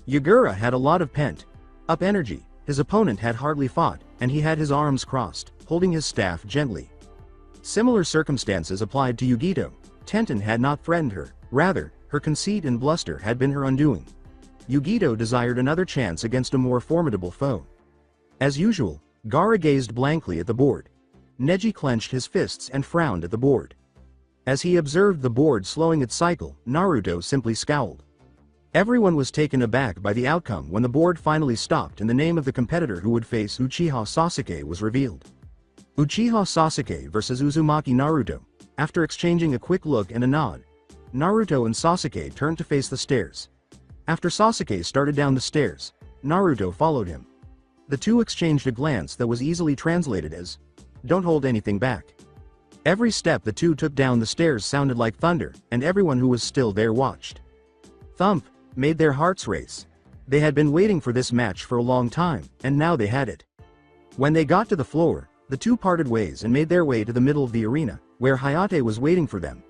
[SPEAKER 2] Yagura had a lot of pent-up energy. His opponent had hardly fought, and he had his arms crossed, holding his staff gently. Similar circumstances applied to Yugito. Tenten had not threatened her, rather, her conceit and bluster had been her undoing. Yugito desired another chance against a more formidable foe. As usual, Gaara gazed blankly at the board. Neji clenched his fists and frowned at the board. As he observed the board slowing its cycle, Naruto simply scowled. Everyone was taken aback by the outcome when the board finally stopped and the name of the competitor who would face Uchiha Sasuke was revealed. Uchiha Sasuke vs Uzumaki Naruto. After exchanging a quick look and a nod, Naruto and Sasuke turned to face the stairs. After Sasuke started down the stairs, Naruto followed him. The two exchanged a glance that was easily translated as, "Don't hold anything back." Every step the two took down the stairs sounded like thunder, and everyone who was still there watched. Thump made their hearts race. They had been waiting for this match for a long time, and now they had it. When they got to the floor, the two parted ways and made their way to the middle of the arena, where Hayate was waiting for them.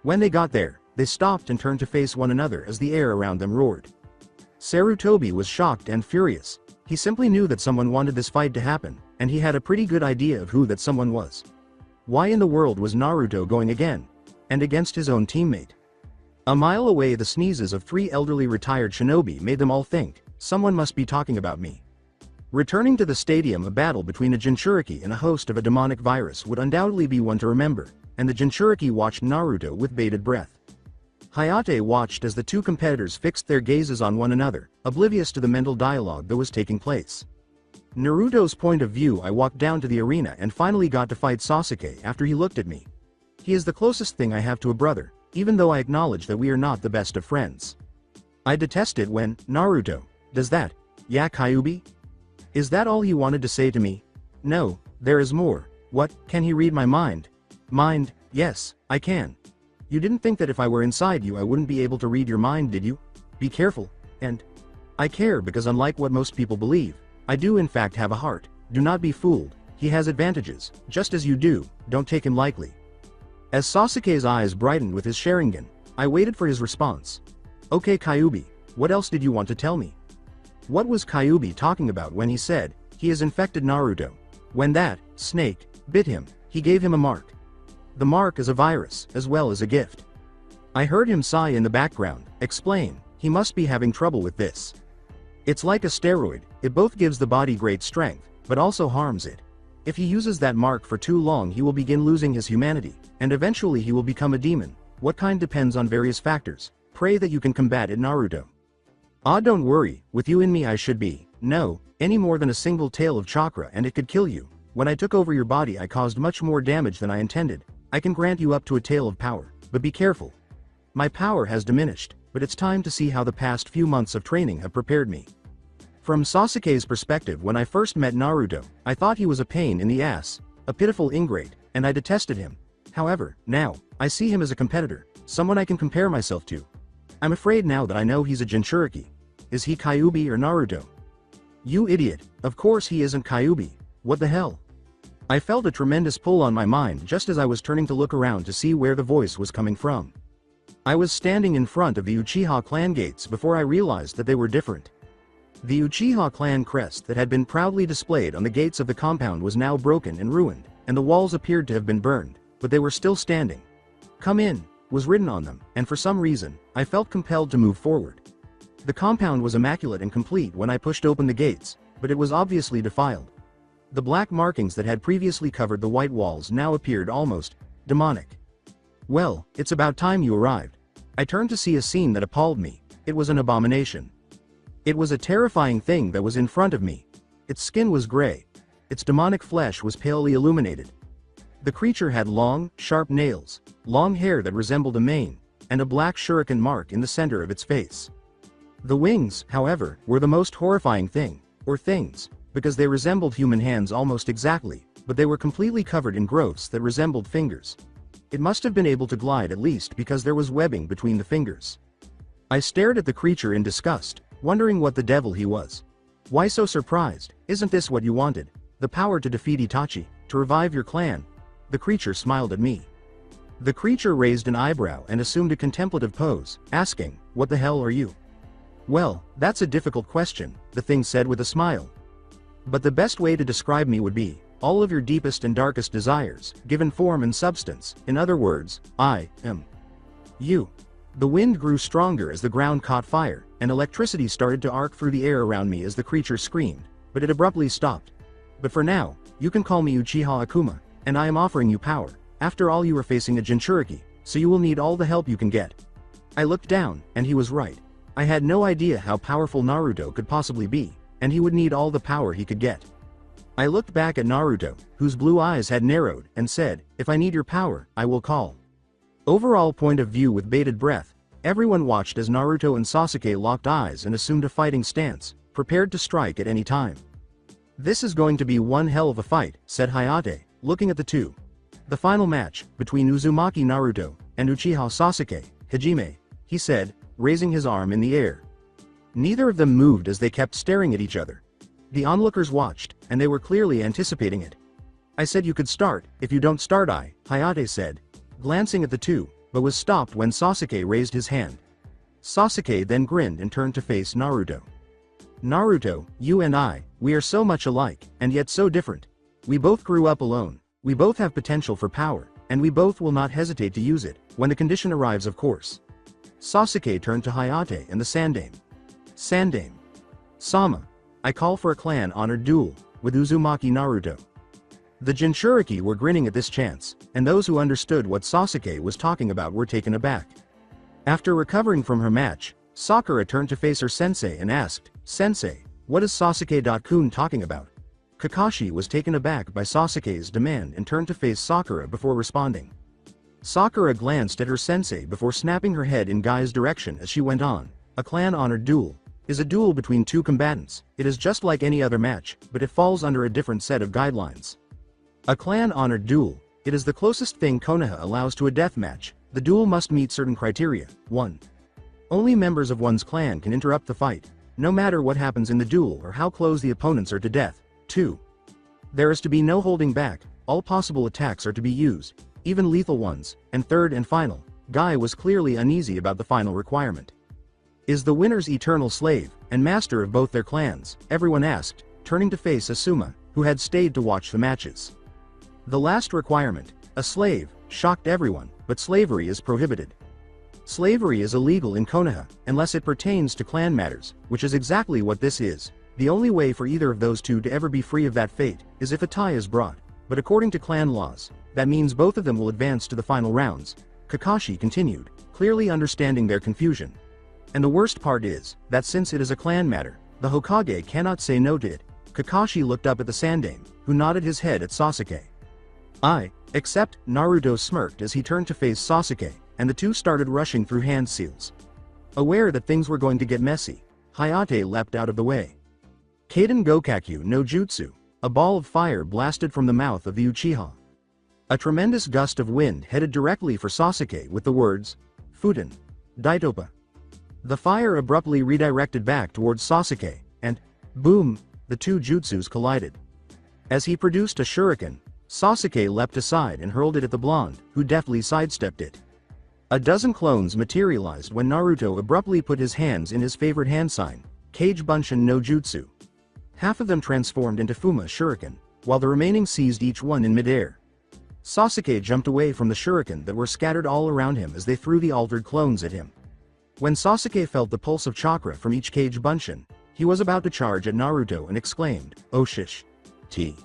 [SPEAKER 2] When they got there, they stopped and turned to face one another as the air around them roared. Sarutobi was shocked and furious. He simply knew that someone wanted this fight to happen, and he had a pretty good idea of who that someone was. Why in the world was Naruto going again? And against his own teammate? A mile away, the sneezes of three elderly retired shinobi made them all think, someone must be talking about me. Returning to the stadium, a battle between a Jinchuriki and a host of a demonic virus would undoubtedly be one to remember, and the Jinchuriki watched Naruto with bated breath. Hayate watched as the two competitors fixed their gazes on one another, oblivious to the mental dialogue that was taking place. Naruto's point of view: I walked down to the arena and finally got to fight Sasuke after he looked at me. He is the closest thing I have to a brother, even though I acknowledge that we are not the best of friends. I detest it when, Naruto, does that, yeah Kyuubi? Is that all he wanted to say to me? No, there is more. What, can he read my mind? Mind, yes, I can. You didn't think that if I were inside you I wouldn't be able to read your mind, did you? Be careful, and I care because unlike what most people believe, I do in fact have a heart. Do not be fooled, he has advantages, just as you do, don't take him lightly. As Sasuke's eyes brightened with his Sharingan, I waited for his response. Okay Kyuubi, what else did you want to tell me? What was Kyuubi talking about when he said, he has infected Naruto? When that snake bit him, he gave him a mark. The mark is a virus, as well as a gift. I heard him sigh in the background, explain, he must be having trouble with this. It's like a steroid, it both gives the body great strength, but also harms it. If he uses that mark for too long he will begin losing his humanity, and eventually he will become a demon. What kind depends on various factors. Pray that you can combat it, Naruto. Ah, don't worry, with you in me I should be, no, any more than a single tail of chakra and it could kill you. When I took over your body I caused much more damage than I intended. I can grant you up to a tail of power, but be careful. My power has diminished, but it's time to see how the past few months of training have prepared me. From Sasuke's perspective, when I first met Naruto, I thought he was a pain in the ass, a pitiful ingrate, and I detested him. However, now, I see him as a competitor, someone I can compare myself to. I'm afraid now that I know he's a Jinchuriki. Is he Kyuubi or Naruto? You idiot, of course he isn't Kyuubi, what the hell? I felt a tremendous pull on my mind just as I was turning to look around to see where the voice was coming from. I was standing in front of the Uchiha clan gates before I realized that they were different. The Uchiha clan crest that had been proudly displayed on the gates of the compound was now broken and ruined, and the walls appeared to have been burned, but they were still standing. Come in, was written on them, and for some reason, I felt compelled to move forward. The compound was immaculate and complete when I pushed open the gates, but it was obviously defiled. The black markings that had previously covered the white walls now appeared almost demonic. Well, it's about time you arrived. I turned to see a scene that appalled me. It was an abomination. It was a terrifying thing that was in front of me. Its skin was gray. Its demonic flesh was palely illuminated. The creature had long, sharp nails, long hair that resembled a mane, and a black shuriken mark in the center of its face. The wings, however, were the most horrifying thing, or things, because they resembled human hands almost exactly, but they were completely covered in growths that resembled fingers. It must have been able to glide at least because there was webbing between the fingers. I stared at the creature in disgust, wondering what the devil he was. Why so surprised? Isn't this what you wanted? The power to defeat Itachi, to revive your clan? The creature smiled at me. The creature raised an eyebrow and assumed a contemplative pose, asking, "What the hell are you?" Well, that's a difficult question, the thing said with a smile. But the best way to describe me would be, all of your deepest and darkest desires, given form and substance. In other words, I am you. The wind grew stronger as the ground caught fire, and electricity started to arc through the air around me as the creature screamed, but it abruptly stopped. But for now, you can call me Uchiha Akuma, and I am offering you power. After all, you are facing a Jinchuriki, so you will need all the help you can get. I looked down, and he was right. I had no idea how powerful Naruto could possibly be, and he would need all the power he could get. I looked back at Naruto, whose blue eyes had narrowed, and said, "If I need your power, I will call." Overall point of view with bated breath, everyone watched as Naruto and Sasuke locked eyes and assumed a fighting stance, prepared to strike at any time. "This is going to be one hell of a fight," said Hayate, looking at the two. The final match, between Uzumaki Naruto and Uchiha Sasuke, Hajime, he said, raising his arm in the air. Neither of them moved as they kept staring at each other. The onlookers watched, and they were clearly anticipating it. I said you could start, if you don't start Hayate said, glancing at the two, but was stopped when Sasuke raised his hand. Sasuke then grinned and turned to face Naruto. Naruto, you and I, we are so much alike, and yet so different. We both grew up alone, we both have potential for power, and we both will not hesitate to use it, when the condition arrives of course. Sasuke turned to Hayate and the Sandaime. Sandaime. Sama. I call for a clan-honored duel, with Uzumaki Naruto. The Jinchuriki were grinning at this chance, and those who understood what Sasuke was talking about were taken aback. After recovering from her match, Sakura turned to face her sensei and asked, Sensei, what is Sasuke-kun talking about? Kakashi was taken aback by Sasuke's demand and turned to face Sakura before responding. Sakura glanced at her sensei before snapping her head in Guy's direction as she went on. A clan-honored duel is a duel between two combatants. It is just like any other match, but it falls under a different set of guidelines. A clan-honored duel, it is the closest thing Konoha allows to a death match. The duel must meet certain criteria. 1. Only members of one's clan can interrupt the fight, no matter what happens in the duel or how close the opponents are to death. 2. There is to be no holding back, all possible attacks are to be used, even lethal ones, and third and final, Guy was clearly uneasy about the final requirement. Is the winner's eternal slave, and master of both their clans, everyone asked, turning to face Asuma, who had stayed to watch the matches. The last requirement, a slave, shocked everyone, but slavery is prohibited. Slavery is illegal in Konoha, unless it pertains to clan matters, which is exactly what this is. The only way for either of those two to ever be free of that fate, is if a tie is brought, but according to clan laws, that means both of them will advance to the final rounds. Kakashi continued, clearly understanding their confusion. And the worst part is, that since it is a clan matter, the Hokage cannot say no to it. Kakashi looked up at the Sandaime, who nodded his head at Sasuke. Except, Naruto smirked as he turned to face Sasuke, and the two started rushing through hand seals. Aware that things were going to get messy, Hayate leapt out of the way. Kaden Gokakyu no Jutsu, a ball of fire blasted from the mouth of the Uchiha. A tremendous gust of wind headed directly for Sasuke with the words, Fuden. Daitopa. The fire abruptly redirected back towards Sasuke, and, boom, the two jutsus collided. As he produced a shuriken, Sasuke leapt aside and hurled it at the blonde, who deftly sidestepped it. A dozen clones materialized when Naruto abruptly put his hands in his favorite hand sign, Kage Bunshin no Jutsu. Half of them transformed into Fuma shuriken, while the remaining seized each one in midair. Sasuke jumped away from the shuriken that were scattered all around him as they threw the altered clones at him. When Sasuke felt the pulse of chakra from each Kage Bunshin, he was about to charge at Naruto and exclaimed, "Oh shish. T."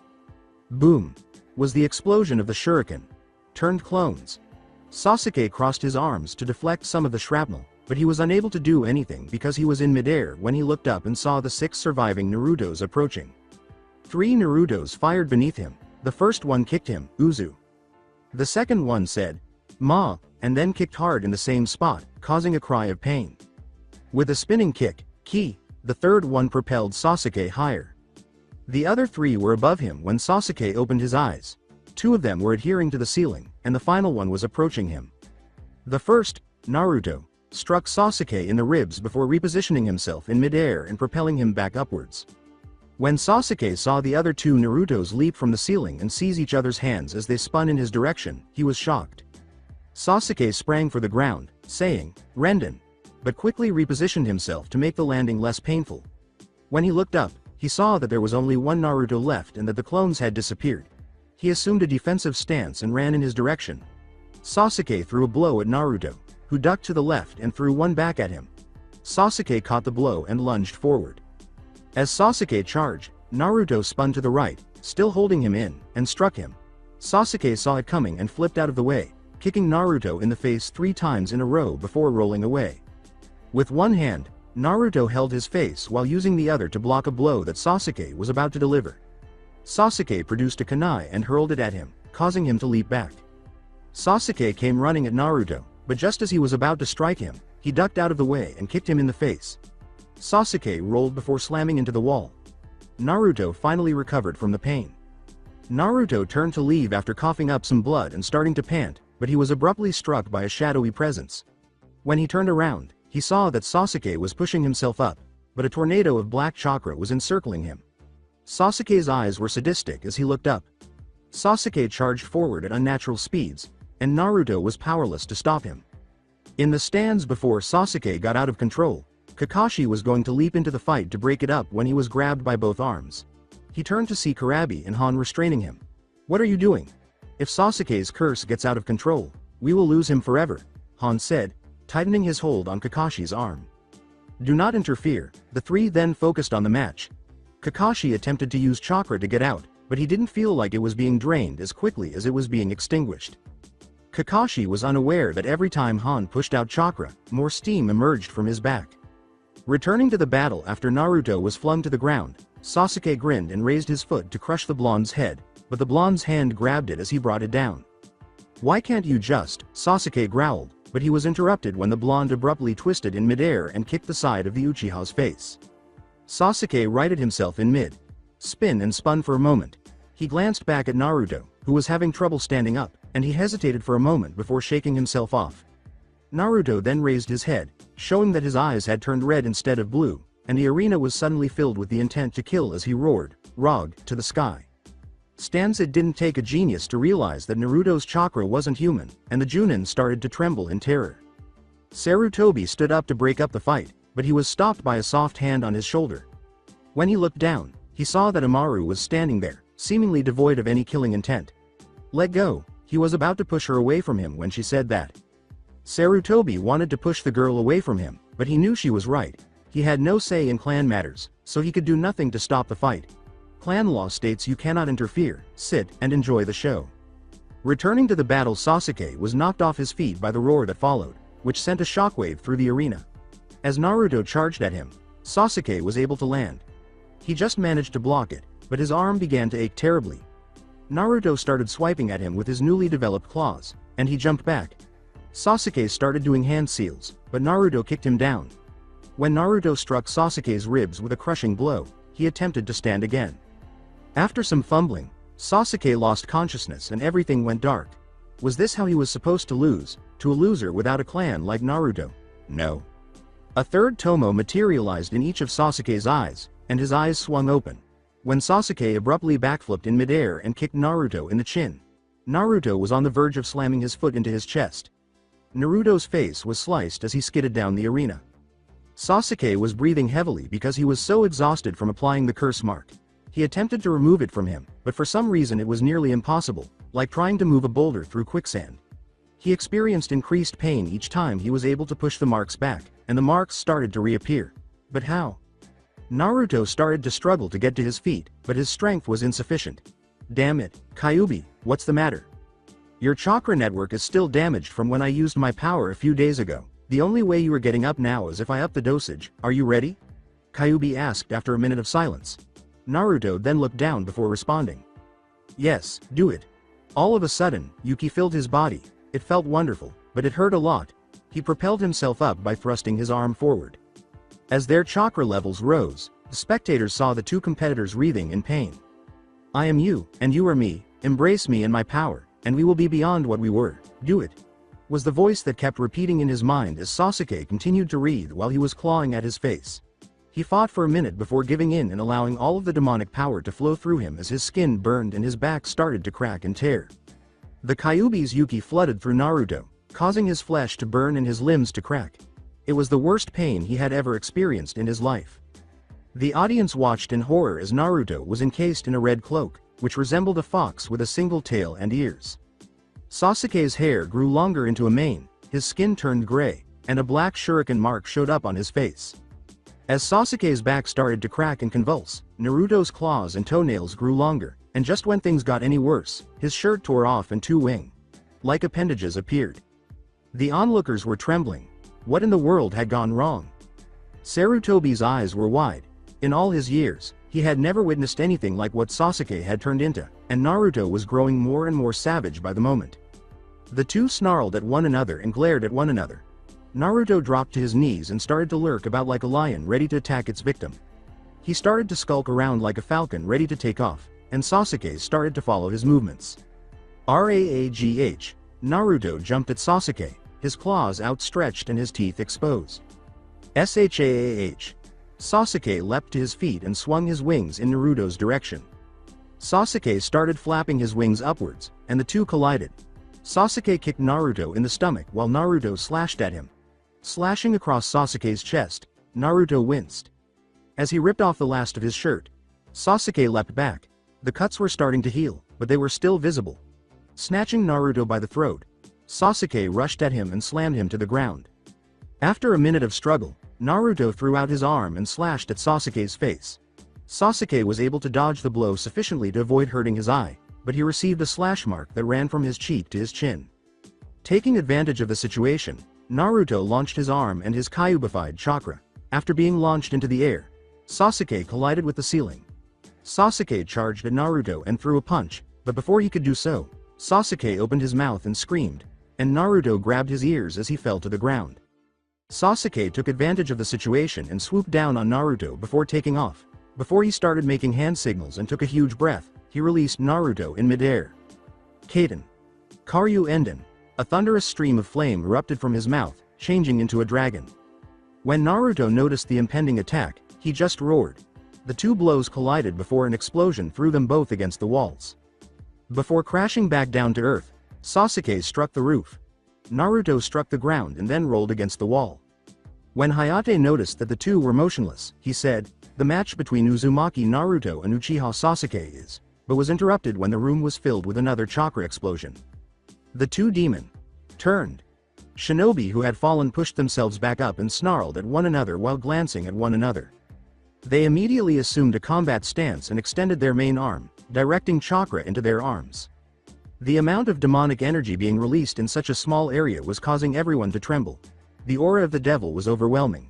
[SPEAKER 2] Boom! Was the explosion of the shuriken. Turned clones. Sasuke crossed his arms to deflect some of the shrapnel, but he was unable to do anything because he was in midair when he looked up and saw the 6 surviving Narutos approaching. 3 Narutos fired beneath him. The first one kicked him, Uzu. The second one said, "Ma," and then kicked hard in the same spot, causing a cry of pain. With a spinning kick, Ki, the third one propelled Sasuke higher. The other 3 were above him when Sasuke opened his eyes. 2 of them were adhering to the ceiling, and the final one was approaching him. The first, Naruto, struck Sasuke in the ribs before repositioning himself in midair and propelling him back upwards. When Sasuke saw the other 2 Narutos leap from the ceiling and seize each other's hands as they spun in his direction, he was shocked. Sasuke sprang for the ground, saying, "Renden," but quickly repositioned himself to make the landing less painful. When he looked up, he saw that there was only one Naruto left and that the clones had disappeared. He assumed a defensive stance and ran in his direction. Sasuke threw a blow at Naruto, who ducked to the left and threw one back at him. Sasuke caught the blow and lunged forward. As Sasuke charged, Naruto spun to the right, still holding him in, and struck him. Sasuke saw it coming and flipped out of the way, kicking Naruto in the face 3 times in a row before rolling away. With one hand, Naruto held his face while using the other to block a blow that Sasuke was about to deliver. Sasuke produced a kunai and hurled it at him, causing him to leap back. Sasuke came running at Naruto, but just as he was about to strike him, he ducked out of the way and kicked him in the face. Sasuke rolled before slamming into the wall. Naruto finally recovered from the pain. Naruto turned to leave after coughing up some blood and starting to pant, but he was abruptly struck by a shadowy presence. When he turned around, he saw that Sasuke was pushing himself up, but a tornado of black chakra was encircling him. Sasuke's eyes were sadistic as he looked up. Sasuke charged forward at unnatural speeds, and Naruto was powerless to stop him. In the stands before Sasuke got out of control, Kakashi was going to leap into the fight to break it up when he was grabbed by both arms. He turned to see Kurabi and Han restraining him. "What are you doing? If Sasuke's curse gets out of control, we will lose him forever," Han said, tightening his hold on Kakashi's arm. "Do not interfere." The three then focused on the match. Kakashi attempted to use chakra to get out, but he didn't feel like it was being drained as quickly as it was being extinguished. Kakashi was unaware that every time Han pushed out chakra, more steam emerged from his back. Returning to the battle after Naruto was flung to the ground, Sasuke grinned and raised his foot to crush the blonde's head, but the blonde's hand grabbed it as he brought it down. "Why can't you just?" Sasuke growled, but he was interrupted when the blonde abruptly twisted in midair and kicked the side of the Uchiha's face. Sasuke righted himself in mid-spin and spun for a moment. He glanced back at Naruto, who was having trouble standing up, and he hesitated for a moment before shaking himself off. Naruto then raised his head, showing that his eyes had turned red instead of blue, and the arena was suddenly filled with the intent to kill as he roared, "Rog," to the sky. It didn't take a genius to realize that Naruto's chakra wasn't human, and the Chunnin started to tremble in terror. Sarutobi stood up to break up the fight, but he was stopped by a soft hand on his shoulder. When he looked down, he saw that Amaru was standing there, seemingly devoid of any killing intent. "Let go." He was about to push her away from him when she said that. Sarutobi wanted to push the girl away from him, but he knew she was right. He had no say in clan matters, so he could do nothing to stop the fight. Clan law states you cannot interfere, sit and enjoy the show. Returning to the battle, Sasuke was knocked off his feet by the roar that followed, which sent a shockwave through the arena. As Naruto charged at him, Sasuke was able to land. He just managed to block it, but his arm began to ache terribly. Naruto started swiping at him with his newly developed claws, and he jumped back. Sasuke started doing hand seals, but Naruto kicked him down. When Naruto struck Sasuke's ribs with a crushing blow, he attempted to stand again. After some fumbling, Sasuke lost consciousness and everything went dark. Was this how he was supposed to lose, to a loser without a clan like Naruto? No. A third Tomo materialized in each of Sasuke's eyes, and his eyes swung open. When Sasuke abruptly backflipped in midair and kicked Naruto in the chin. Naruto was on the verge of slamming his foot into his chest. Naruto's face was sliced as he skidded down the arena. Sasuke was breathing heavily because he was so exhausted from applying the curse mark. He attempted to remove it from him, but for some reason it was nearly impossible, like trying to move a boulder through quicksand. He experienced increased pain each time he was able to push the marks back, and the marks started to reappear. But how? Naruto started to struggle to get to his feet, but his strength was insufficient. "Damn it, Kyuubi, what's the matter? Your chakra network is still damaged from when I used my power a few days ago. The only way you are getting up now is if I up the dosage. Are you ready?" Kyuubi asked after a minute of silence. Naruto then looked down before responding. "Yes, do it." All of a sudden, Yuki filled his body. It felt wonderful, but it hurt a lot. He propelled himself up by thrusting his arm forward. As their chakra levels rose, the spectators saw the two competitors writhing in pain. "I am you, and you are me. Embrace me and my power, and we will be beyond what we were. Do it," was the voice that kept repeating in his mind as Sasuke continued to writhe while he was clawing at his face. He fought for a minute before giving in and allowing all of the demonic power to flow through him as his skin burned and his back started to crack and tear. The Kyuubi's Yuki flooded through Naruto, causing his flesh to burn and his limbs to crack. It was the worst pain he had ever experienced in his life. The audience watched in horror as Naruto was encased in a red cloak, which resembled a fox with a single tail and ears. Sasuke's hair grew longer into a mane, his skin turned gray, and a black shuriken mark showed up on his face. As Sasuke's back started to crack and convulse, Naruto's claws and toenails grew longer, and just when things got any worse, his shirt tore off and two wing-like appendages appeared. The onlookers were trembling. What in the world had gone wrong? Sarutobi's eyes were wide. In all his years, he had never witnessed anything like what Sasuke had turned into, and Naruto was growing more and more savage by the moment. The two snarled at one another and glared at one another. Naruto dropped to his knees and started to lurk about like a lion ready to attack its victim. He started to skulk around like a falcon ready to take off, and Sasuke started to follow his movements. Raagh. Naruto jumped at Sasuke, his claws outstretched and his teeth exposed. Shaah. Sasuke leapt to his feet and swung his wings in Naruto's direction. Sasuke started flapping his wings upwards, and the two collided. Sasuke kicked Naruto in the stomach while Naruto slashed at him. Slashing across Sasuke's chest, Naruto winced. As he ripped off the last of his shirt, Sasuke leapt back. The cuts were starting to heal, but they were still visible. Snatching Naruto by the throat, Sasuke rushed at him and slammed him to the ground. After a minute of struggle, Naruto threw out his arm and slashed at Sasuke's face. Sasuke was able to dodge the blow sufficiently to avoid hurting his eye, but he received a slash mark that ran from his cheek to his chin. Taking advantage of the situation, Naruto launched his arm and his Kyuubified chakra. After being launched into the air, Sasuke collided with the ceiling. Sasuke charged at Naruto and threw a punch, but before he could do so, Sasuke opened his mouth and screamed, and Naruto grabbed his ears as he fell to the ground. Sasuke took advantage of the situation and swooped down on Naruto before taking off. Before he started making hand signals and took a huge breath, he released Naruto in midair. Kaden. Karyu Enden. A thunderous stream of flame erupted from his mouth, changing into a dragon. When Naruto noticed the impending attack, he just roared. The two blows collided before an explosion threw them both against the walls. Before crashing back down to earth, Sasuke struck the roof. Naruto struck the ground and then rolled against the wall. When Hayate noticed that the two were motionless, he said, "The match between Uzumaki Naruto and Uchiha Sasuke is," but was interrupted when the room was filled with another chakra explosion. The two demon turned shinobi who had fallen pushed themselves back up and snarled at one another while glancing at one another. They immediately assumed a combat stance and extended their main arm, directing chakra into their arms. The amount of demonic energy being released in such a small area was causing everyone to tremble. The aura of the devil was overwhelming.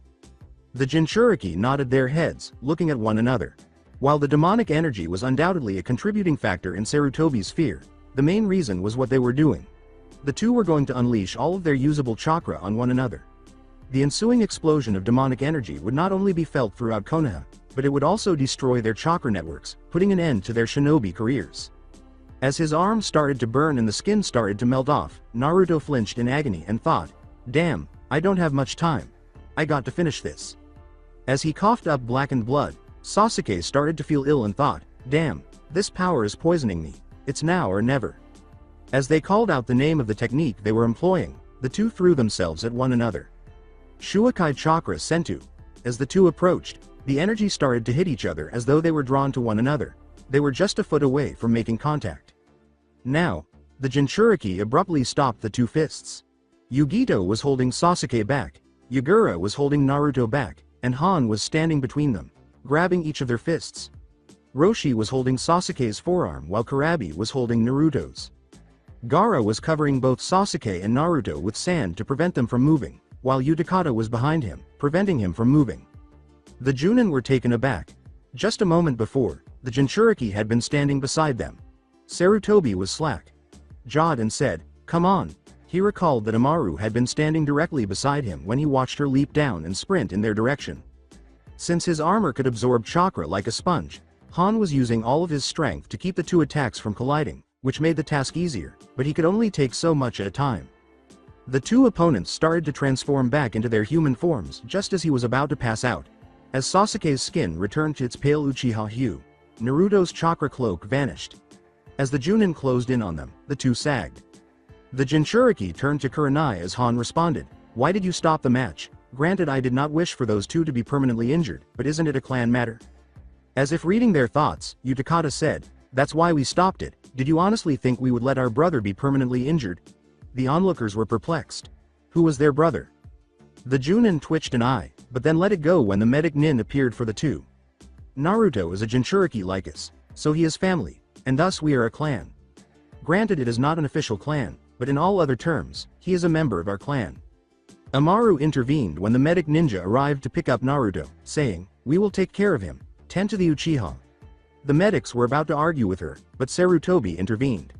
[SPEAKER 2] The Jinchuriki nodded their heads, looking at one another. While the demonic energy was undoubtedly a contributing factor in Sarutobi's fear, the main reason was what they were doing. The two were going to unleash all of their usable chakra on one another. The ensuing explosion of demonic energy would not only be felt throughout Konoha, but it would also destroy their chakra networks, putting an end to their shinobi careers. As his arm started to burn and the skin started to melt off, Naruto flinched in agony and thought, "Damn, I don't have much time. I got to finish this." As he coughed up blackened blood, Sasuke started to feel ill and thought, "Damn, this power is poisoning me. It's now or never." As they called out the name of the technique they were employing, the two threw themselves at one another. Shuakai Chakra Sentu. As the two approached, the energy started to hit each other as though they were drawn to one another. They were just a foot away from making contact. Now, the Jinchuriki abruptly stopped the two fists. Yugito was holding Sasuke back, Yagura was holding Naruto back, and Han was standing between them, grabbing each of their fists. Roshi was holding Sasuke's forearm while Kurabi was holding Naruto's. Gaara was covering both Sasuke and Naruto with sand to prevent them from moving, while Utakata was behind him, preventing him from moving. The Juunin were taken aback. Just a moment before, the Jinchuriki had been standing beside them. Sarutobi was slack jawed and said, "Come on." He recalled that Amaru had been standing directly beside him when he watched her leap down and sprint in their direction. Since his armor could absorb chakra like a sponge, Han was using all of his strength to keep the two attacks from colliding, which made the task easier, but he could only take so much at a time. The two opponents started to transform back into their human forms just as he was about to pass out. As Sasuke's skin returned to its pale Uchiha hue, Naruto's chakra cloak vanished. As the Juunin closed in on them, the two sagged. The Jinchuriki turned to Kurenai as Han responded, "Why did you stop the match? Granted, I did not wish for those two to be permanently injured, but isn't it a clan matter?" As if reading their thoughts, Utakata said, "That's why we stopped it. Did you honestly think we would let our brother be permanently injured?" The onlookers were perplexed. Who was their brother? The Juunin twitched an eye, but then let it go when the medic Nin appeared for the two. "Naruto is a Jinchuriki like us, so he is family, and thus we are a clan. Granted, it is not an official clan, but in all other terms, he is a member of our clan." Amaru intervened when the medic ninja arrived to pick up Naruto, saying, "We will take care of him. Tend to the Uchiha." The medics were about to argue with her, but Sarutobi intervened.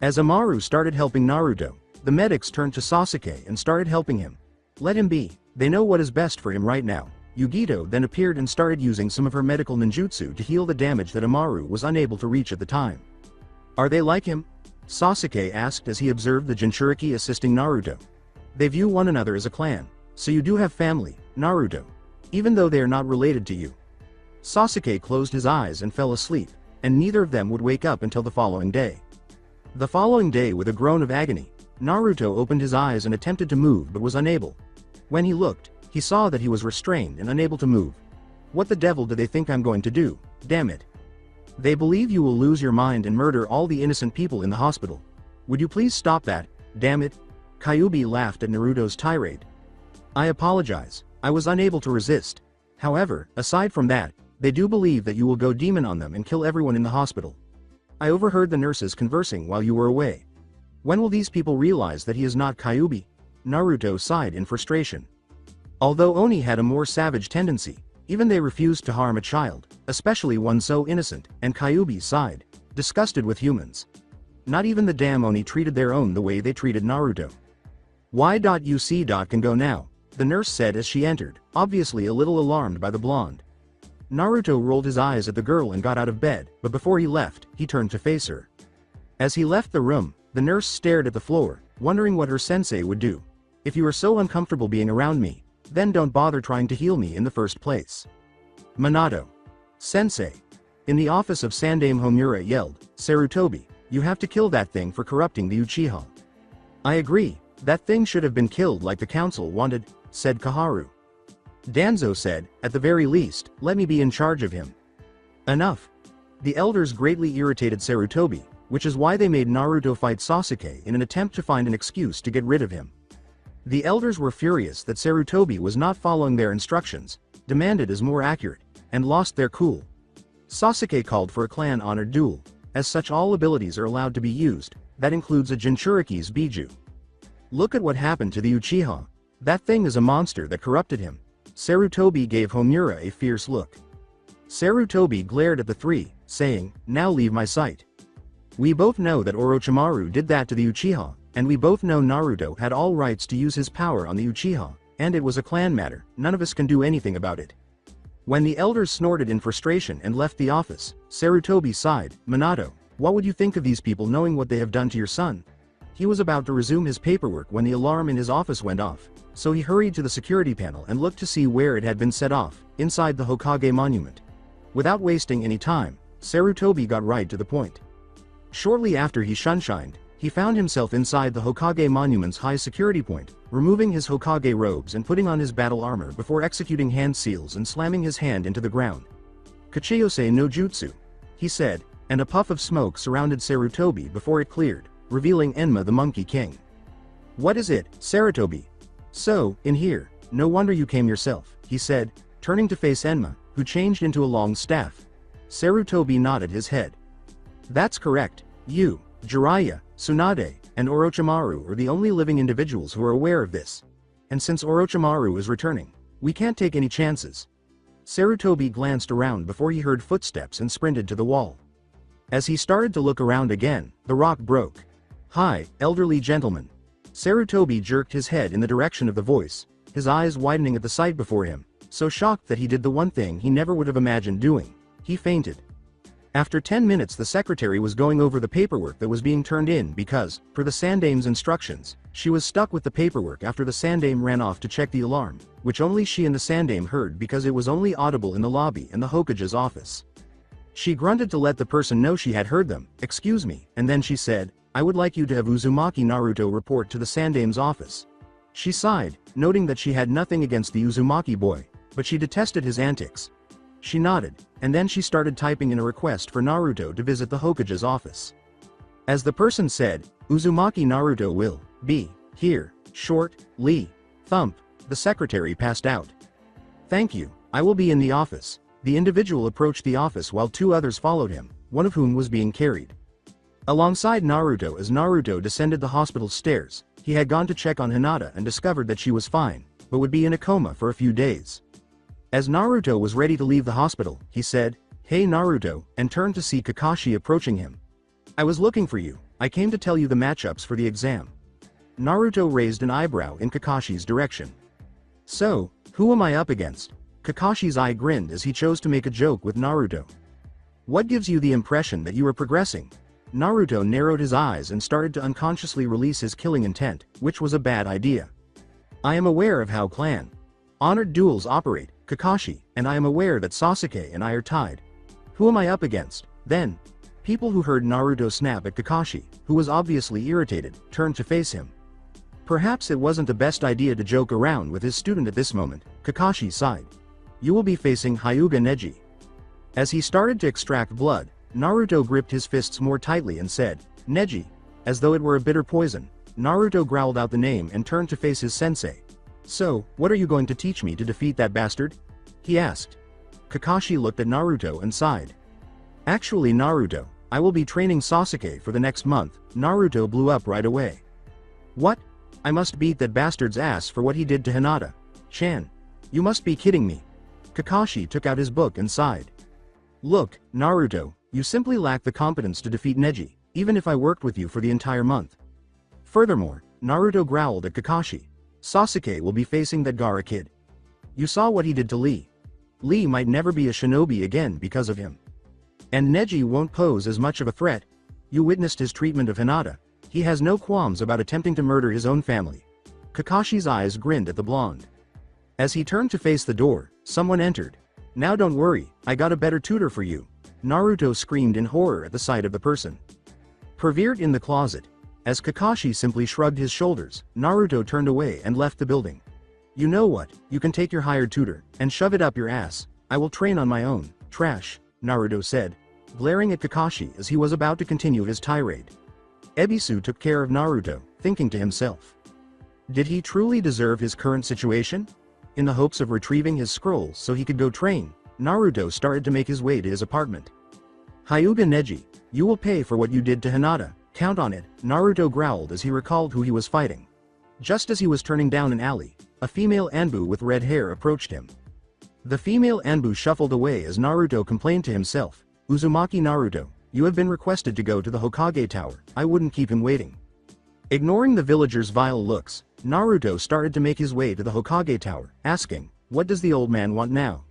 [SPEAKER 2] As Amaru started helping Naruto, the medics turned to Sasuke and started helping him. "Let him be, they know what is best for him right now." Yugito then appeared and started using some of her medical ninjutsu to heal the damage that Amaru was unable to reach at the time. Are they like him? Sasuke asked as he observed the Jinchuriki assisting Naruto. They view one another as a clan, so you do have family, Naruto. Even though they are not related to you. Sasuke closed his eyes and fell asleep, and neither of them would wake up until the following day. The following day, with a groan of agony, Naruto opened his eyes and attempted to move but was unable. When he looked, he saw that he was restrained and unable to move. What the devil do they think I'm going to do, damn it? They believe you will lose your mind and murder all the innocent people in the hospital. Would you please stop that, damn it? Kyuubi laughed at Naruto's tirade. I apologize, I was unable to resist. However, aside from that, they do believe that you will go demon on them and kill everyone in the hospital. I overheard the nurses conversing while you were away. When will these people realize that he is not Kyuubi? Naruto sighed in frustration. Although Oni had a more savage tendency, even they refused to harm a child, especially one so innocent, and Kyuubi sighed, disgusted with humans. Not even the damn Oni treated their own the way they treated Naruto. Can go now, the nurse said as she entered, obviously a little alarmed by the blonde. Naruto rolled his eyes at the girl and got out of bed, but before he left, he turned to face her. As he left the room, the nurse stared at the floor, wondering what her sensei would do. If you are so uncomfortable being around me, then don't bother trying to heal me in the first place. Minato. Sensei. In the office of Sandaime Homura yelled, Sarutobi, you have to kill that thing for corrupting the Uchiha. I agree, that thing should have been killed like the council wanted, said Kaharu. Danzo said, at the very least, let me be in charge of him. Enough. The elders greatly irritated Sarutobi, which is why they made Naruto fight Sasuke in an attempt to find an excuse to get rid of him. The elders were furious that Sarutobi was not following their instructions, demanded as more accurate, and lost their cool. Sasuke called for a clan-honored duel, as such all abilities are allowed to be used, that includes a Jinchuriki's Biju. Look at what happened to the Uchiha, that thing is a monster that corrupted him. Sarutobi gave Homura a fierce look. Sarutobi glared at the three, saying, now leave my sight. We both know that Orochimaru did that to the Uchiha, and we both know Naruto had all rights to use his power on the Uchiha, and it was a clan matter, none of us can do anything about it. When the elders snorted in frustration and left the office, Sarutobi sighed, Minato, what would you think of these people knowing what they have done to your son? He was about to resume his paperwork when the alarm in his office went off, so he hurried to the security panel and looked to see where it had been set off, inside the Hokage monument. Without wasting any time, Sarutobi got right to the point. Shortly after he shunshined, he found himself inside the Hokage monument's high security point, removing his Hokage robes and putting on his battle armor before executing hand seals and slamming his hand into the ground. Kachiyose no jutsu, he said, and a puff of smoke surrounded Sarutobi before it cleared, revealing Enma the Monkey King. What is it, Sarutobi? So, in here, no wonder you came yourself, he said, turning to face Enma, who changed into a long staff. Sarutobi nodded his head. That's correct, you, Jiraiya, Tsunade, and Orochimaru are the only living individuals who are aware of this. And since Orochimaru is returning, we can't take any chances. Sarutobi glanced around before he heard footsteps and sprinted to the wall. As he started to look around again, the rock broke. Hi, elderly gentleman. Sarutobi jerked his head in the direction of the voice, his eyes widening at the sight before him, so shocked that he did the one thing he never would have imagined doing. He fainted. After 10 minutes the secretary was going over the paperwork that was being turned in because, per the Sandaime's instructions, she was stuck with the paperwork after the Sandaime ran off to check the alarm, which only she and the Sandaime heard because it was only audible in the lobby and the Hokage's office. She grunted to let the person know she had heard them, excuse me, and then she said, I would like you to have Uzumaki Naruto report to the Sandaime's office. She sighed, noting that she had nothing against the Uzumaki boy, but she detested his antics. She nodded, and then she started typing in a request for Naruto to visit the Hokage's office. As the person said, Uzumaki Naruto will be here, shortly. Thump, the secretary passed out. Thank you, I will be in the office. The individual approached the office while two others followed him, one of whom was being carried. Alongside Naruto as Naruto descended the hospital stairs, he had gone to check on Hinata and discovered that she was fine, but would be in a coma for a few days. As Naruto was ready to leave the hospital, he said, Hey Naruto, and turned to see Kakashi approaching him. I was looking for you, I came to tell you the matchups for the exam. Naruto raised an eyebrow in Kakashi's direction. So, who am I up against? Kakashi's eye grinned as he chose to make a joke with Naruto. What gives you the impression that you are progressing? Naruto narrowed his eyes and started to unconsciously release his killing intent, which was a bad idea. I am aware of how clan honored duels operate, Kakashi, and I am aware that Sasuke and I are tied. Who am I up against? Then, people who heard Naruto snap at Kakashi, who was obviously irritated, turned to face him. Perhaps it wasn't the best idea to joke around with his student at this moment, Kakashi sighed. You will be facing Hyuga Neji. As he started to extract blood, Naruto gripped his fists more tightly and said, Neji, as though it were a bitter poison. Naruto growled out the name and turned to face his sensei. So, what are you going to teach me to defeat that bastard? He asked. Kakashi looked at Naruto and sighed. Actually Naruto, I will be training Sasuke for the next month. Naruto blew up right away. What? I must beat that bastard's ass for what he did to Hinata. Chan. You must be kidding me. Kakashi took out his book and sighed. Look, Naruto, you simply lack the competence to defeat Neji, even if I worked with you for the entire month. Furthermore, Naruto growled at Kakashi. Sasuke will be facing that Gaara kid. You saw what he did to Lee. Lee might never be a shinobi again because of him. And Neji won't pose as much of a threat. You witnessed his treatment of Hinata. He has no qualms about attempting to murder his own family. Kakashi's eyes grinned at the blonde. As he turned to face the door, someone entered. Now don't worry, I got a better tutor for you. Naruto screamed in horror at the sight of the person. Pervered in the closet. As Kakashi simply shrugged his shoulders, Naruto turned away and left the building. You know what, you can take your hired tutor, and shove it up your ass. I will train on my own. Trash, Naruto said, glaring at Kakashi as he was about to continue his tirade. Ebisu took care of Naruto, thinking to himself. Did he truly deserve his current situation? In the hopes of retrieving his scrolls so he could go train, Naruto started to make his way to his apartment. Hyuga Neji, you will pay for what you did to Hinata, count on it, Naruto growled as he recalled who he was fighting. Just as he was turning down an alley, a female Anbu with red hair approached him. The female Anbu shuffled away as Naruto complained to himself, Uzumaki Naruto, you have been requested to go to the Hokage Tower, I wouldn't keep him waiting. Ignoring the villagers' vile looks, Naruto started to make his way to the Hokage Tower, asking, what does the old man want now?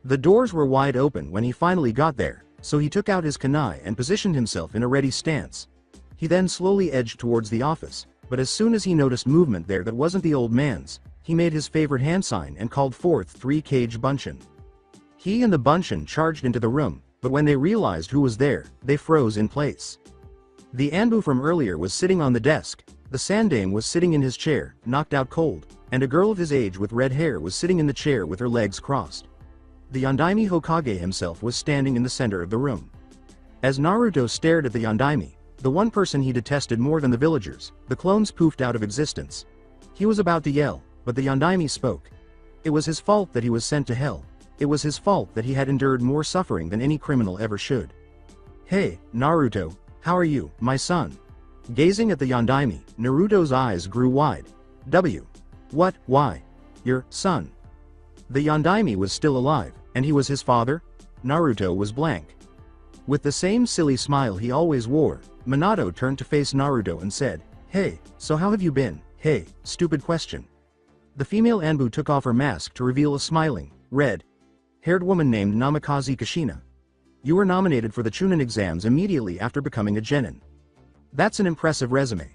[SPEAKER 2] The doors were wide open when he finally got there, so he took out his kunai and positioned himself in a ready stance. He then slowly edged towards the office, but as soon as he noticed movement there that wasn't the old man's, he made his favorite hand sign and called forth 3 Kage Bunshin. He and the Bunshin charged into the room, but when they realized who was there, they froze in place. The Anbu from earlier was sitting on the desk, the Sandame was sitting in his chair, knocked out cold, and a girl of his age with red hair was sitting in the chair with her legs crossed. The Yondaime Hokage himself was standing in the center of the room. As Naruto stared at the Yondaime, the one person he detested more than the villagers, the clones poofed out of existence. He was about to yell, but the Yondaime spoke. It was his fault that he was sent to hell. It was his fault that he had endured more suffering than any criminal ever should. Hey, Naruto, how are you, my son? Gazing at the Yondaime, Naruto's eyes grew wide. What, why? Your son. The Yondaime was still alive, and he was his father? Naruto was blank. With the same silly smile he always wore, Minato turned to face Naruto and said, hey, so how have you been? Hey, stupid question. The female Anbu took off her mask to reveal a smiling, red-haired woman named Namikaze Kushina. You were nominated for the Chunnin exams immediately after becoming a genin. That's an impressive resume.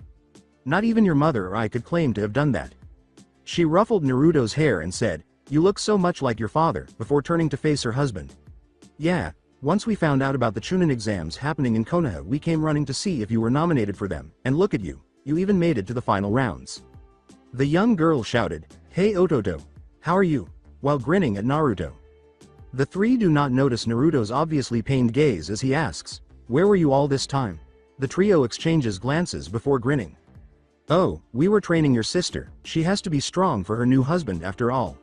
[SPEAKER 2] Not even your mother or I could claim to have done that. She ruffled Naruto's hair and said, you look so much like your father, before turning to face her husband. Yeah, once we found out about the Chunnin exams happening in Konoha we came running to see if you were nominated for them, and look at you, you even made it to the final rounds. The young girl shouted, hey Ototo, how are you? While grinning at Naruto. The three do not notice Naruto's obviously pained gaze as he asks, where were you all this time? The trio exchanges glances before grinning. Oh, we were training your sister, she has to be strong for her new husband after all.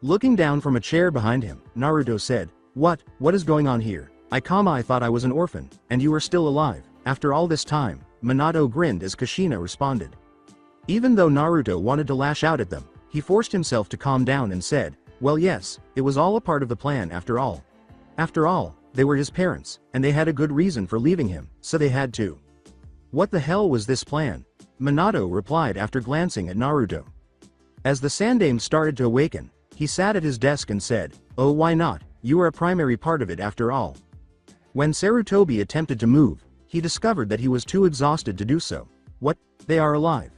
[SPEAKER 2] Looking down from a chair behind him, Naruto said, what is going on here? I thought I was an orphan, and you were still alive, after all this time, Minato grinned as Kushina responded. Even though Naruto wanted to lash out at them, he forced himself to calm down and said, well yes, it was all a part of the plan after all. After all, they were his parents, and they had a good reason for leaving him, so they had to. What the hell was this plan? Minato replied after glancing at Naruto. As the Sandame started to awaken, He sat at his desk and said, "Oh, why not? You are a primary part of it after all." When Sarutobi attempted to move, he discovered that he was too exhausted to do so. What? They are alive.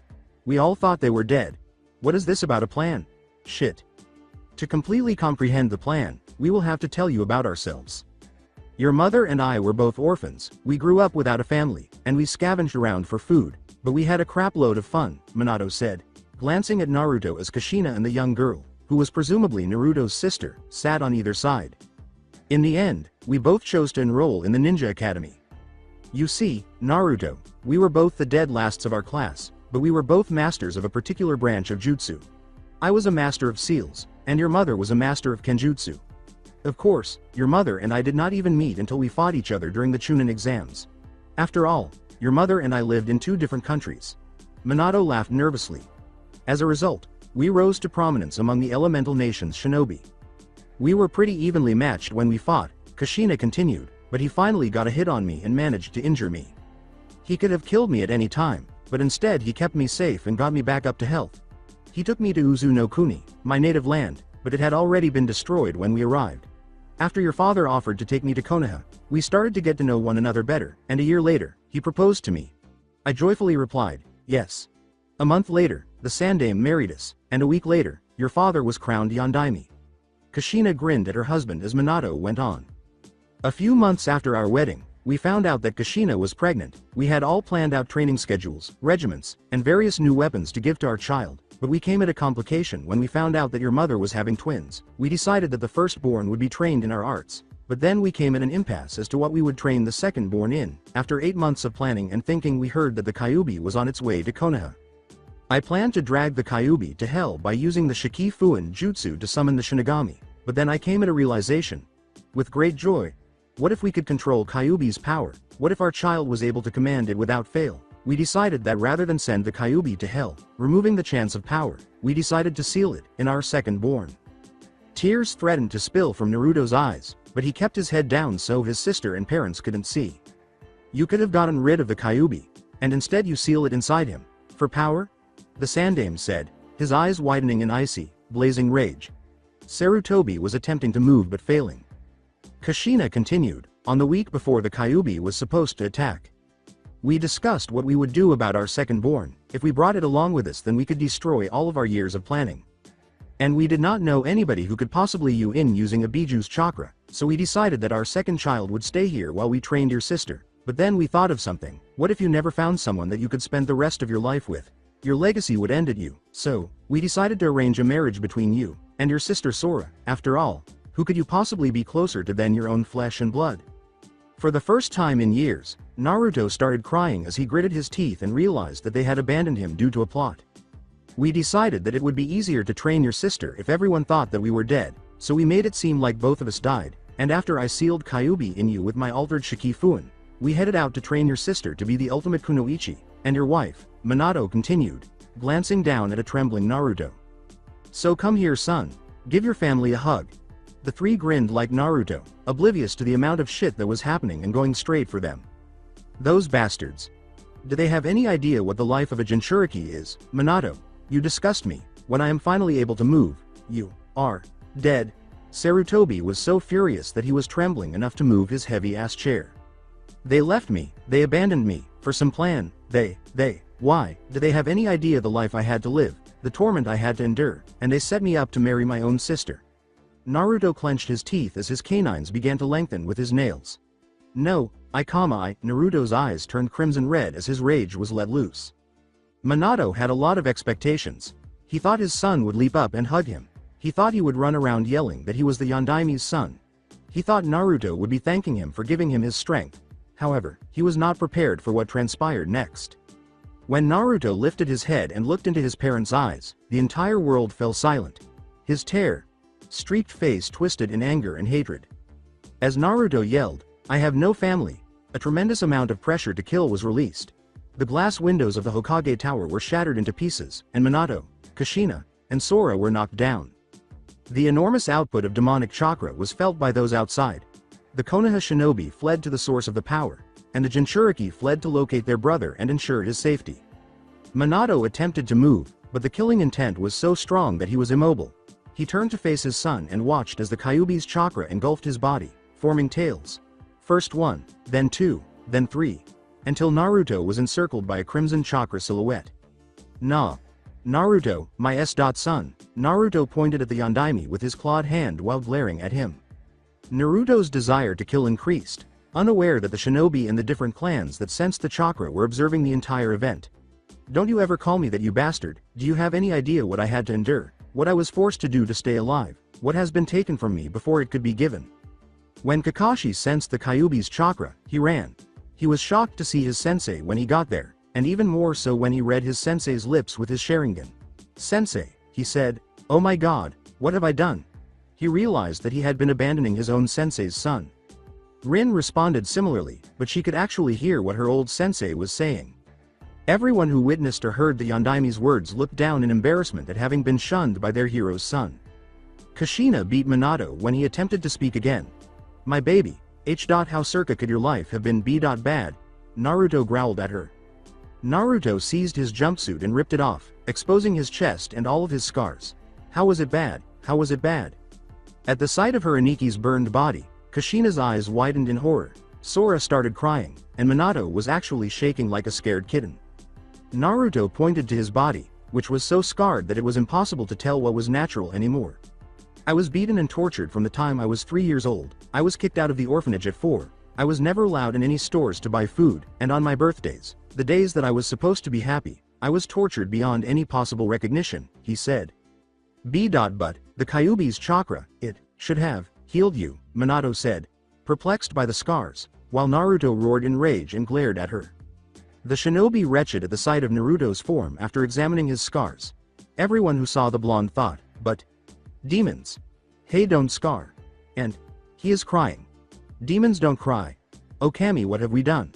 [SPEAKER 2] We all thought they were dead. What is this about a plan? Shit. To completely comprehend the plan, we will have to tell you about ourselves. Your mother and I were both orphans, we grew up without a family, and we scavenged around for food, but we had a crap load of fun, Minato said, glancing at Naruto as Kushina and the young girl, who was presumably Naruto's sister, sat on either side. In the end, we both chose to enroll in the Ninja Academy. You see, Naruto, we were both the dead lasts of our class, but we were both masters of a particular branch of jutsu. I was a master of seals, and your mother was a master of kenjutsu. Of course, your mother and I did not even meet until we fought each other during the Chunnin exams. After all, your mother and I lived in 2 different countries. Minato laughed nervously. As a result, we rose to prominence among the elemental nation's shinobi. We were pretty evenly matched when we fought, Kushina continued, but he finally got a hit on me and managed to injure me. He could have killed me at any time, but instead he kept me safe and got me back up to health. He took me to Uzu no Kuni, my native land, but it had already been destroyed when we arrived. After your father offered to take me to Konoha, we started to get to know one another better, and a year later, he proposed to me. I joyfully replied, yes. A month later, the Sandaime married us, and a week later, your father was crowned Yondaime. Kushina grinned at her husband as Minato went on. A few months after our wedding, we found out that Kushina was pregnant. We had all planned out training schedules, regiments, and various new weapons to give to our child, but we came at a complication when we found out that your mother was having twins. We decided that the firstborn would be trained in our arts, but then we came at an impasse as to what we would train the secondborn in. After 8 months of planning and thinking, we heard that the Kyuubi was on its way to Konoha. I planned to drag the Kyuubi to hell by using the Shikifuin jutsu to summon the Shinigami, but then I came at a realization. With great joy. What if we could control Kyuubi's power? What if our child was able to command it without fail? We decided that rather than send the Kyuubi to hell, removing the chance of power, we decided to seal it in our second-born. Tears threatened to spill from Naruto's eyes, but he kept his head down so his sister and parents couldn't see. You could have gotten rid of the Kyuubi, and instead you seal it inside him. For power? The Sandaime said, his eyes widening in icy, blazing rage. Sarutobi was attempting to move but failing. Kushina continued, on the week before the Kyuubi was supposed to attack. We discussed what we would do about our second-born. If we brought it along with us, then we could destroy all of our years of planning. And we did not know anybody who could possibly using a Biju's chakra, so we decided that our second child would stay here while we trained your sister. But then we thought of something. What if you never found someone that you could spend the rest of your life with? Your legacy would end at you. So, we decided to arrange a marriage between you and your sister Sora. After all, who could you possibly be closer to than your own flesh and blood? For the first time in years, Naruto started crying as he gritted his teeth and realized that they had abandoned him due to a plot. We decided that it would be easier to train your sister if everyone thought that we were dead, so we made it seem like both of us died, and after I sealed Kyuubi in you with my altered Shikifuin, we headed out to train your sister to be the ultimate kunoichi, and your wife, Minato continued, glancing down at a trembling Naruto. So come here, son. Give your family a hug. The 3 grinned like Naruto, oblivious to the amount of shit that was happening and going straight for them. Those bastards. Do they have any idea what the life of a Jinchuriki is? Minato, you disgust me. When I am finally able to move, you are dead. Sarutobi was so furious that he was trembling enough to move his heavy-ass chair. They left me, they abandoned me, for some plan. Why? Do they have any idea the life I had to live, the torment I had to endure, and they set me up to marry my own sister? Naruto clenched his teeth as his canines began to lengthen with his nails. No, Naruto's eyes turned crimson red as his rage was let loose. Minato had a lot of expectations. He thought his son would leap up and hug him. He thought he would run around yelling that he was the Yondaime's son. He thought Naruto would be thanking him for giving him his strength. However, he was not prepared for what transpired next. When Naruto lifted his head and looked into his parents' eyes, the entire world fell silent. His streaked face twisted in anger and hatred. As Naruto yelled, "I have no family," a tremendous amount of pressure to kill was released. The glass windows of the Hokage Tower were shattered into pieces, and Minato, Kushina, and Sora were knocked down. The enormous output of demonic chakra was felt by those outside. The Konoha shinobi fled to the source of the power, and the Jinchuriki fled to locate their brother and ensure his safety. Minato attempted to move, but the killing intent was so strong that he was immobile. He turned to face his son and watched as the Kyuubi's chakra engulfed his body, forming tails. First one, then two, then three, until Naruto was encircled by a crimson chakra silhouette. Naruto, my son. Naruto pointed at the Yondaime with his clawed hand while glaring at him. Naruto's desire to kill increased, unaware that the shinobi and the different clans that sensed the chakra were observing the entire event. Don't you ever call me that, you bastard. Do you have any idea what I had to endure, what I was forced to do to stay alive, what has been taken from me before it could be given? When Kakashi sensed the Kyuubi's chakra, he ran. He was shocked to see his sensei when he got there, and even more so when he read his sensei's lips with his Sharingan. Sensei, he said, oh my god, what have I done? He realized that he had been abandoning his own sensei's son. Rin responded similarly, but she could actually hear what her old sensei was saying. Everyone who witnessed or heard the Yondaime's words looked down in embarrassment at having been shunned by their hero's son. Kushina beat Minato when he attempted to speak again. My baby, how circa could your life have been bad? Naruto growled at her. Naruto seized his jumpsuit and ripped it off, exposing his chest and all of his scars. How was it bad? How was it bad? At the sight of her Aniki's burned body, Kushina's eyes widened in horror. Sora started crying, and Minato was actually shaking like a scared kitten. Naruto pointed to his body, which was so scarred that it was impossible to tell what was natural anymore. I was beaten and tortured from the time I was 3 years old. I was kicked out of the orphanage at 4. I was never allowed in any stores to buy food, and on my birthdays, the days that I was supposed to be happy, I was tortured beyond any possible recognition, he said. But, the Kyuubi's chakra, it should have healed you, Minato said, perplexed by the scars, while Naruto roared in rage and glared at her. The shinobi wretched at the sight of Naruto's form after examining his scars. Everyone who saw the blonde thought, but demons. Hey, don't scar. And he is crying. Demons don't cry. Oh Kami, what have we done?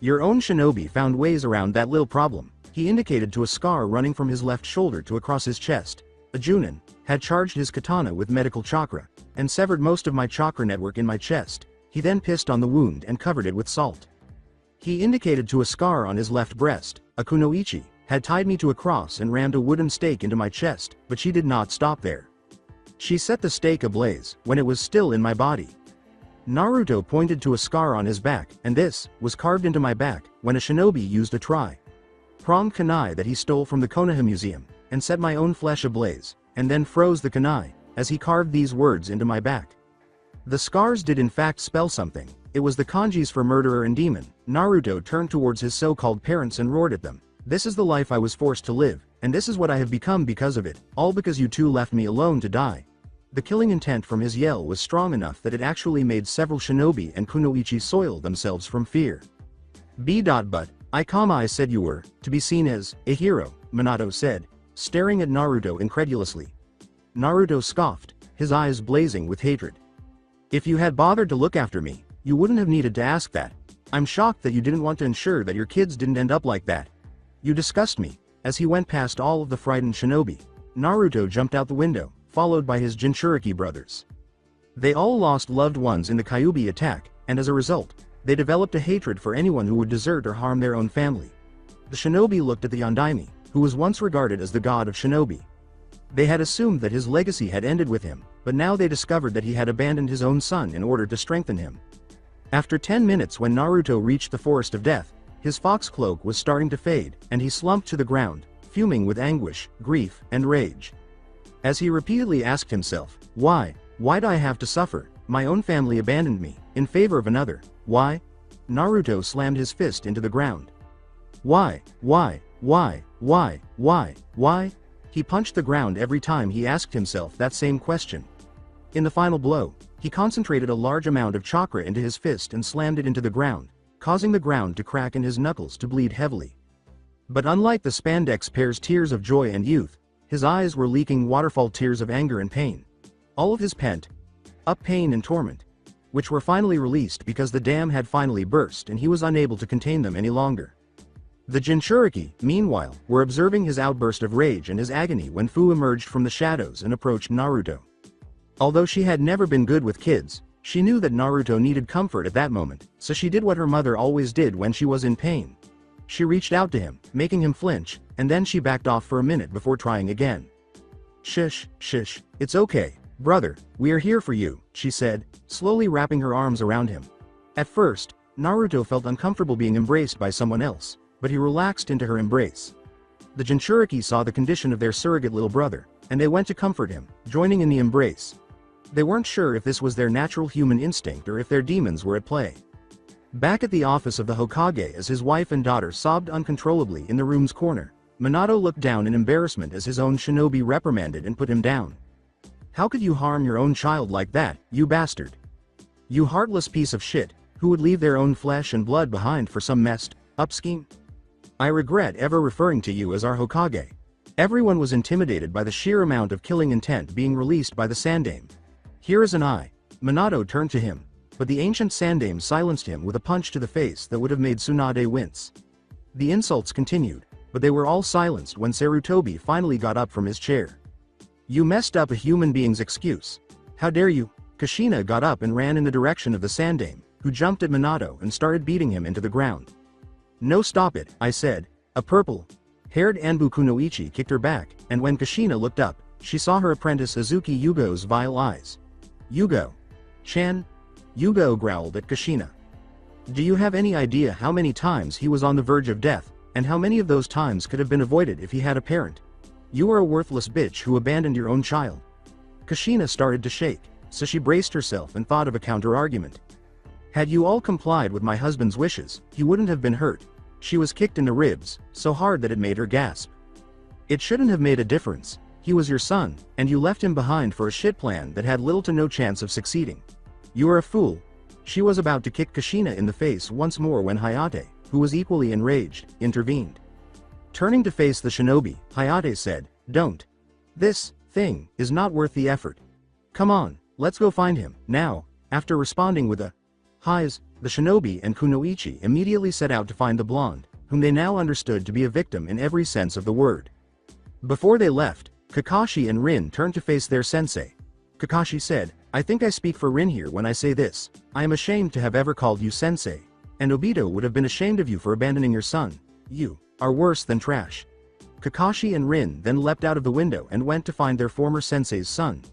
[SPEAKER 2] Your own shinobi found ways around that little problem. He indicated to a scar running from his left shoulder to across his chest. A Chunnin had charged his katana with medical chakra, and severed most of my chakra network in my chest. He then pissed on the wound and covered it with salt. He indicated to a scar on his left breast. A kunoichi had tied me to a cross and rammed a wooden stake into my chest, but she did not stop there. She set the stake ablaze when it was still in my body. Naruto pointed to a scar on his back, and this was carved into my back when a shinobi used a tri-pronged kunai that he stole from the Konoha Museum, and set my own flesh ablaze, and then froze the kunai, as he carved these words into my back. The scars did in fact spell something. It was the kanjis for murderer and demon. Naruto turned towards his so-called parents and roared at them. This is the life I was forced to live, and this is what I have become because of it, all because you two left me alone to die. The killing intent from his yell was strong enough that it actually made several shinobi and kunoichi soil themselves from fear. But, I said you were to be seen as a hero, Minato said, staring at Naruto incredulously. Naruto scoffed, his eyes blazing with hatred. If you had bothered to look after me, you wouldn't have needed to ask that. I'm shocked that you didn't want to ensure that your kids didn't end up like that. You disgust me. As he went past all of the frightened shinobi, Naruto jumped out the window, followed by his Jinchuriki brothers. They all lost loved ones in the Kyuubi attack, and as a result, they developed a hatred for anyone who would desert or harm their own family. The shinobi looked at the Yondaime, who was once regarded as the god of shinobi. They had assumed that his legacy had ended with him, but now they discovered that he had abandoned his own son in order to strengthen him. After 10 minutes, when Naruto reached the Forest of Death, his fox cloak was starting to fade, and he slumped to the ground, fuming with anguish, grief, and rage. As he repeatedly asked himself, why do I have to suffer? My own family abandoned me, in favor of another. Why? Naruto slammed his fist into the ground. Why? He punched the ground every time he asked himself that same question. In the final blow, he concentrated a large amount of chakra into his fist and slammed it into the ground, causing the ground to crack and his knuckles to bleed heavily. But unlike the spandex pair's tears of joy and youth, his eyes were leaking waterfall tears of anger and pain. All of his pent-up pain and torment, which were finally released because the dam had finally burst and he was unable to contain them any longer. The Jinchuriki, meanwhile, were observing his outburst of rage and his agony when Fu emerged from the shadows and approached Naruto. Although she had never been good with kids, she knew that Naruto needed comfort at that moment, so she did what her mother always did when she was in pain. She reached out to him, making him flinch, and then she backed off for a minute before trying again. Shush, it's okay, brother, we are here for you, she said, slowly wrapping her arms around him. At first, Naruto felt uncomfortable being embraced by someone else, but he relaxed into her embrace. The Jinchuriki saw the condition of their surrogate little brother, and they went to comfort him, joining in the embrace. They weren't sure if this was their natural human instinct or if their demons were at play. Back at the office of the Hokage as his wife and daughter sobbed uncontrollably in the room's corner, Minato looked down in embarrassment as his own shinobi reprimanded and put him down. How could you harm your own child like that, you bastard? You heartless piece of shit, who would leave their own flesh and blood behind for some messed up scheme? I regret ever referring to you as our Hokage. Everyone was intimidated by the sheer amount of killing intent being released by the Sandame. Here is an eye. Minato turned to him, but the ancient Sandame silenced him with a punch to the face that would have made Tsunade wince. The insults continued, but they were all silenced when Sarutobi finally got up from his chair. You messed up a human being's excuse. How dare you? Kushina got up and ran in the direction of the Sandame, who jumped at Minato and started beating him into the ground. No, stop it, I said. A purple-haired Anbu Kunoichi kicked her back, and when Kushina looked up, she saw her apprentice Azuki Yugo's vile eyes. Yugo-chan? Yugo growled at Kushina. Do you have any idea how many times he was on the verge of death, and how many of those times could have been avoided if he had a parent? You are a worthless bitch who abandoned your own child. Kushina started to shake, so she braced herself and thought of a counter-argument. Had you all complied with my husband's wishes, he wouldn't have been hurt. She was kicked in the ribs, so hard that it made her gasp. It shouldn't have made a difference. He was your son, and you left him behind for a shit plan that had little to no chance of succeeding. You are a fool. She was about to kick Kushina in the face once more when Hayate, who was equally enraged, intervened. Turning to face the shinobi, Hayate said, Don't. This thing is not worth the effort. Come on, let's go find him, now. After responding with a highs, the shinobi and Kunoichi immediately set out to find the blonde, whom they now understood to be a victim in every sense of the word. Before they left, Kakashi and Rin turned to face their sensei. Kakashi said, I think I speak for Rin here when I say this. I am ashamed to have ever called you sensei. And Obito would have been ashamed of you for abandoning your son. You are worse than trash. Kakashi and Rin then leapt out of the window and went to find their former sensei's son.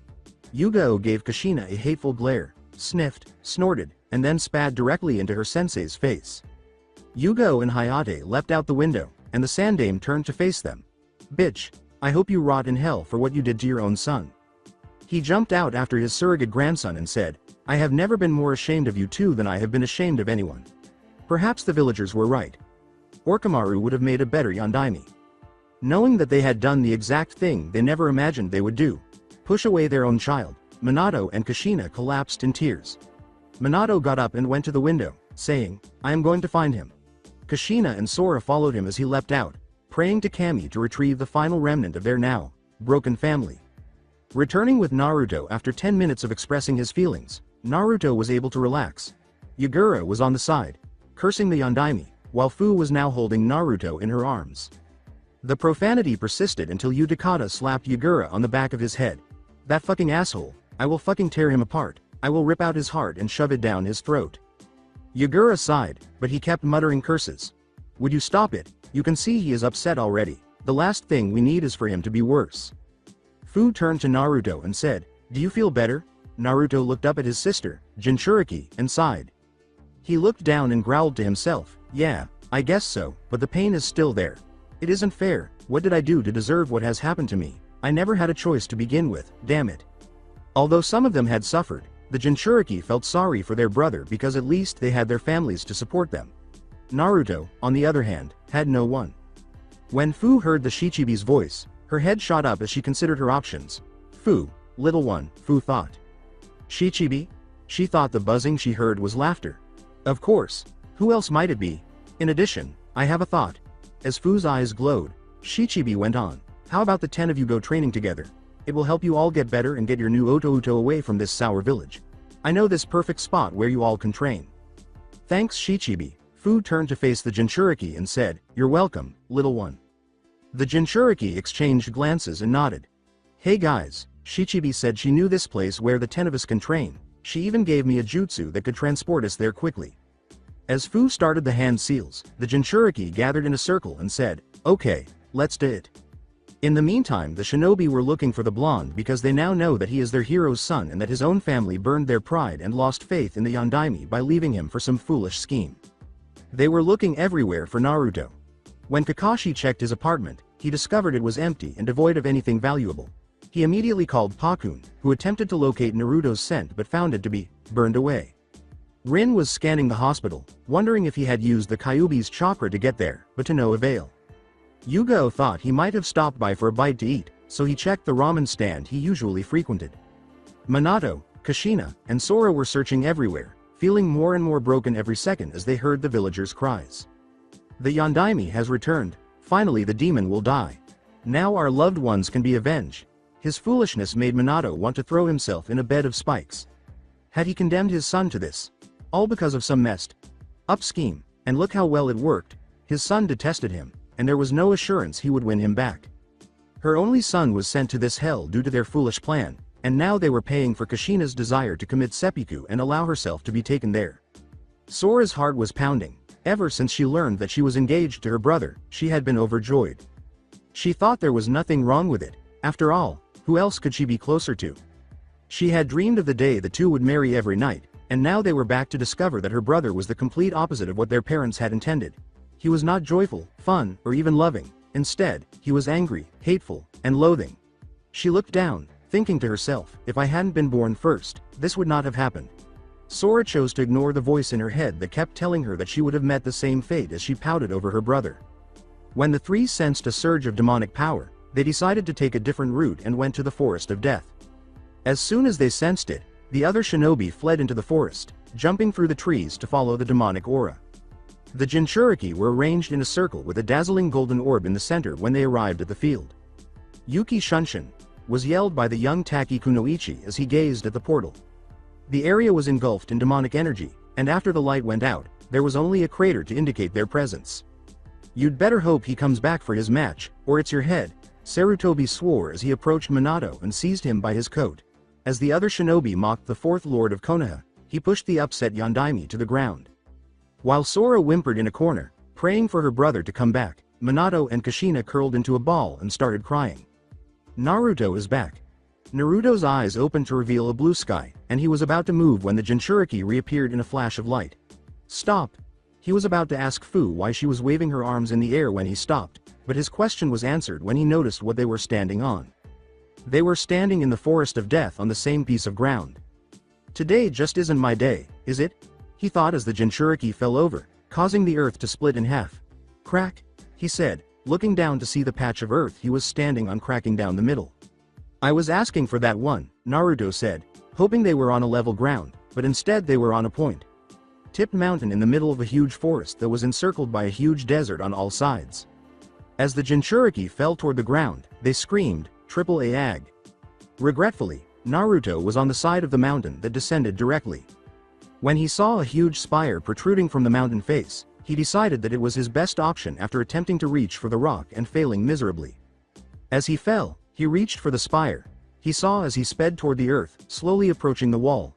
[SPEAKER 2] Yugo gave Kushina a hateful glare, sniffed, snorted, and then spat directly into her sensei's face. Yugo and Hayate leapt out the window, and the Sandame turned to face them. Bitch, I hope you rot in hell for what you did to your own son. He jumped out after his surrogate grandson and said, I have never been more ashamed of you two than I have been ashamed of anyone. Perhaps the villagers were right. Orochimaru would have made a better Yondaime. Knowing that they had done the exact thing they never imagined they would do, push away their own child, Minato and Kushina collapsed in tears. Minato got up and went to the window, saying, I am going to find him. Kushina and Sora followed him as he leapt out, praying to Kami to retrieve the final remnant of their now broken family. Returning with Naruto after 10 minutes of expressing his feelings, Naruto was able to relax. Yagura was on the side, cursing the Yondaime, while Fu was now holding Naruto in her arms. The profanity persisted until Utakata slapped Yagura on the back of his head. That fucking asshole, I will fucking tear him apart, I will rip out his heart and shove it down his throat. Yagura sighed, but he kept muttering curses. Would you stop it? You can see he is upset already. The last thing we need is for him to be worse. Fu turned to Naruto and said, Do you feel better? Naruto looked up at his sister, Jinchuriki, and sighed. He looked down and growled to himself, Yeah, I guess so, but the pain is still there. It isn't fair. What did I do to deserve what has happened to me? I never had a choice to begin with, damn it. Although some of them had suffered, the Jinchuriki felt sorry for their brother because at least they had their families to support them. Naruto, on the other hand, had no one. When Fu heard the Shichibi's voice, her head shot up as she considered her options. Fu, little one, Fu thought. Shichibi? She thought the buzzing she heard was laughter. Of course, who else might it be? In addition, I have a thought. As Fu's eyes glowed, Shichibi went on, How about the 10 of you go training together? It will help you all get better and get your new Oto away from this sour village. I know this perfect spot where you all can train. Thanks Shichibi. Fu turned to face the Jinchuriki and said, You're welcome, little one. The Jinchuriki exchanged glances and nodded. Hey guys, Shichibi said she knew this place where the 10 of us can train. She even gave me a jutsu that could transport us there quickly. As Fu started the hand seals, the Jinchuriki gathered in a circle and said, Okay, let's do it. In the meantime, the shinobi were looking for the blonde because they now know that he is their hero's son and that his own family burned their pride and lost faith in the Yondaime by leaving him for some foolish scheme. They were looking everywhere for Naruto. When Kakashi checked his apartment, he discovered it was empty and devoid of anything valuable. He immediately called Pakun, who attempted to locate Naruto's scent but found it to be burned away. Rin was scanning the hospital, wondering if he had used the Kyuubi's chakra to get there, but to no avail. Yugo thought he might have stopped by for a bite to eat, so he checked the ramen stand he usually frequented. Minato, Kushina, and Sora were searching everywhere, feeling more and more broken every second as they heard the villagers' cries. The Yondaime has returned. Finally the demon will die. Now our loved ones can be avenged. His foolishness made Minato want to throw himself in a bed of spikes. Had he condemned his son to this? All because of some messed up scheme, and look how well it worked. His son detested him, and there was no assurance he would win him back. Her only son was sent to this hell due to their foolish plan, and now they were paying for Kushina's desire to commit seppuku and allow herself to be taken there. Sora's heart was pounding. Ever since she learned that she was engaged to her brother, she had been overjoyed. She thought there was nothing wrong with it. After all, who else could she be closer to? She had dreamed of the day the two would marry every night, and now they were back to discover that her brother was the complete opposite of what their parents had intended. He was not joyful, fun, or even loving. Instead, he was angry, hateful, and loathing. She looked down, thinking to herself, if I hadn't been born first, this would not have happened. Sora chose to ignore the voice in her head that kept telling her that she would have met the same fate as she pouted over her brother. When the three sensed a surge of demonic power, they decided to take a different route and went to the Forest of Death. As soon as they sensed it, the other shinobi fled into the forest, jumping through the trees to follow the demonic aura. The Jinchuriki were arranged in a circle with a dazzling golden orb in the center when they arrived at the field. Yuki Shunshin was yelled by the young Taki Kunoichi as he gazed at the portal. The area was engulfed in demonic energy, and after the light went out, there was only a crater to indicate their presence. You'd better hope he comes back for his match, or it's your head, Sarutobi swore as he approached Minato and seized him by his coat. As the other shinobi mocked the fourth lord of Konoha, he pushed the upset Yondaime to the ground. While Sora whimpered in a corner, praying for her brother to come back, Minato and Kushina curled into a ball and started crying. Naruto is back. Naruto's eyes opened to reveal a blue sky, and he was about to move when the Jinchuriki reappeared in a flash of light. Stop! He was about to ask Fu why she was waving her arms in the air when he stopped, but his question was answered when he noticed what they were standing on. They were standing in the Forest of Death on the same piece of ground. Today just isn't my day, is it? He thought as the Jinchuriki fell over, causing the earth to split in half. Crack, he said, looking down to see the patch of earth he was standing on cracking down the middle. I was asking for that one, Naruto said, hoping they were on a level ground, but instead they were on a point-tipped mountain in the middle of a huge forest that was encircled by a huge desert on all sides. As the Jinchuriki fell toward the ground, they screamed, Triple A Ag. Regretfully, Naruto was on the side of the mountain that descended directly. When he saw a huge spire protruding from the mountain face, he decided that it was his best option after attempting to reach for the rock and failing miserably. As he fell, he reached for the spire. He saw as he sped toward the earth, slowly approaching the wall.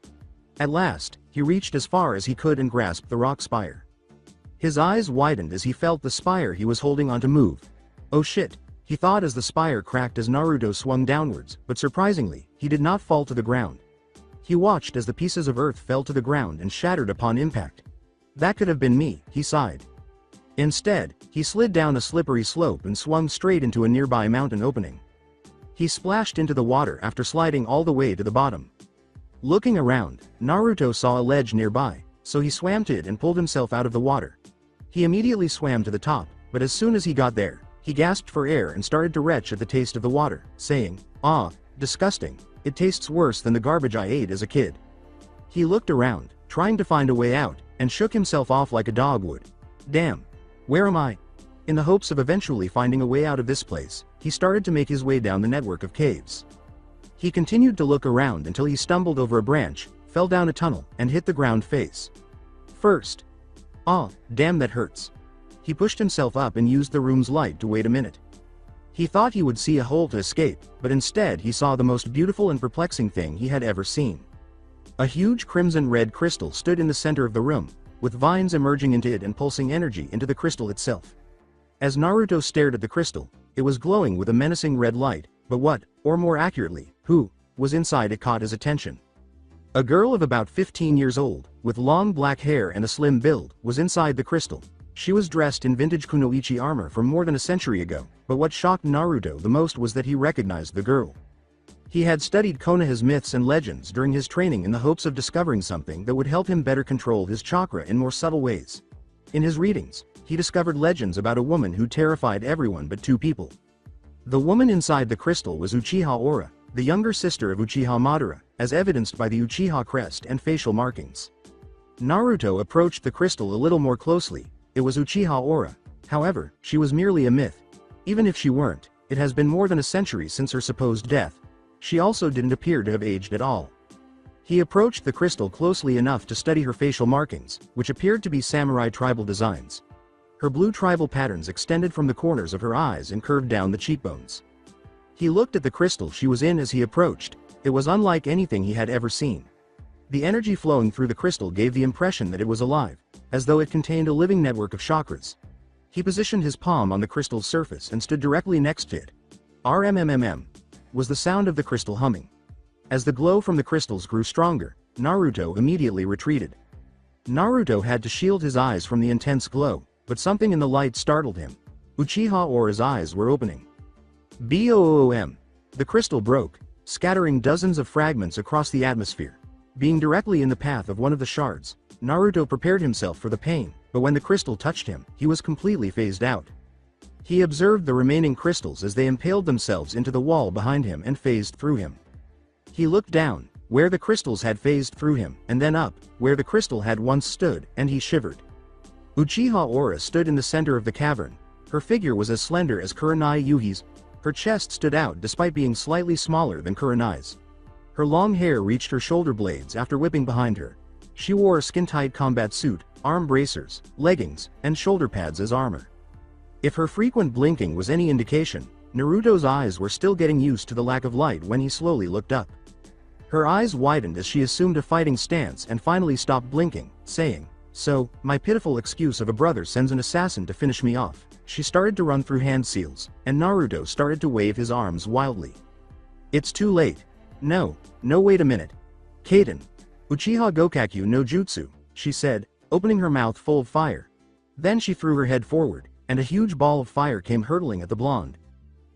[SPEAKER 2] At last, he reached as far as he could and grasped the rock spire. His eyes widened as he felt the spire he was holding on to move. Oh shit, he thought as the spire cracked as Naruto swung downwards, but surprisingly, he did not fall to the ground. He watched as the pieces of earth fell to the ground and shattered upon impact. That could have been me, he sighed. Instead, he slid down a slippery slope and swung straight into a nearby mountain opening. He splashed into the water after sliding all the way to the bottom. Looking around, Naruto saw a ledge nearby, so he swam to it and pulled himself out of the water. He immediately swam to the top, but as soon as he got there, he gasped for air and started to retch at the taste of the water, saying, "Ah, disgusting, it tastes worse than the garbage I ate as a kid." He looked around, trying to find a way out, and shook himself off like a dog would. Damn. Where am I? In the hopes of eventually finding a way out of this place, he started to make his way down the network of caves. He continued to look around until he stumbled over a branch, fell down a tunnel, and hit the ground face first. Ah, damn, that hurts. He pushed himself up and used the room's light to wait a minute. He thought he would see a hole to escape, but instead he saw the most beautiful and perplexing thing he had ever seen. A huge crimson-red crystal stood in the center of the room, with vines emerging into it and pulsing energy into the crystal itself. As Naruto stared at the crystal, It was glowing with a menacing red light, but what, or more accurately, who, was inside it caught his attention. A girl of about 15 years old, with long black hair and a slim build, was inside the crystal. She was dressed in vintage kunoichi armor from more than a century ago, but what shocked Naruto the most was that he recognized the girl. He had studied Konoha's myths and legends during his training in the hopes of discovering something that would help him better control his chakra in more subtle ways. In his readings, he discovered legends about a woman who terrified everyone but two people. The woman inside the crystal was Uchiha Ora, the younger sister of Uchiha Madara, as evidenced by the Uchiha crest and facial markings. Naruto approached the crystal a little more closely. It was Uchiha Ora. However, she was merely a myth. Even if she weren't, it has been more than a century since her supposed death. She also didn't appear to have aged at all. He approached the crystal closely enough to study her facial markings, which appeared to be samurai tribal designs. Her blue tribal patterns extended from the corners of her eyes and curved down the cheekbones. He looked at the crystal she was in as he approached. It was unlike anything he had ever seen. The energy flowing through the crystal gave the impression that it was alive, as though it contained a living network of chakras. He positioned his palm on the crystal's surface and stood directly next to it. RMMMM was the sound of the crystal humming. As the glow from the crystals grew stronger, Naruto immediately retreated. Naruto had to shield his eyes from the intense glow, but something in the light startled him. Uchiha Ora's eyes were opening. Boom! The crystal broke, scattering dozens of fragments across the atmosphere. Being directly in the path of one of the shards, Naruto prepared himself for the pain, but when the crystal touched him, he was completely phased out. He observed the remaining crystals as they impaled themselves into the wall behind him and phased through him. He looked down, where the crystals had phased through him, and then up, where the crystal had once stood, and he shivered. Uchiha Ora stood in the center of the cavern. Her figure was as slender as Kurenai Yuhi's. Her chest stood out despite being slightly smaller than Kurenai's. Her long hair reached her shoulder blades after whipping behind her. She wore a skin-tight combat suit, arm bracers, leggings, and shoulder pads as armor. If her frequent blinking was any indication, Naruto's eyes were still getting used to the lack of light when he slowly looked up. Her eyes widened as she assumed a fighting stance and finally stopped blinking, saying, "So, my pitiful excuse of a brother sends an assassin to finish me off." She started to run through hand seals, and Naruto started to wave his arms wildly. "It's too late. No, wait a minute. Kaden. Uchiha Gokakyu no Jutsu," she said, opening her mouth full of fire. Then she threw her head forward, and a huge ball of fire came hurtling at the blonde.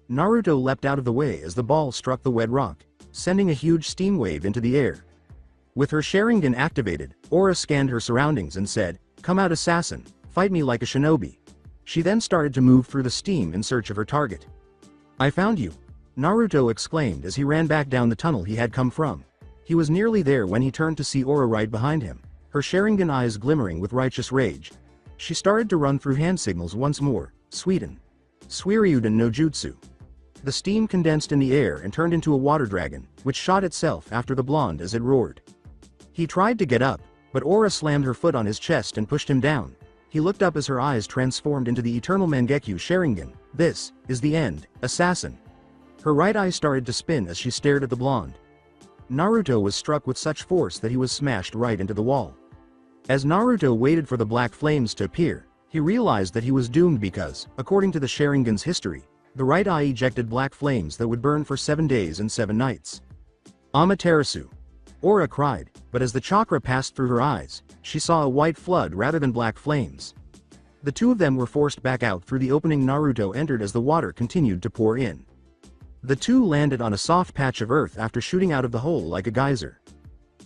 [SPEAKER 2] Naruto leapt out of the way as the ball struck the wet rock, sending a huge steam wave into the air. With her Sharingan activated, Ora scanned her surroundings and said, "Come out, assassin, fight me like a shinobi." She then started to move through the steam in search of her target. "I found you!" Naruto exclaimed as he ran back down the tunnel he had come from. He was nearly there when he turned to see Ora right behind him, her Sharingan eyes glimmering with righteous rage. She started to run through hand signals once more. Suiden. Suiryuden no Jutsu. The steam condensed in the air and turned into a water dragon, which shot itself after the blonde as it roared. He tried to get up, but Ora slammed her foot on his chest and pushed him down. He looked up as her eyes transformed into the eternal Mangekyo Sharingan. "This is the end, assassin." Her right eye started to spin as she stared at the blonde. Naruto was struck with such force that he was smashed right into the wall. As Naruto waited for the black flames to appear, he realized that he was doomed because, according to the Sharingan's history, the right eye ejected black flames that would burn for 7 days and 7 nights. "Amaterasu!" Ora cried, but as the chakra passed through her eyes, she saw a white flood rather than black flames. The two of them were forced back out through the opening Naruto entered as the water continued to pour in. The two landed on a soft patch of earth after shooting out of the hole like a geyser.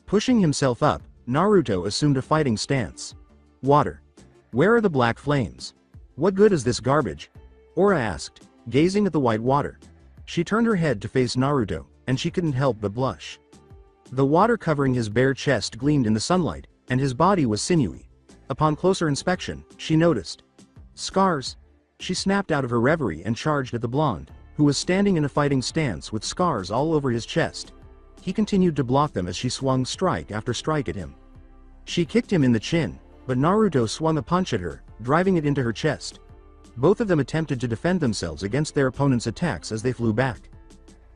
[SPEAKER 2] Pushing himself up, Naruto assumed a fighting stance. "Water. Where are the black flames? What good is this garbage?" Ora asked, gazing at the white water. She turned her head to face Naruto, and she couldn't help but blush. The water covering his bare chest gleamed in the sunlight, and his body was sinewy. Upon closer inspection, she noticed scars. She snapped out of her reverie and charged at the blonde, who was standing in a fighting stance with scars all over his chest. He continued to block them as she swung strike after strike at him. She kicked him in the chin, but Naruto swung a punch at her, driving it into her chest. Both of them attempted to defend themselves against their opponent's attacks as they flew back.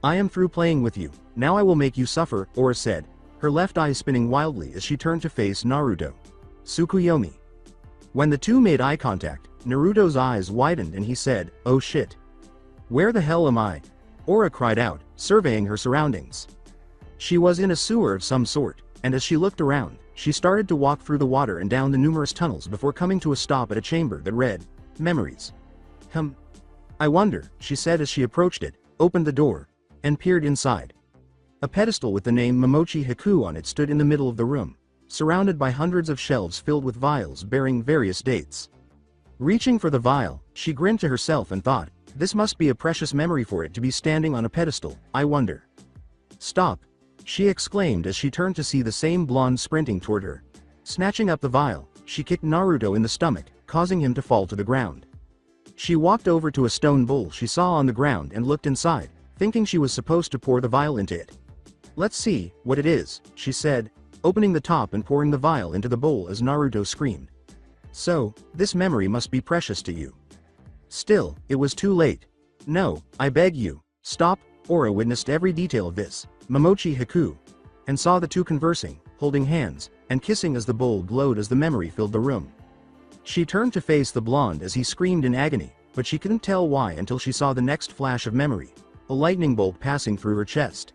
[SPEAKER 2] "I am through playing with you, now I will make you suffer," Ora said, her left eye spinning wildly as she turned to face Naruto. "Tsukuyomi." When the two made eye contact, Naruto's eyes widened and he said, "Oh shit." Where the hell am I? Aura cried out, surveying her surroundings. She was in a sewer of some sort, and as she looked around, she started to walk through the water and down the numerous tunnels before coming to a stop at a chamber that read, Memories. I wonder, she said as she approached it, opened the door, and peered inside. A pedestal with the name Momochi Haku on it stood in the middle of the room, surrounded by hundreds of shelves filled with vials bearing various dates. Reaching for the vial, she grinned to herself and thought, this must be a precious memory for it to be standing on a pedestal, I wonder. Stop! She exclaimed as she turned to see the same blonde sprinting toward her. Snatching up the vial, she kicked Naruto in the stomach, causing him to fall to the ground. She walked over to a stone bowl she saw on the ground and looked inside, thinking she was supposed to pour the vial into it. Let's see what it is, she said, opening the top and pouring the vial into the bowl as Naruto screamed. So, this memory must be precious to you. Still, it was too late. No, I beg you, stop. Aura witnessed every detail of this, Momochi Haku, and saw the two conversing, holding hands, and kissing as the bowl glowed as the memory filled the room. She turned to face the blonde as he screamed in agony, but she couldn't tell why until she saw the next flash of memory, a lightning bolt passing through her chest.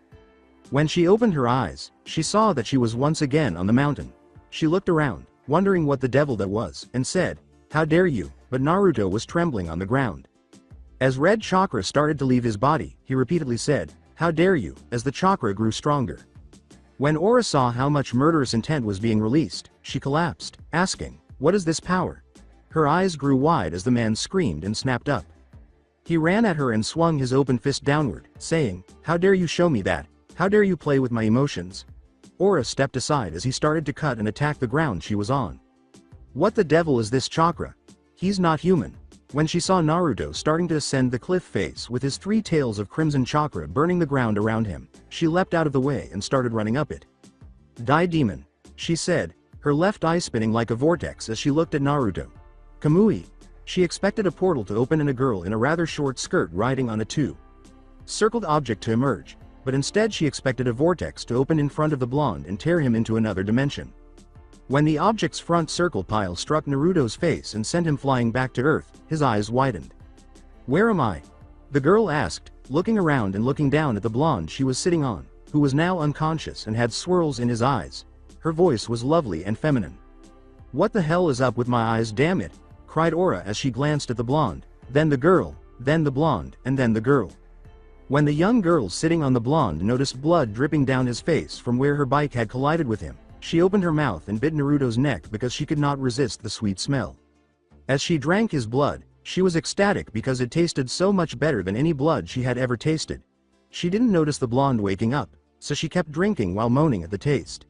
[SPEAKER 2] When she opened her eyes, she saw that she was once again on the mountain. She looked around, wondering what the devil that was, and said, How dare you, but Naruto was trembling on the ground. As red chakra started to leave his body, he repeatedly said, How dare you, as the chakra grew stronger. When Aura saw how much murderous intent was being released, she collapsed, asking, What is this power? Her eyes grew wide as the man screamed and snapped up. He ran at her and swung his open fist downward, saying, How dare you show me that? How dare you play with my emotions? Aura stepped aside as he started to cut and attack the ground she was on. What the devil is this chakra? He's not human. When she saw Naruto starting to ascend the cliff face with his 3 tails of crimson chakra burning the ground around him, she leapt out of the way and started running up it. Die demon, she said, her left eye spinning like a vortex as she looked at Naruto. Kamui. She expected a portal to open and a girl in a rather short skirt riding on a 2-circled object to emerge, but instead she expected a vortex to open in front of the blonde and tear him into another dimension. When the object's front circle pile struck Naruto's face and sent him flying back to Earth, his eyes widened. Where am I? The girl asked, looking around and looking down at the blonde she was sitting on, who was now unconscious and had swirls in his eyes. Her voice was lovely and feminine. What the hell is up with my eyes, damn it? Cried Aura as she glanced at the blonde, then the girl, then the blonde, and then the girl. When the young girl sitting on the blonde noticed blood dripping down his face from where her bike had collided with him, she opened her mouth and bit Naruto's neck because she could not resist the sweet smell. As she drank his blood, she was ecstatic because it tasted so much better than any blood she had ever tasted. She didn't notice the blonde waking up, so she kept drinking while moaning at the taste.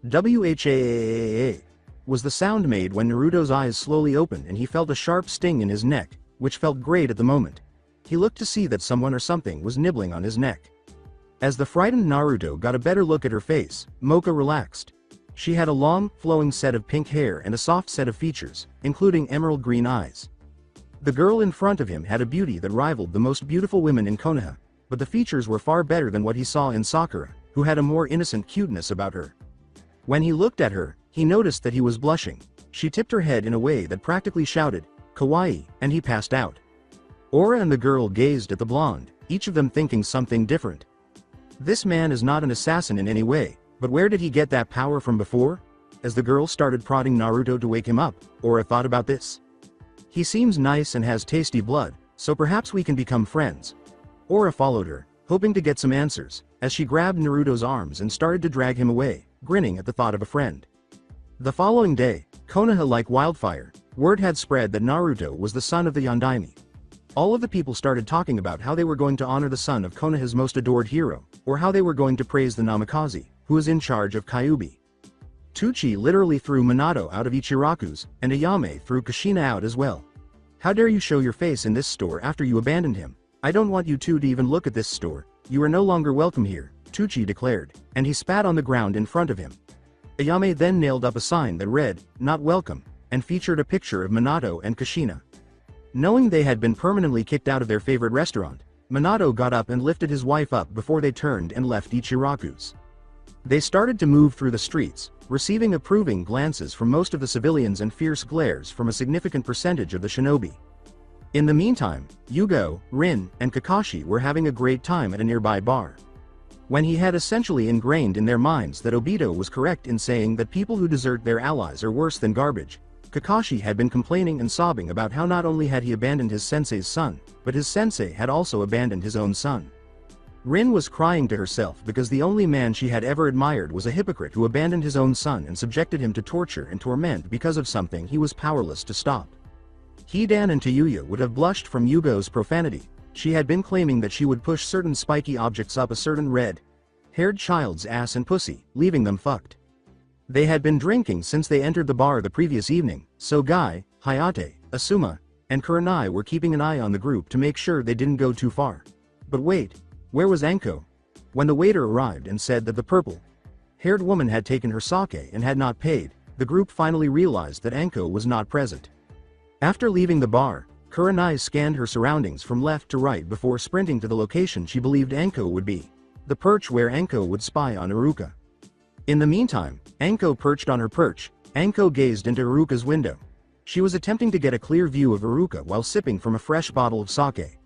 [SPEAKER 2] Whaa was the sound made when Naruto's eyes slowly opened and he felt a sharp sting in his neck, which felt great at the moment. He looked to see that someone or something was nibbling on his neck. As the frightened Naruto got a better look at her face, Mocha relaxed. She had a long, flowing set of pink hair and a soft set of features, including emerald green eyes. The girl in front of him had a beauty that rivaled the most beautiful women in Konoha, but the features were far better than what he saw in Sakura, who had a more innocent cuteness about her. When he looked at her, he noticed that he was blushing. She tipped her head in a way that practically shouted, Kawaii, and he passed out. Aura and the girl gazed at the blonde, each of them thinking something different. This man is not an assassin in any way, but where did he get that power from before? As the girl started prodding Naruto to wake him up, Aura thought about this. He seems nice and has tasty blood, so perhaps we can become friends. Aura followed her, hoping to get some answers, as she grabbed Naruto's arms and started to drag him away, grinning at the thought of a friend. The following day, Konoha like wildfire, word had spread that Naruto was the son of the Yondaime. All of the people started talking about how they were going to honor the son of Konoha's most adored hero, or how they were going to praise the Namikaze, who is in charge of Kyuubi. Tucci literally threw Minato out of Ichiraku's, and Ayame threw Kushina out as well. How dare you show your face in this store after you abandoned him? I don't want you two to even look at this store. You are no longer welcome here, Tucci declared, and he spat on the ground in front of him. Ayame then nailed up a sign that read, Not welcome, and featured a picture of Minato and Kushina. Knowing they had been permanently kicked out of their favorite restaurant, Minato got up and lifted his wife up before they turned and left Ichiraku's. They started to move through the streets, receiving approving glances from most of the civilians and fierce glares from a significant percentage of the shinobi. In the meantime, Yugo, Rin, and Kakashi were having a great time at a nearby bar. When he had essentially ingrained in their minds that Obito was correct in saying that people who desert their allies are worse than garbage, Kakashi had been complaining and sobbing about how not only had he abandoned his sensei's son, but his sensei had also abandoned his own son. Rin was crying to herself because the only man she had ever admired was a hypocrite who abandoned his own son and subjected him to torture and torment because of something he was powerless to stop. Hidan and Tayuya would have blushed from Yugo's profanity. She had been claiming that she would push certain spiky objects up a certain red-haired child's ass and pussy, leaving them fucked. They had been drinking since they entered the bar the previous evening, so Guy, Hayate, Asuma, and Kurenai were keeping an eye on the group to make sure they didn't go too far. But wait, where was Anko? When the waiter arrived and said that the purple-haired woman had taken her sake and had not paid, the group finally realized that Anko was not present. After leaving the bar, Kurenai scanned her surroundings from left to right before sprinting to the location she believed Anko would be, the perch where Anko would spy on Iruka. In the meantime, Anko perched on her perch. Anko gazed into Iruka's window. She was attempting to get a clear view of Iruka while sipping from a fresh bottle of sake.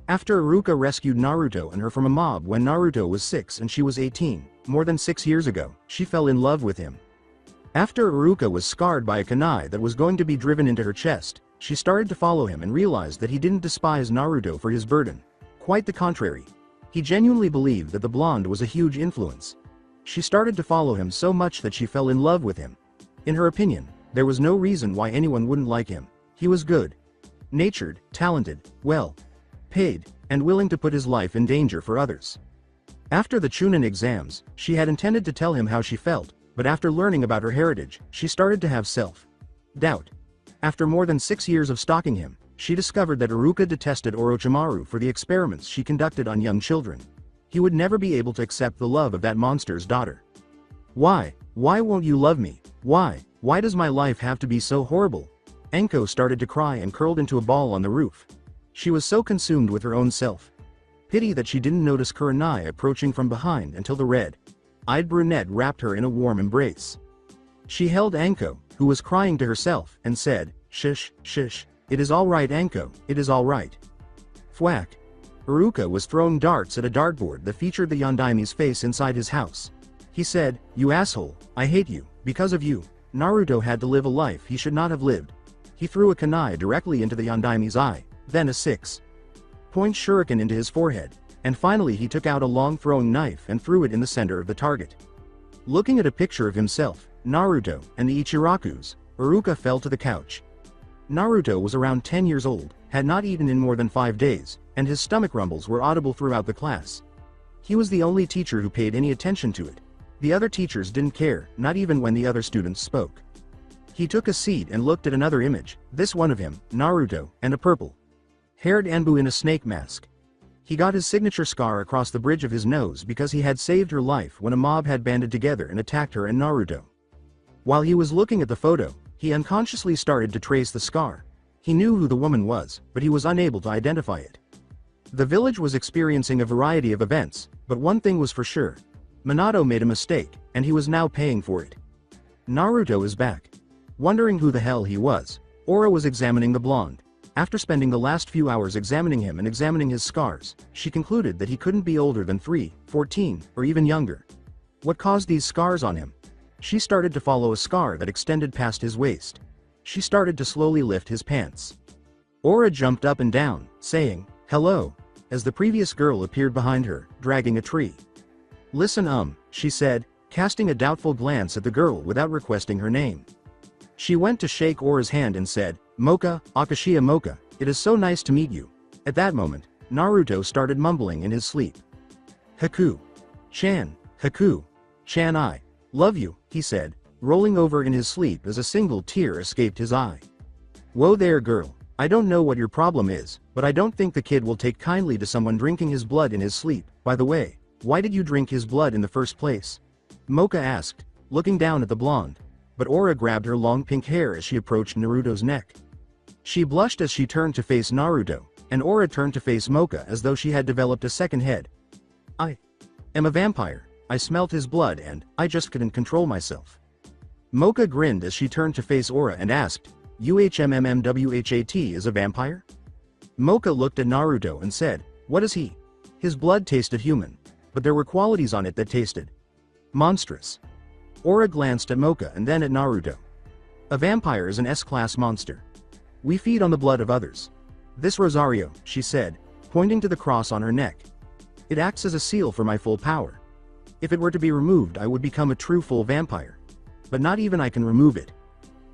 [SPEAKER 2] After Iruka rescued Naruto and her from a mob when Naruto was 6 and she was 18, more than 6 years ago, she fell in love with him. After Iruka was scarred by a kunai that was going to be driven into her chest, she started to follow him and realized that he didn't despise Naruto for his burden. Quite the contrary. He genuinely believed that the blonde was a huge influence. She started to follow him so much that she fell in love with him. In her opinion, there was no reason why anyone wouldn't like him. He was good, natured, talented, well paid, and willing to put his life in danger for others. After the Chunnin exams, she had intended to tell him how she felt, but after learning about her heritage, she started to have self-doubt. After more than 6 years of stalking him, she discovered that Iruka detested Orochimaru for the experiments she conducted on young children. He would never be able to accept the love of that monster's daughter. Why won't you love me? Why does my life have to be so horrible? Anko started to cry and curled into a ball on the roof. She was so consumed with her own self-pity that she didn't notice Kurenai approaching from behind until the red-eyed brunette wrapped her in a warm embrace. She held Anko, who was crying to herself, and said, "Shush, shush, it is all right Anko, it is all right." Thwack. Iruka was throwing darts at a dartboard that featured the Yondaime's face inside his house. He said, "You asshole, I hate you, because of you. Naruto had to live a life he should not have lived." He threw a kunai directly into the Yondaime's eye, then a 6-point shuriken into his forehead, and finally he took out a long throwing knife and threw it in the center of the target. Looking at a picture of himself, Naruto, and the Ichirakus, Iruka fell to the couch. Naruto was around 10 years old, had not eaten in more than 5 days, and his stomach rumbles were audible throughout the class. He was the only teacher who paid any attention to it. The other teachers didn't care, not even when the other students spoke. He took a seat and looked at another image, this one of him, Naruto, and a purple-haired Anbu in a snake mask. He got his signature scar across the bridge of his nose because he had saved her life when a mob had banded together and attacked her and Naruto. While he was looking at the photo, he unconsciously started to trace the scar. He knew who the woman was, but he was unable to identify it. The village was experiencing a variety of events, but one thing was for sure. Minato made a mistake, and he was now paying for it. Naruto is back. Wondering who the hell he was, Ora was examining the blonde. After spending the last few hours examining him and examining his scars, she concluded that he couldn't be older than 3, 14, or even younger. What caused these scars on him? She started to follow a scar that extended past his waist. She started to slowly lift his pants. Ora jumped up and down, saying, "Hello," as the previous girl appeared behind her, dragging a tree. "Listen, she said, casting a doubtful glance at the girl without requesting her name. She went to shake Ora's hand and said, "Mocha, Akashiya Mocha, it is so nice to meet you." At that moment, Naruto started mumbling in his sleep. "Haku-chan, Haku-chan, I love you," he said, rolling over in his sleep as a single tear escaped his eye. "Whoa there girl, I don't know what your problem is, but I don't think the kid will take kindly to someone drinking his blood in his sleep. By the way, why did you drink his blood in the first place?" Mocha asked, looking down at the blonde. But Ora grabbed her long pink hair as she approached Naruto's neck. She blushed as she turned to face Naruto, and Ora turned to face Mocha as though she had developed a second head. "I am a vampire. I smelt his blood and I just couldn't control myself." Mocha grinned as she turned to face Ora and asked, "UHMMMWHAT is a vampire?" Mocha looked at Naruto and said, "What is he?" His blood tasted human, but there were qualities on it that tasted monstrous. Aura glanced at Mocha and then at Naruto. A vampire is an S-class monster. We feed on the blood of others. This Rosario, she said, pointing to the cross on her neck. It acts as a seal for my full power. If it were to be removed, I would become a true full vampire. But not even I can remove it.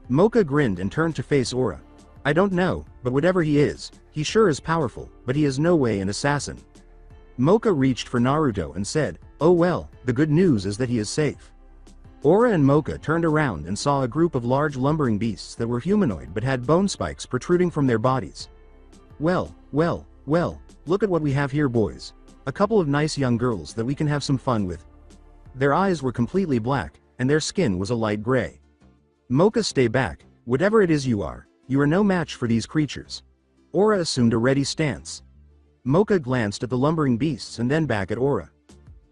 [SPEAKER 2] Mocha grinned and turned to face Aura. I don't know, but whatever he is, he sure is powerful, but he is no way an assassin. Mocha reached for Naruto and said, "Oh well, the good news is that he is safe." Aura and Mocha turned around and saw a group of large lumbering beasts that were humanoid but had bone spikes protruding from their bodies. Well, look at what we have here, boys. A couple of nice young girls that we can have some fun with. Their eyes were completely black, and their skin was a light gray. Mocha, stay back, whatever it is you are no match for these creatures. Aura assumed a ready stance. Mocha glanced at the lumbering beasts and then back at Aura.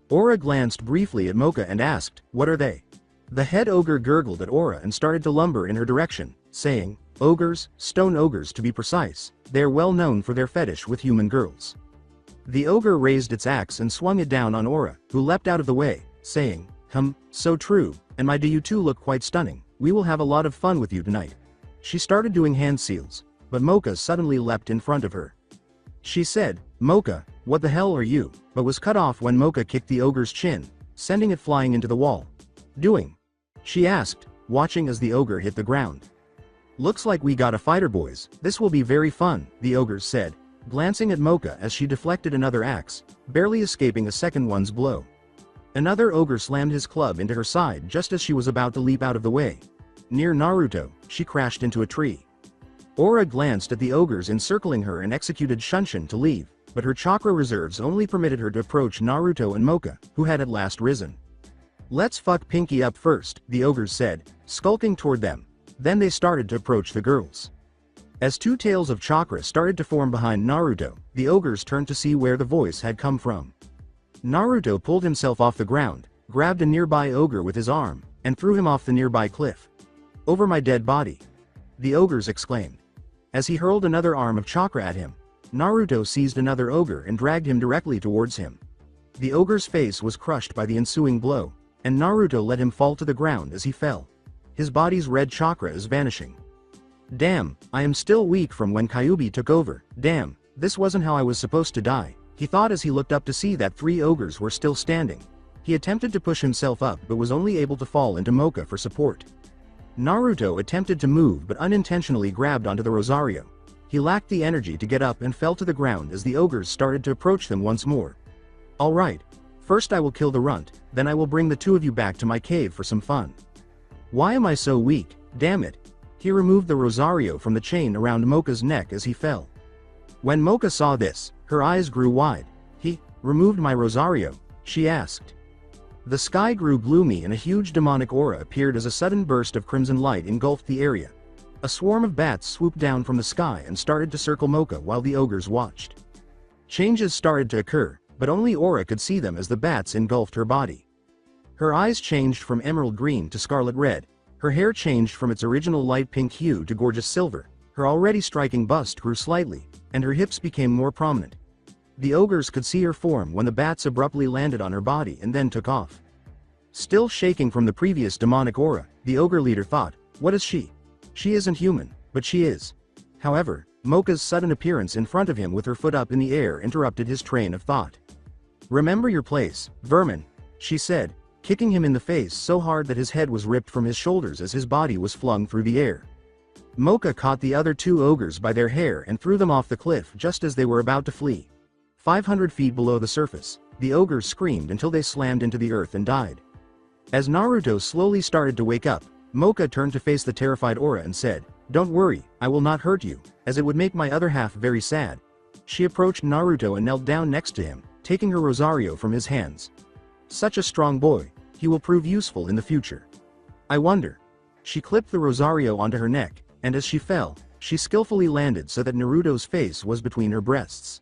[SPEAKER 2] Aura glanced briefly at Mocha and asked, "What are they?" The head ogre gurgled at Aura and started to lumber in her direction, saying, "Ogres, stone ogres to be precise, they are well known for their fetish with human girls." The ogre raised its axe and swung it down on Aura, who leapt out of the way, saying, So true, and my do you two look quite stunning, we will have a lot of fun with you tonight." She started doing hand seals, but Mocha suddenly leapt in front of her. She said, "Mocha, what the hell are you?" but was cut off when Mocha kicked the ogre's chin, sending it flying into the wall. "Doing?" she asked, watching as the ogre hit the ground. "Looks like we got a fighter, boys, this will be very fun," the ogre said, glancing at Mocha as she deflected another axe, barely escaping a second one's blow. Another ogre slammed his club into her side just as she was about to leap out of the way. Near Naruto, she crashed into a tree. Aura glanced at the ogres encircling her and executed Shunshin to leave, but her chakra reserves only permitted her to approach Naruto and Mocha, who had at last risen. "Let's fuck Pinky up first," the ogres said, skulking toward them. Then they started to approach the girls. As two tails of chakra started to form behind Naruto, the ogres turned to see where the voice had come from. Naruto pulled himself off the ground, grabbed a nearby ogre with his arm, and threw him off the nearby cliff. "Over my dead body!" the ogres exclaimed. As he hurled another arm of chakra at him, Naruto seized another ogre and dragged him directly towards him. The ogre's face was crushed by the ensuing blow, and Naruto let him fall to the ground as he fell. His body's red chakra is vanishing. "Damn, I am still weak from when Kyuubi took over. Damn, this wasn't how I was supposed to die," he thought as he looked up to see that 3 ogres were still standing. He attempted to push himself up but was only able to fall into Mocha for support. Naruto attempted to move but unintentionally grabbed onto the Rosario. He lacked the energy to get up and fell to the ground as the ogres started to approach them once more. "Alright. First I will kill the runt, then I will bring the two of you back to my cave for some fun. Why am I so weak, damn it?" He removed the Rosario from the chain around Mocha's neck as he fell. When Mocha saw this, her eyes grew wide. "He removed my Rosario?" she asked. The sky grew gloomy and a huge demonic aura appeared as a sudden burst of crimson light engulfed the area. A swarm of bats swooped down from the sky and started to circle Mocha while the ogres watched. Changes started to occur, but only Aura could see them as the bats engulfed her body. Her eyes changed from emerald green to scarlet red, her hair changed from its original light pink hue to gorgeous silver, her already striking bust grew slightly, and her hips became more prominent. The ogres could see her form when the bats abruptly landed on her body and then took off. Still shaking from the previous demonic aura, the ogre leader thought, "What is she? She isn't human, but she is." However, Mocha's sudden appearance in front of him with her foot up in the air interrupted his train of thought. "Remember your place, vermin," she said, kicking him in the face so hard that his head was ripped from his shoulders as his body was flung through the air. Mocha caught the other 2 ogres by their hair and threw them off the cliff just as they were about to flee. 500 feet below the surface, the ogres screamed until they slammed into the earth and died. As Naruto slowly started to wake up, Mocha turned to face the terrified Aura and said, "Don't worry, I will not hurt you, as it would make my other half very sad." She approached Naruto and knelt down next to him, taking her Rosario from his hands. "Such a strong boy, he will prove useful in the future. I wonder." She clipped the Rosario onto her neck, and as she fell, she skillfully landed so that Naruto's face was between her breasts.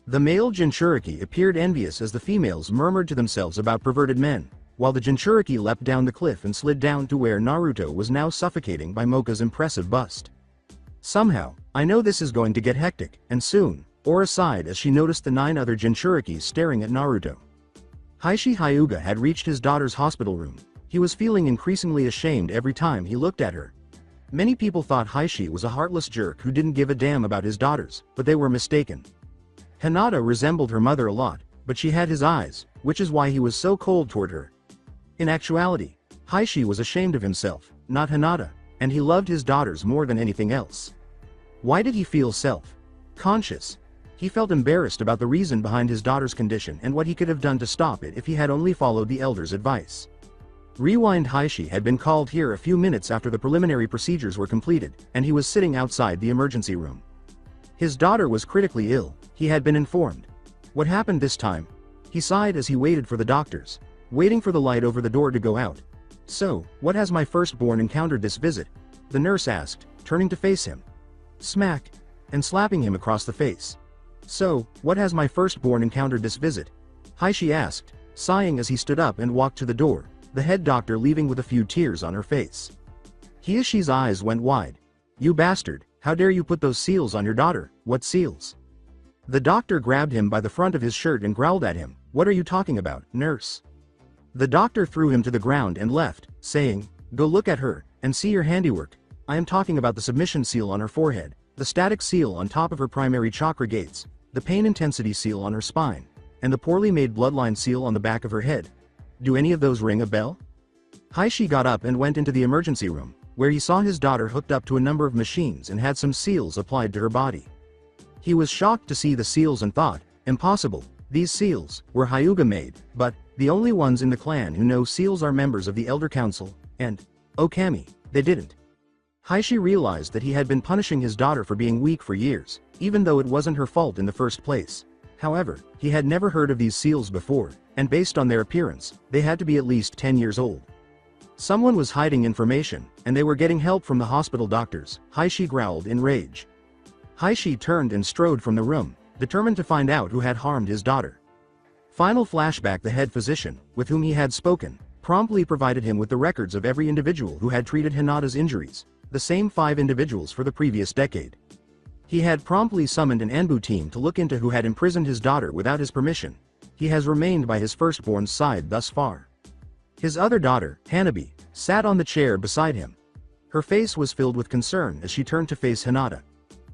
[SPEAKER 2] The male Jinchuriki appeared envious as the females murmured to themselves about perverted men, while the Jinchuriki leapt down the cliff and slid down to where Naruto was now suffocating by Mocha's impressive bust. Somehow, I know this is going to get hectic, and soon. Aura sighed as she noticed the 9 other Jinchurikis staring at Naruto. Heishi Hyuga had reached his daughter's hospital room. He was feeling increasingly ashamed every time he looked at her. Many people thought Heishi was a heartless jerk who didn't give a damn about his daughters, but they were mistaken. Hinata resembled her mother a lot, but she had his eyes, which is why he was so cold toward her. In actuality, Heishi was ashamed of himself, not Hinata, and he loved his daughters more than anything else. Why did he feel self-conscious? He felt embarrassed about the reason behind his daughter's condition and what he could have done to stop it if he had only followed the elder's advice. Rewind. Heishi had been called here a few minutes after the preliminary procedures were completed, and he was sitting outside the emergency room. His daughter was critically ill, he had been informed. What happened this time? He sighed as he waited for the doctors, waiting for the light over the door to go out. So, what has my firstborn encountered this visit? The nurse asked, turning to face him. Smack! And slapping him across the face. So, what has my firstborn encountered this visit? Heishi asked, sighing as he stood up and walked to the door, the head doctor leaving with a few tears on her face. Hiashi's eyes went wide. You bastard, how dare you put those seals on your daughter? What seals? The doctor grabbed him by the front of his shirt and growled at him. What are you talking about, nurse? The doctor threw him to the ground and left, saying, go look at her, and see your handiwork. I am talking about the submission seal on her forehead, the static seal on top of her primary chakra gates, the pain intensity seal on her spine, and the poorly made bloodline seal on the back of her head. Do any of those ring a bell? Heishi got up and went into the emergency room, where he saw his daughter hooked up to a number of machines and had some seals applied to her body. He was shocked to see the seals and thought, impossible, these seals were Hyuga made, but the only ones in the clan who know seals are members of the Elder Council, and, oh Kami, they didn't. Heishi realized that he had been punishing his daughter for being weak for years, even though it wasn't her fault in the first place. However, he had never heard of these seals before, and based on their appearance, they had to be at least 10 years old. Someone was hiding information, and they were getting help from the hospital doctors, Heishi growled in rage. Heishi turned and strode from the room, determined to find out who had harmed his daughter. Final flashback. The head physician, with whom he had spoken, promptly provided him with the records of every individual who had treated Hinata's injuries, the same 5 individuals for the previous decade. He had promptly summoned an Anbu team to look into who had imprisoned his daughter without his permission. He has remained by his firstborn's side thus far. His other daughter, Hanabi, sat on the chair beside him. Her face was filled with concern as she turned to face Hinata.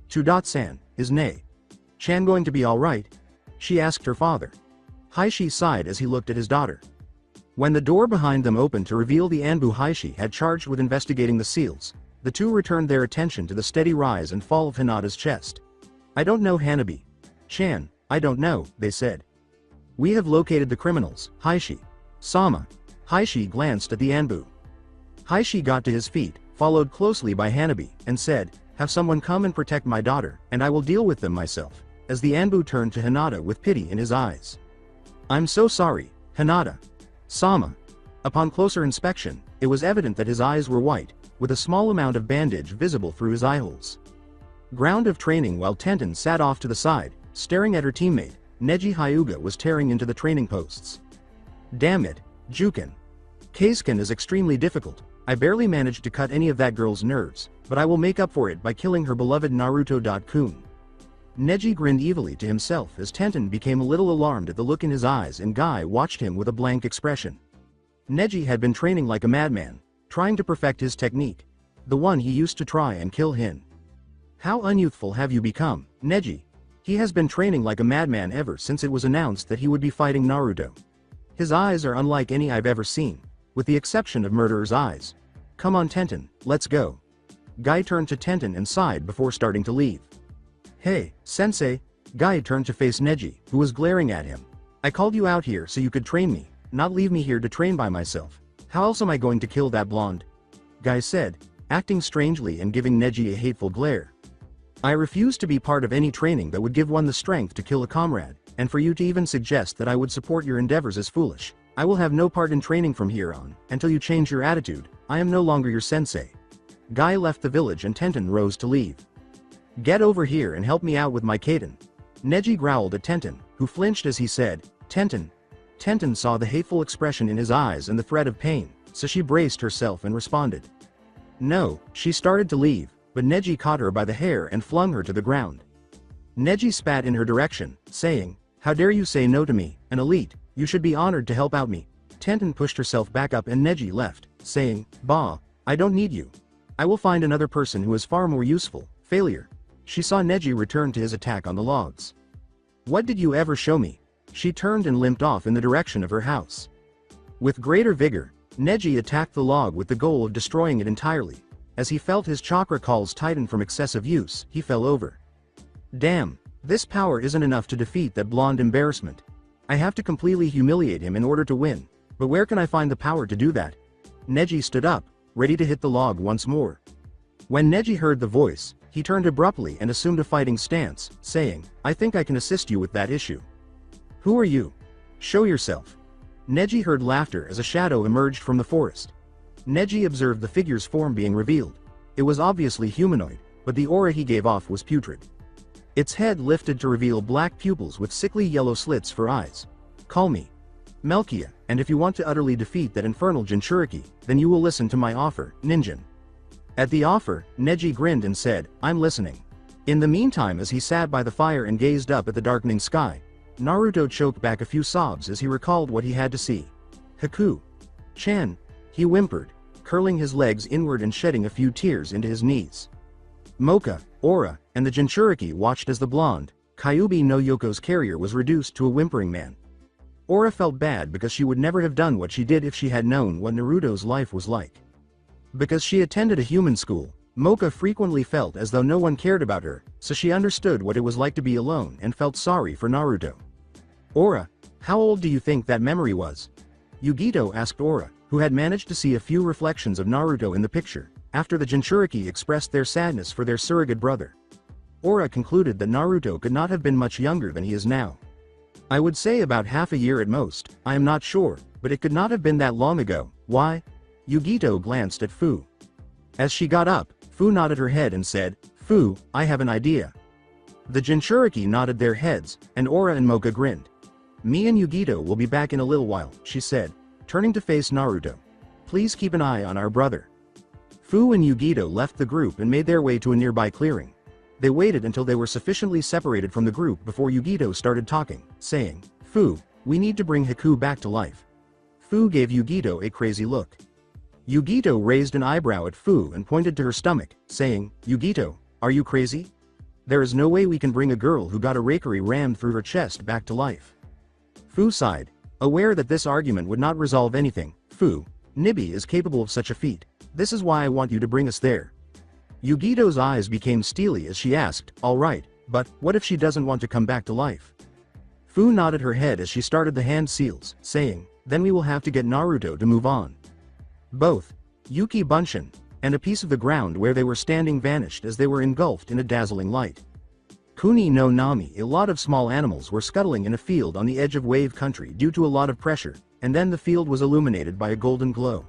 [SPEAKER 2] Chudat-san, is Chan going to be alright? She asked her father. Heishi sighed as he looked at his daughter. When the door behind them opened to reveal the Anbu Heishi had charged with investigating the seals, the two returned their attention to the steady rise and fall of Hinata's chest. I don't know Hanabi. Chan, I don't know, they said. We have located the criminals, Heishi. Sama. Heishi glanced at the Anbu. Heishi got to his feet, followed closely by Hanabi, and said, have someone come and protect my daughter, and I will deal with them myself, as the Anbu turned to Hinata with pity in his eyes. I'm so sorry, Hinata. Sama. Upon closer inspection, it was evident that his eyes were white, with a small amount of bandage visible through his eyeholes. Ground of training. While Tenten sat off to the side, staring at her teammate, Neji Hyuga was tearing into the training posts. Damn it, Jukin. Kaisuken is extremely difficult. I barely managed to cut any of that girl's nerves, but I will make up for it by killing her beloved Naruto-kun. Neji grinned evilly to himself as Tenten became a little alarmed at the look in his eyes, and Guy watched him with a blank expression. Neji had been training like a madman, trying to perfect his technique, the one he used to try and kill Hin. How unyouthful have you become, Neji? He has been training like a madman ever since it was announced that he would be fighting Naruto. His eyes are unlike any I've ever seen, with the exception of Murderer's eyes. Come on Tenten, let's go. Guy turned to Tenten and sighed before starting to leave. Hey, sensei. Guy turned to face Neji, who was glaring at him. I called you out here so you could train me, not leave me here to train by myself. How else am I going to kill that blonde? Guy said, acting strangely and giving Neji a hateful glare. I refuse to be part of any training that would give one the strength to kill a comrade, and for you to even suggest that I would support your endeavors is foolish. I will have no part in training from here on, until you change your attitude. I am no longer your sensei. Guy left the village and Tenten rose to leave. Get over here and help me out with my Kaden. Neji growled at Tenten, who flinched as he said, Tenten. Tenten saw the hateful expression in his eyes and the threat of pain, so she braced herself and responded. No. She started to leave, but Neji caught her by the hair and flung her to the ground. Neji spat in her direction, saying, "How dare you say no to me, an elite, you should be honored to help out me." Tenten pushed herself back up and Neji left, saying, "Bah, I don't need you. I will find another person who is far more useful." Failure. She saw Neji return to his attack on the logs. "What did you ever show me?" She turned and limped off in the direction of her house. With greater vigor, Neji attacked the log with the goal of destroying it entirely. As he felt his chakra calls tighten from excessive use, he fell over. Damn, this power isn't enough to defeat that blonde embarrassment. I have to completely humiliate him in order to win, but where can I find the power to do that? Neji stood up, ready to hit the log once more. When Neji heard the voice, he turned abruptly and assumed a fighting stance, saying, "I think I can assist you with that issue." "Who are you? Show yourself." Neji heard laughter as a shadow emerged from the forest. Neji observed the figure's form being revealed. It was obviously humanoid, but the aura he gave off was putrid. Its head lifted to reveal black pupils with sickly yellow slits for eyes. "Call me Melkia, and if you want to utterly defeat that infernal Jinchuriki, then you will listen to my offer, Ninjin." At the offer, Neji grinned and said, "I'm listening." In the meantime, as he sat by the fire and gazed up at the darkening sky, Naruto choked back a few sobs as he recalled what he had to see. "Haku-chan," he whimpered, curling his legs inward and shedding a few tears into his knees. Mocha, Aura, and the Jinchuriki watched as the blonde, Kyuubi no Yoko's carrier was reduced to a whimpering man. Aura felt bad because she would never have done what she did if she had known what Naruto's life was like. Because she attended a human school, Mocha frequently felt as though no one cared about her, so she understood what it was like to be alone and felt sorry for Naruto. "Aura, how old do you think that memory was?" Yugito asked Aura, who had managed to see a few reflections of Naruto in the picture, after the Jinchuriki expressed their sadness for their surrogate brother. Aura concluded that Naruto could not have been much younger than he is now. "I would say about half a year at most, I am not sure, but it could not have been that long ago. Why?" Yugito glanced at Fu. As she got up, Fu nodded her head and said, "Fu, I have an idea." The Jinchuriki nodded their heads, and Aura and Mocha grinned. "Me and Yugito will be back in a little while," she said, turning to face Naruto. "Please keep an eye on our brother." Fu and Yugito left the group and made their way to a nearby clearing. They waited until they were sufficiently separated from the group before Yugito started talking, saying, "Fu, we need to bring Haku back to life." Fu gave Yugito a crazy look. Yugito raised an eyebrow at Fu and pointed to her stomach, saying, "Yugito, are you crazy? There is no way we can bring a girl who got a rakery rammed through her chest back to life." Fu sighed, aware that this argument would not resolve anything. "Fu, Nibi is capable of such a feat. This is why I want you to bring us there." Yugito's eyes became steely as she asked, "All right, but what if she doesn't want to come back to life?" Fu nodded her head as she started the hand seals, saying, "Then we will have to get Naruto to move on." Both Yuki Bunshin and a piece of the ground where they were standing vanished as they were engulfed in a dazzling light. Kuni no Nami, a lot of small animals were scuttling in a field on the edge of wave country due to a lot of pressure, and then the field was illuminated by a golden glow.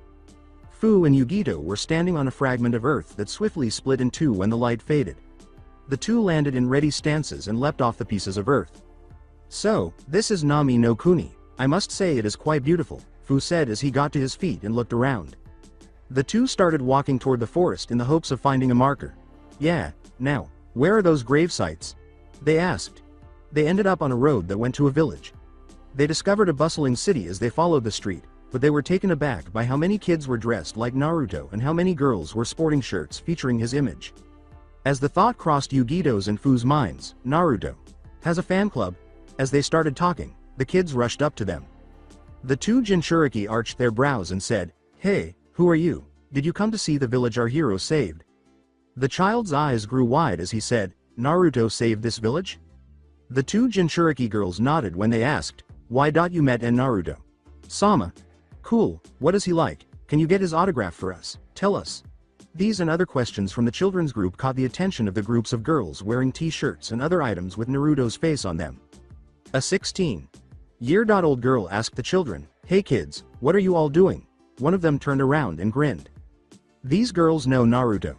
[SPEAKER 2] Fu and Yugito were standing on a fragment of earth that swiftly split in two when the light faded. The two landed in ready stances and leapt off the pieces of earth. "So, this is Nami no Kuni. I must say it is quite beautiful," Fu said as he got to his feet and looked around. The two started walking toward the forest in the hopes of finding a marker. "Yeah, now, where are those grave sites?" they asked. They ended up on a road that went to a village. They discovered a bustling city as they followed the street, but they were taken aback by how many kids were dressed like Naruto and how many girls were sporting shirts featuring his image. As the thought crossed Yugito's and Fu's minds, "Naruto has a fan club." As they started talking, the kids rushed up to them. The two Jinchuriki arched their brows and said, "Hey, who are you? Did you come to see the village our hero saved?" The child's eyes grew wide as he said, "Naruto saved this village?" The two Jinchuriki girls nodded when they asked, "Why you met Naruto?" "Sama. Cool, what is he like? Can you get his autograph for us? Tell us." These and other questions from the children's group caught the attention of the groups of girls wearing t-shirts and other items with Naruto's face on them. A 16-year-old girl asked the children, "Hey kids, what are you all doing?" One of them turned around and grinned. These girls know Naruto.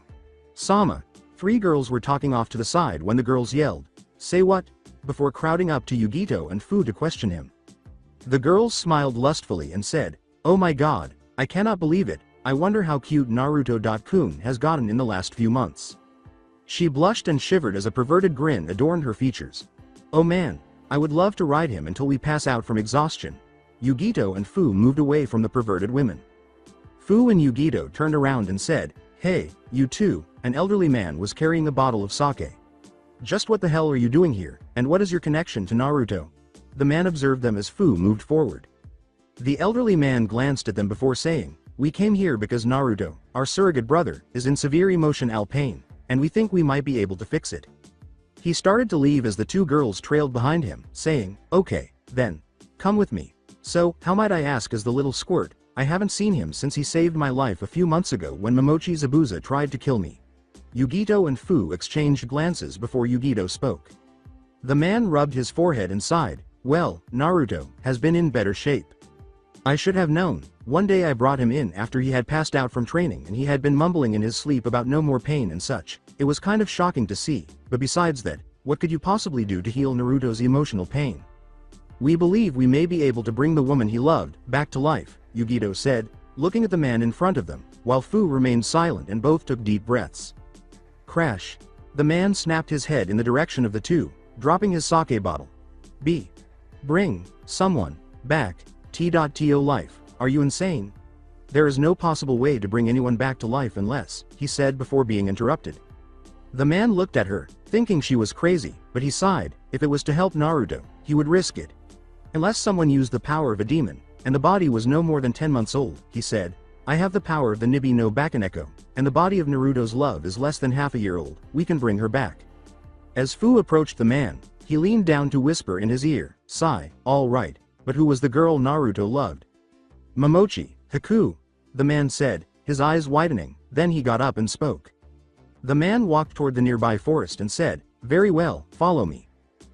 [SPEAKER 2] "Sama." Three girls were talking off to the side when the girls yelled, "Say what?" before crowding up to Yugito and Fu to question him. The girls smiled lustfully and said, "Oh my god, I cannot believe it, I wonder how cute Naruto-kun has gotten in the last few months." She blushed and shivered as a perverted grin adorned her features. Oh man, I would love to ride him until we pass out from exhaustion. Yugito and Fu moved away from the perverted women. Fu and Yugito turned around and said, "Hey, you two," an elderly man was carrying a bottle of sake. "Just what the hell are you doing here, and what is your connection to Naruto?" The man observed them as Fu moved forward. The elderly man glanced at them before saying, "We came here because Naruto, our surrogate brother, is in severe emotional pain, and we think we might be able to fix it." He started to leave as the two girls trailed behind him, saying, "Okay, then. Come with me." "So, how might I ask is the little squirt? I haven't seen him since he saved my life a few months ago when Momochi Zabuza tried to kill me." Yugito and Fu exchanged glances before Yugito spoke. The man rubbed his forehead and sighed, "Well, Naruto has been in better shape. I should have known. One day I brought him in after he had passed out from training and he had been mumbling in his sleep about no more pain and such. It was kind of shocking to see, but besides that, what could you possibly do to heal Naruto's emotional pain? We believe we may be able to bring the woman he loved back to life," Yugito said, looking at the man in front of them, while Fu remained silent and both took deep breaths. Crash. The man snapped his head in the direction of the two, dropping his sake bottle. Bring someone back. T.to life. Are you insane? There is no possible way to bring anyone back to life unless, he said before being interrupted. The man looked at her, thinking she was crazy, but he sighed. If it was to help Naruto, he would risk it. Unless someone used the power of a demon, and the body was no more than 10 months old, he said. I have the power of the Nibi no Bakaneko, and the body of Naruto's love is less than half a year old. We can bring her back. As Fu approached the man, he leaned down to whisper in his ear, "Sigh, all right. But who was the girl Naruto loved?" "Momochi, Haku," the man said, his eyes widening, then he got up and spoke. The man walked toward the nearby forest and said, "Very well, follow me."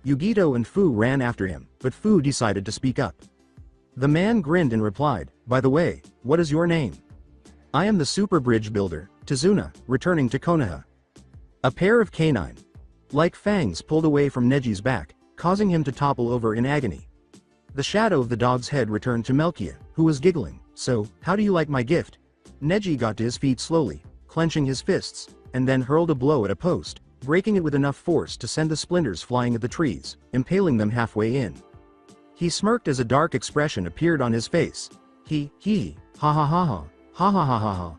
[SPEAKER 2] Yugito and Fu ran after him, but Fu decided to speak up. The man grinned and replied, "By the way, what is your name?" "I am the super bridge builder, Tazuna, returning to Konoha." A pair of canine-like fangs pulled away from Neji's back, causing him to topple over in agony. The shadow of the dog's head returned to Melkia, who was giggling. "So, how do you like my gift?" Neji got to his feet slowly, clenching his fists, and then hurled a blow at a post, breaking it with enough force to send the splinters flying at the trees, impaling them halfway in. He smirked as a dark expression appeared on his face. Ha ha ha ha, ha ha ha ha ha. Ha.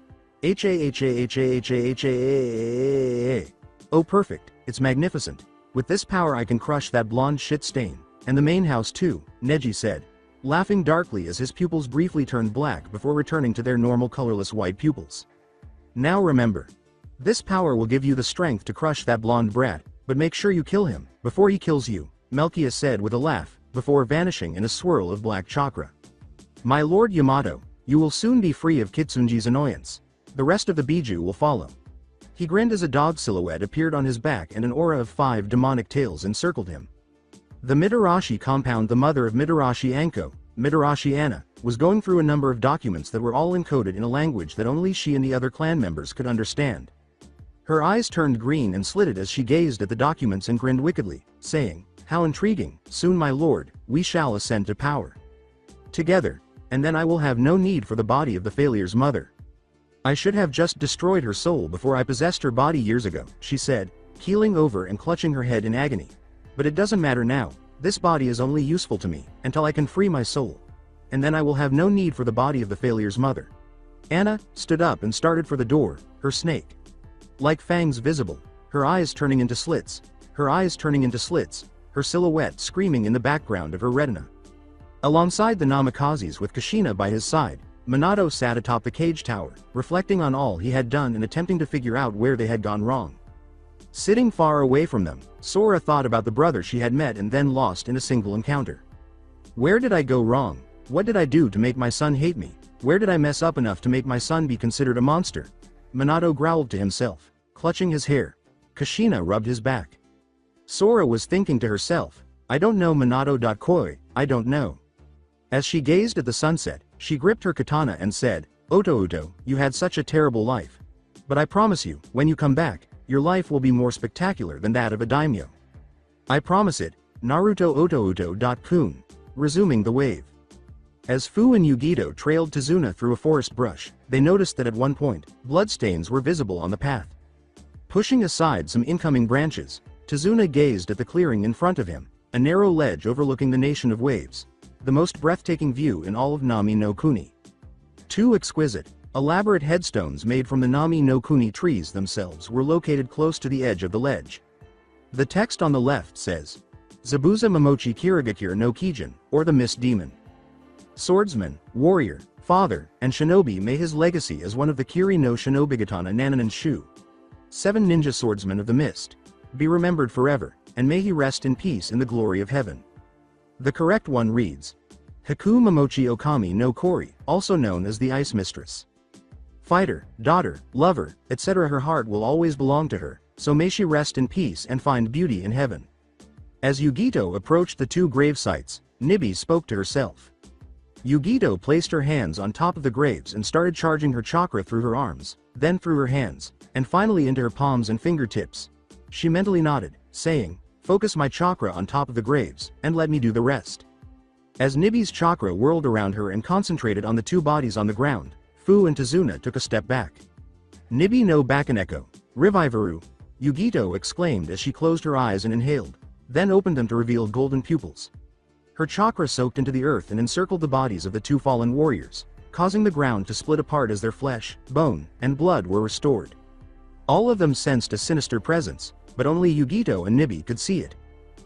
[SPEAKER 2] Oh perfect, it's magnificent. With this power I can crush that blonde shit stain. And the main house too, Neji said, laughing darkly as his pupils briefly turned black before returning to their normal colorless white pupils. "Now remember. This power will give you the strength to crush that blonde brat, but make sure you kill him, before he kills you," Melkia said with a laugh, before vanishing in a swirl of black chakra. "My lord Yamato, you will soon be free of Kitsunji's annoyance. The rest of the Biju will follow." He grinned as a dog silhouette appeared on his back and an aura of 5 demonic tails encircled him. The Mitarashi compound, the mother of Mitarashi Anko, Mitarashi Anna, was going through a number of documents that were all encoded in a language that only she and the other clan members could understand. Her eyes turned green and slitted as she gazed at the documents and grinned wickedly, saying, "How intriguing, soon my lord, we shall ascend to power. Together, and then I will have no need for the body of the failure's mother. I should have just destroyed her soul before I possessed her body years ago," she said, keeling over and clutching her head in agony. "But it doesn't matter now, this body is only useful to me, until I can free my soul. And then I will have no need for the body of the failure's mother." Anna stood up and started for the door, her snake-like fangs visible, her eyes turning into slits, her silhouette screaming in the background of her retina. Alongside the Namakazes with Kushina by his side, Minato sat atop the cage tower, reflecting on all he had done and attempting to figure out where they had gone wrong. Sitting far away from them, Sora thought about the brother she had met and then lost in a single encounter. Where did I go wrong? What did I do to make my son hate me? Where did I mess up enough to make my son be considered a monster? Minato growled to himself, clutching his hair. Kushina rubbed his back. Sora was thinking to herself, I don't know Minato. Koi, I don't know. As she gazed at the sunset, she gripped her katana and said, Oto, you had such a terrible life. But I promise you, when you come back, your life will be more spectacular than that of a daimyo. I promise it, Naruto Oto. Resuming the wave. As Fu and Yugito trailed Tazuna through a forest brush, they noticed that at one point, bloodstains were visible on the path. Pushing aside some incoming branches, Tazuna gazed at the clearing in front of him, a narrow ledge overlooking the nation of waves, the most breathtaking view in all of Nami no Kuni. Two exquisite, elaborate headstones made from the Nami no Kuni trees themselves were located close to the edge of the ledge. The text on the left says, Zabuza Momochi Kirigakir no Kijin, or the Mist Demon. Swordsman, warrior, father, and shinobi, may his legacy as one of the Kiri no Shinobigatana Nananan Shu, 7 ninja swordsmen of the mist, be remembered forever, and may he rest in peace in the glory of heaven. The correct one reads, Haku Momochi Okami no Kori, also known as the Ice Mistress. Fighter, daughter, lover, etc. Her heart will always belong to her, so may she rest in peace and find beauty in heaven. As Yugito approached the two grave sites, Nibi spoke to herself. Yugito placed her hands on top of the graves and started charging her chakra through her arms, then through her hands, and finally into her palms and fingertips. She mentally nodded, saying, Focus my chakra on top of the graves, and let me do the rest. As Nibi's chakra whirled around her and concentrated on the two bodies on the ground, Fu and Tazuna took a step back. Nibi no Bakaneko, Rivivaru, Yugito exclaimed as she closed her eyes and inhaled, then opened them to reveal golden pupils. Her chakra soaked into the earth and encircled the bodies of the two fallen warriors, causing the ground to split apart as their flesh, bone, and blood were restored. All of them sensed a sinister presence, but only Yugito and Nibi could see it.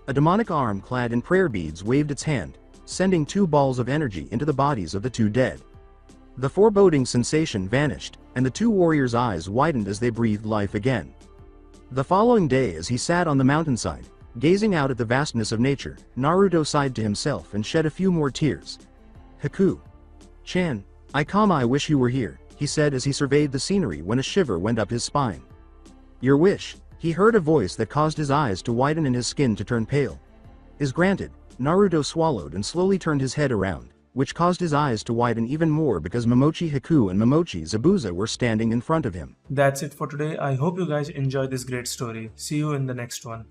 [SPEAKER 2] A demonic arm clad in prayer beads waved its hand, sending 2 balls of energy into the bodies of the two dead. The foreboding sensation vanished, and the two warriors' eyes widened as they breathed life again. The following day, as he sat on the mountainside, gazing out at the vastness of nature, Naruto sighed to himself and shed a few more tears. Haku-chan, I wish you were here, he said as he surveyed the scenery when a shiver went up his spine. Your wish, he heard a voice that caused his eyes to widen and his skin to turn pale. Is granted, Naruto swallowed and slowly turned his head around, which caused his eyes to widen even more because Momochi Haku and Momochi Zabuza were standing in front of him.
[SPEAKER 1] That's it for today. I hope you guys enjoyed this great story. See you in the next one.